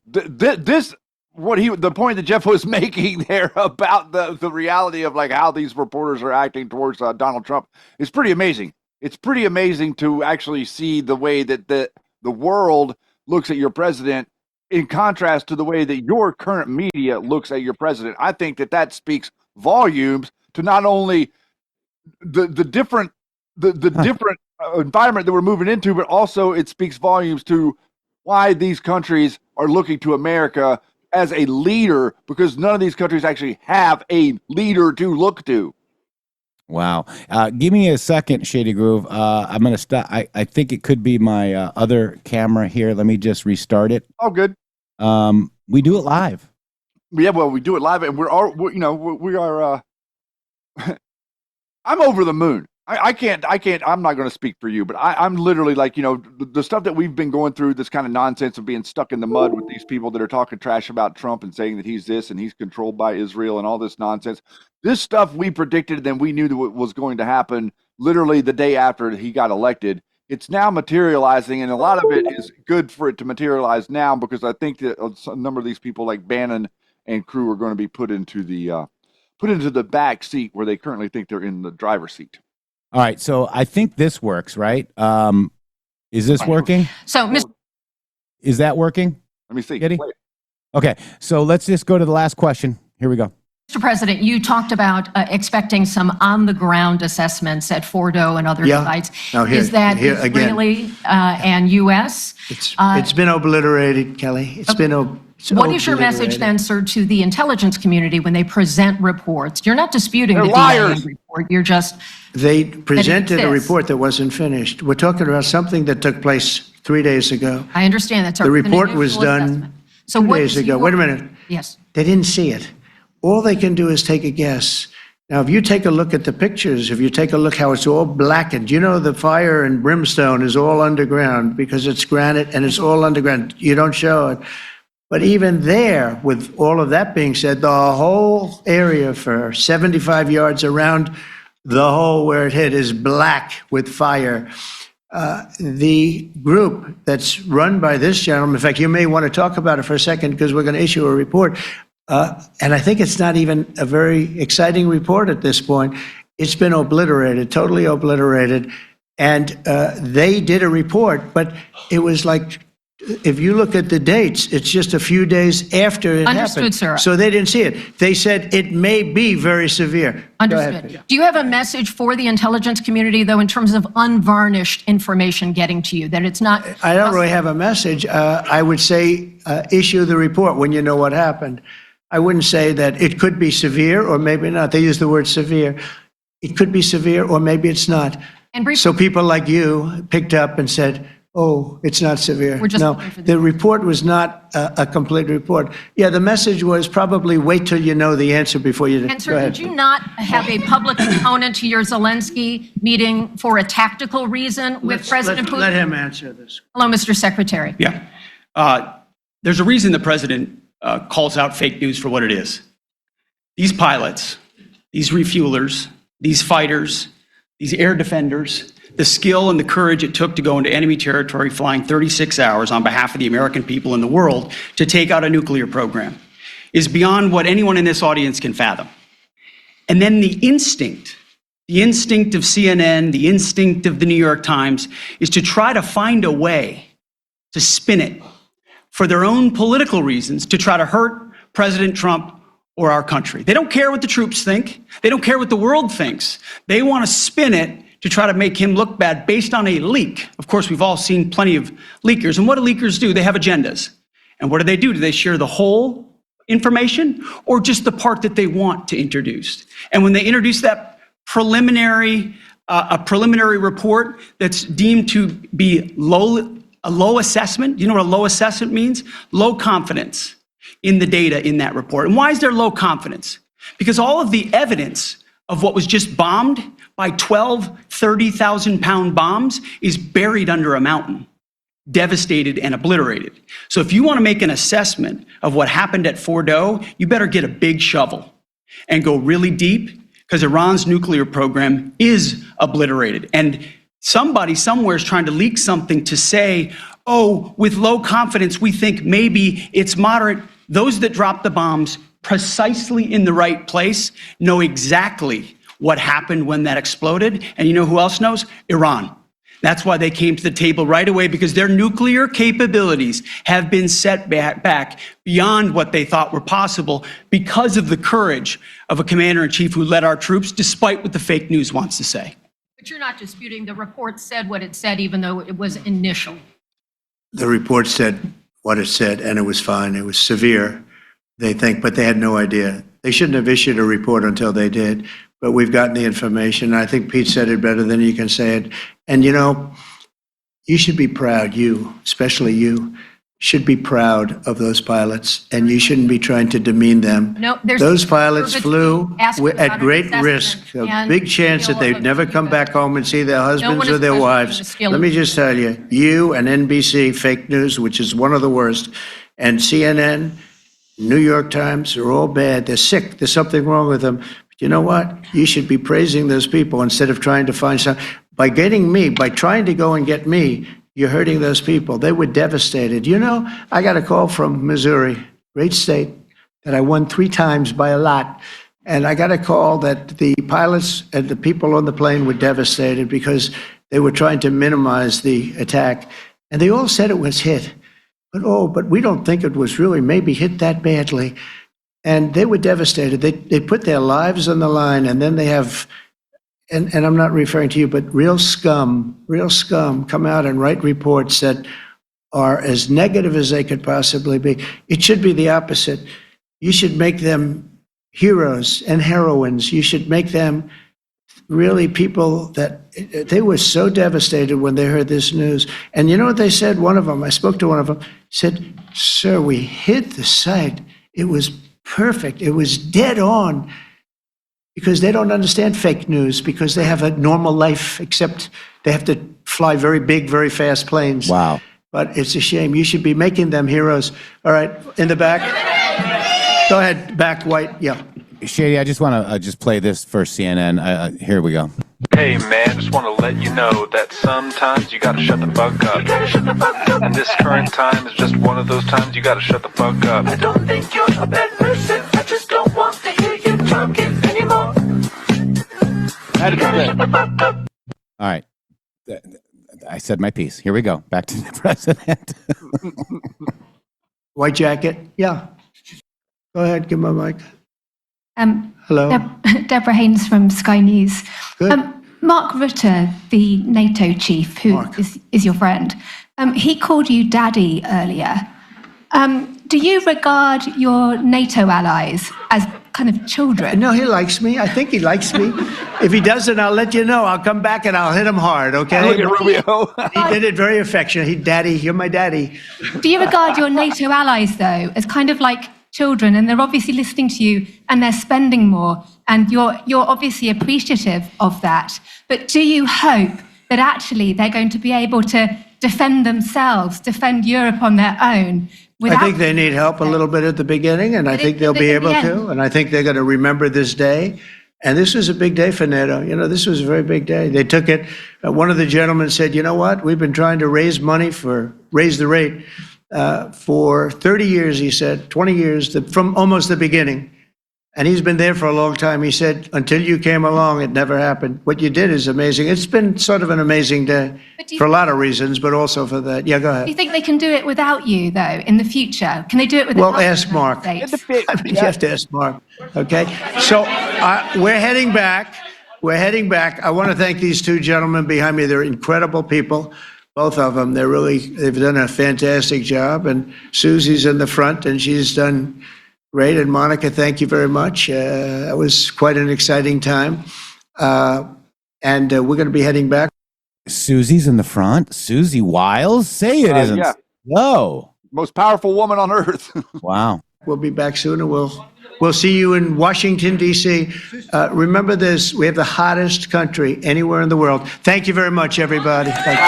point that Jeff was making there about the reality of like how these reporters are acting towards Donald Trump is pretty amazing. It's pretty amazing to actually see the way that the world looks at your president in contrast to the way that your current media looks at your president. I think that speaks volumes to not only the different environment that we're moving into, but also it speaks volumes to why these countries are looking to America as a leader, because none of these countries actually have a leader to look to. Wow. Give me a second, Shady Groove. I'm going to stop. I think it could be my other camera here. Let me just restart it. Oh, good. We do it live. Yeah, well, we do it live, and we are. I'm over the moon. I can't. I'm not going to speak for you, but I'm literally like, the stuff that we've been going through, this kind of nonsense of being stuck in the mud with these people that are talking trash about Trump and saying that he's this and he's controlled by Israel and all this nonsense. This stuff we predicted and we knew that it was going to happen literally the day after he got elected. It's now materializing, and a lot of it is good for it to materialize now, because I think that a number of these people like Bannon and crew are going to be put into the back seat where they currently think they're in the driver's seat. All right, so I think this works, right? Is this working? So, is that working? Let me see. Giddy? Okay, so let's just go to the last question. Here we go. Mr. President, you talked about expecting some on-the-ground assessments at Fordow and other sites. Now is that Israeli and U.S.? It's been obliterated, Kelly. It's been What is your message then, sir, to the intelligence community when they present reports? You're not disputing They're the liars. DIA report. You're just They presented a exists. report that wasn't finished. We're talking about something that took place 3 days ago. I understand that's The report was initial done assessment. So 2 what days is ago. your- Wait a minute. Yes. They didn't see it. All they can do is take a guess. Now, if you take a look at the pictures, if you take a look how it's all blackened, the fire and brimstone is all underground because it's granite and it's all underground. You don't show it. But even there, with all of that being said, the whole area for 75 yards around the hole where it hit is black with fire. The group that's run by this gentleman, in fact, you may want to talk about it for a second because we're going to issue a report. And I think it's not even a very exciting report at this point. It's been obliterated, totally obliterated. And they did a report, but it was like, if you look at the dates, it's just a few days after it Understood, happened. sir. So they didn't see it. They said it may be very severe. Go ahead, Understood. Peter. Do you have a message for the intelligence community, though, in terms of unvarnished information getting to you, that it's not... I don't really have a message. I would say issue the report when you know what happened. I wouldn't say that it could be severe or maybe not. They use the word severe. It could be severe or maybe it's not. And briefly- So people like you picked up and said, oh, it's not severe. We're just No, looking for the report was not a complete report. Yeah, the message was probably wait till you know the answer before you... And Go sir, ahead. did you not have a public component to your Zelensky meeting for a tactical reason with President Putin? Let him answer this. Hello, Mr. Secretary. Yeah. There's a reason the president calls out fake news for what it is. These pilots, these refuelers, these fighters, these air defenders, the skill and the courage it took to go into enemy territory flying 36 hours on behalf of the American people and the world to take out a nuclear program is beyond what anyone in this audience can fathom. And then the instinct of CNN, the instinct of the New York Times is to try to find a way to spin it for their own political reasons to try to hurt President Trump or our country. They don't care what the troops think. They don't care what the world thinks. They want to spin it to try to make him look bad based on a leak. Of course, we've all seen plenty of leakers. And what do leakers do? They have agendas. And what do? Do they share the whole information or just the part that they want to introduce? And when they introduce that preliminary report that's deemed to be a low assessment, you know what a low assessment means? Low confidence in the data in that report. And why is there low confidence? Because all of the evidence of what was just bombed by 12 30,000-pound bombs is buried under a mountain, devastated and obliterated. So if you want to make an assessment of what happened at Fordow, you better get a big shovel and go really deep, because Iran's nuclear program is obliterated. And somebody somewhere is trying to leak something to say, oh, with low confidence, we think maybe it's moderate. Those that dropped the bombs precisely in the right place know exactly what happened when that exploded. And you know who else knows? Iran. That's why they came to the table right away, because their nuclear capabilities have been set back beyond what they thought were possible because of the courage of a commander-in-chief who led our troops, despite what the fake news wants to say. But you're not disputing the report said what it said, even though it was initial. The report said what it said, and it was fine. It was severe, they think, but they had no idea. They shouldn't have issued a report until they did. but we've gotten the information. I think Pete said it better than you can say it. And you know, you should be proud, you, especially you, should be proud of those pilots, and you shouldn't be trying to demean them. No, there's Those pilots service flew asked at about an great assessment, risk, a and big chance that they'd never come back home and see their husbands one or is their questioning the wives. skill Let of- me just tell you, you and NBC, fake news, which is one of the worst, and CNN, New York Times are all bad. They're sick. There's something wrong with them. But you know what? You should be praising those people instead of trying to find some. By getting me, by trying to go and get me, you're hurting those people. They were devastated. You know, I got a call from Missouri, great state, that I won 3 times by a lot. And I got a call that the pilots and the people on the plane were devastated because they were trying to minimize the attack. And they all said it was hit. But we don't think it was really maybe hit that badly. And they were devastated. They put their lives on the line, and then they have, and I'm not referring to you, but real scum come out and write reports that are as negative as they could possibly be. It should be the opposite. You should make them heroes and heroines. You should make them really people that they were so devastated when they heard this news. And you know what they said? One of them, I spoke to one of them, said, "Sir, we hit the site. It was perfect. It was dead on." Because they don't understand fake news, because they have a normal life, except they have to fly very big, very fast planes. Wow. But it's a shame. You should be making them heroes. All right, in the back. Go ahead, back, white. Yeah. Shady, I just want to just play this for CNN. Here we go. Hey man, just want to let you know that sometimes you gotta shut the fuck up. And this current time is just one of those times you gotta shut the fuck up. I don't think you're a bad person. I just don't want to hear you talking anymore. All right. I said my piece. Here we go. Back to the president. White jacket. Yeah. Go ahead, give my mic. Hello. Deborah Haynes from Sky News. Good. Mark Rutte, the NATO chief, who is your friend, he called you daddy earlier. Do you regard your NATO allies as kind of children? No, he likes me. I think he likes me. If he doesn't, I'll let you know. I'll come back and I'll hit him hard, okay? Look at Rubio. He did it very affectionate. Daddy, you're my daddy. Do you regard your NATO allies, though, as kind of like children, and they're obviously listening to you and they're spending more, and you're obviously appreciative of that, but do you hope that actually they're going to be able to defend themselves, defend Europe on their own? I think they need help a little bit at the beginning, and I think they'll be able to, and I think they're going to remember this day. And this was a big day for NATO. You know, this was a very big day. They took it. One of the gentlemen said, "You know what? We've been trying to raise the rate for 30 years," he said, 20 years, from almost the beginning. And he's been there for a long time. He said, "Until you came along, it never happened. What you did is amazing." It's been sort of an amazing day for a lot of reasons, but also for that. Yeah, go Do ahead. you think they can do it without you, though, in the future? Can they do it without Well, ask Mark. I mean, you have to ask Mark. Okay. So we're heading back. We're heading back. I want to thank these 2 gentlemen behind me. They're incredible people. Both of them. They've done a fantastic job. And Susie's in the front, and she's done great. And Monica, thank you very much. That was quite an exciting time. And we're going to be heading back. Susie's in the front. Susie Wiles? Say it isn't. Yeah. No. Most powerful woman on earth. Wow. We'll be back soon, and we'll see you in Washington, D.C. Remember this, we have the hottest country anywhere in the world. Thank you very much, everybody. Thank you.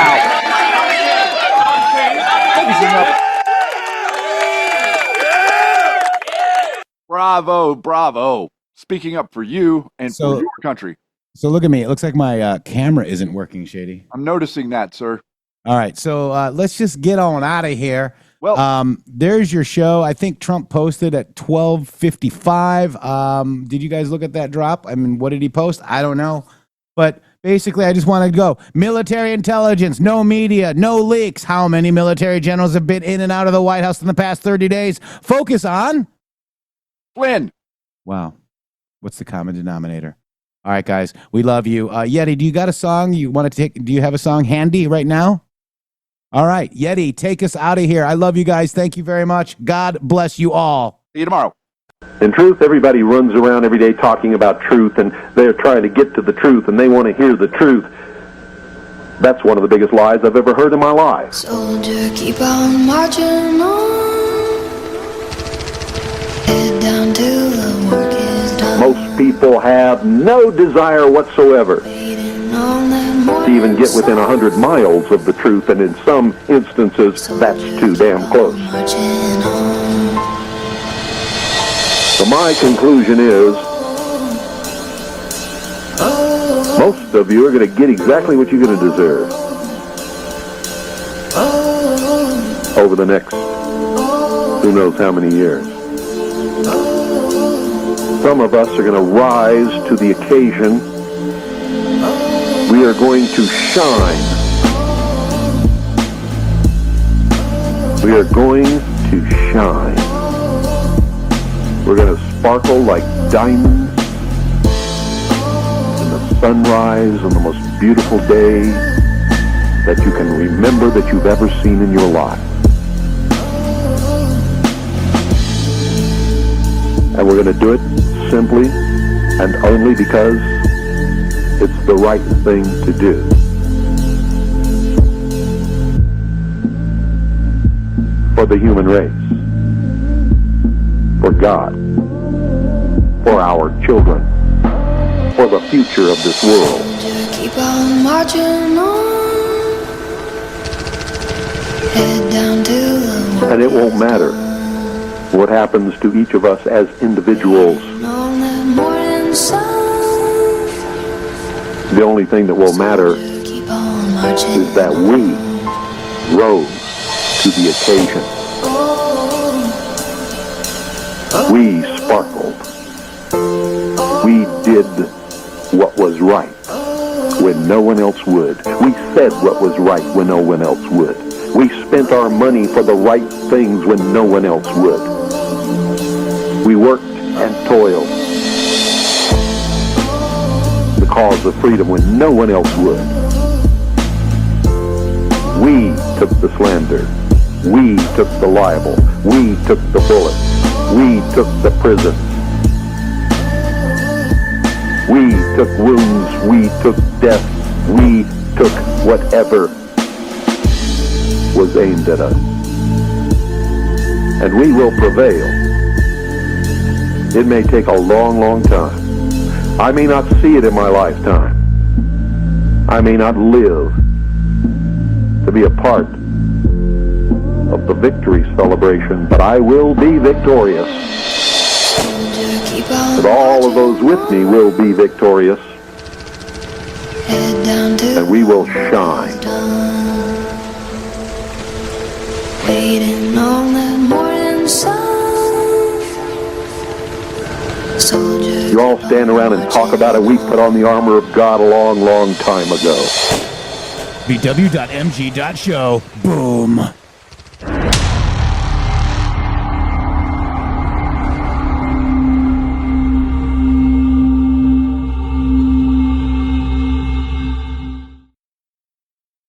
Bravo, bravo. Speaking up for you and for your country. So look at me. It looks like my camera isn't working, Shady. I'm noticing that, sir. All right. So let's just get on out of here. Well, there's your show. I think Trump posted at 12:55. Did you guys look at that drop? I mean, what did he post? I don't know. But basically, I just want to go. Military intelligence, no media, no leaks. How many military generals have been in and out of the White House in the past 30 days? Focus on Flynn. Wow. What's the common denominator? All right, guys. We love you. Yeti, do you got a song you want to take? Do you have a song handy right now? All right. Yeti, take us out of here. I love you guys. Thank you very much. God bless you all. See you tomorrow. In truth, everybody runs around every day talking about truth, and they're trying to get to the truth, and they want to hear the truth. That's one of the biggest lies I've ever heard in my life. Soldier, keep on marching on. Head down till the work is done. Most people have no desire whatsoever to even get within 100 miles of the truth, and in some instances, that's too damn close. So my conclusion is, most of you are going to get exactly what you're going to deserve over the next who knows how many years. Some of us are going to rise to the occasion. We are going to shine. We are going to shine. We're going to sparkle like diamonds in the sunrise on the most beautiful day that you can remember that you've ever seen in your life. And we're going to do it simply and only because it's the right thing to do. For the human race. For God, for our children, for the future of this world. Keep on marching on. Head down to the And it won't matter what happens to each of us as individuals. The only thing that will matter is that we rose to the occasion. We sparkled. We did what was right when no one else would. We said what was right when no one else would. We spent our money for the right things when no one else would. We worked and toiled the cause of freedom when no one else would. We took the slander. We took the libel. We took the bullets. We took the prison. We took wounds. We took death. We took whatever was aimed at us. And we will prevail. It may take a long, long time. I may not see it in my lifetime. I may not live to be a part of the victory celebration, but I will be victorious. And all of those with me will be victorious. And we will shine. Waiting on that morning sun. You all stand around and talk about it. We put on the armor of God a long, long time ago. BW.mg.show. Boom.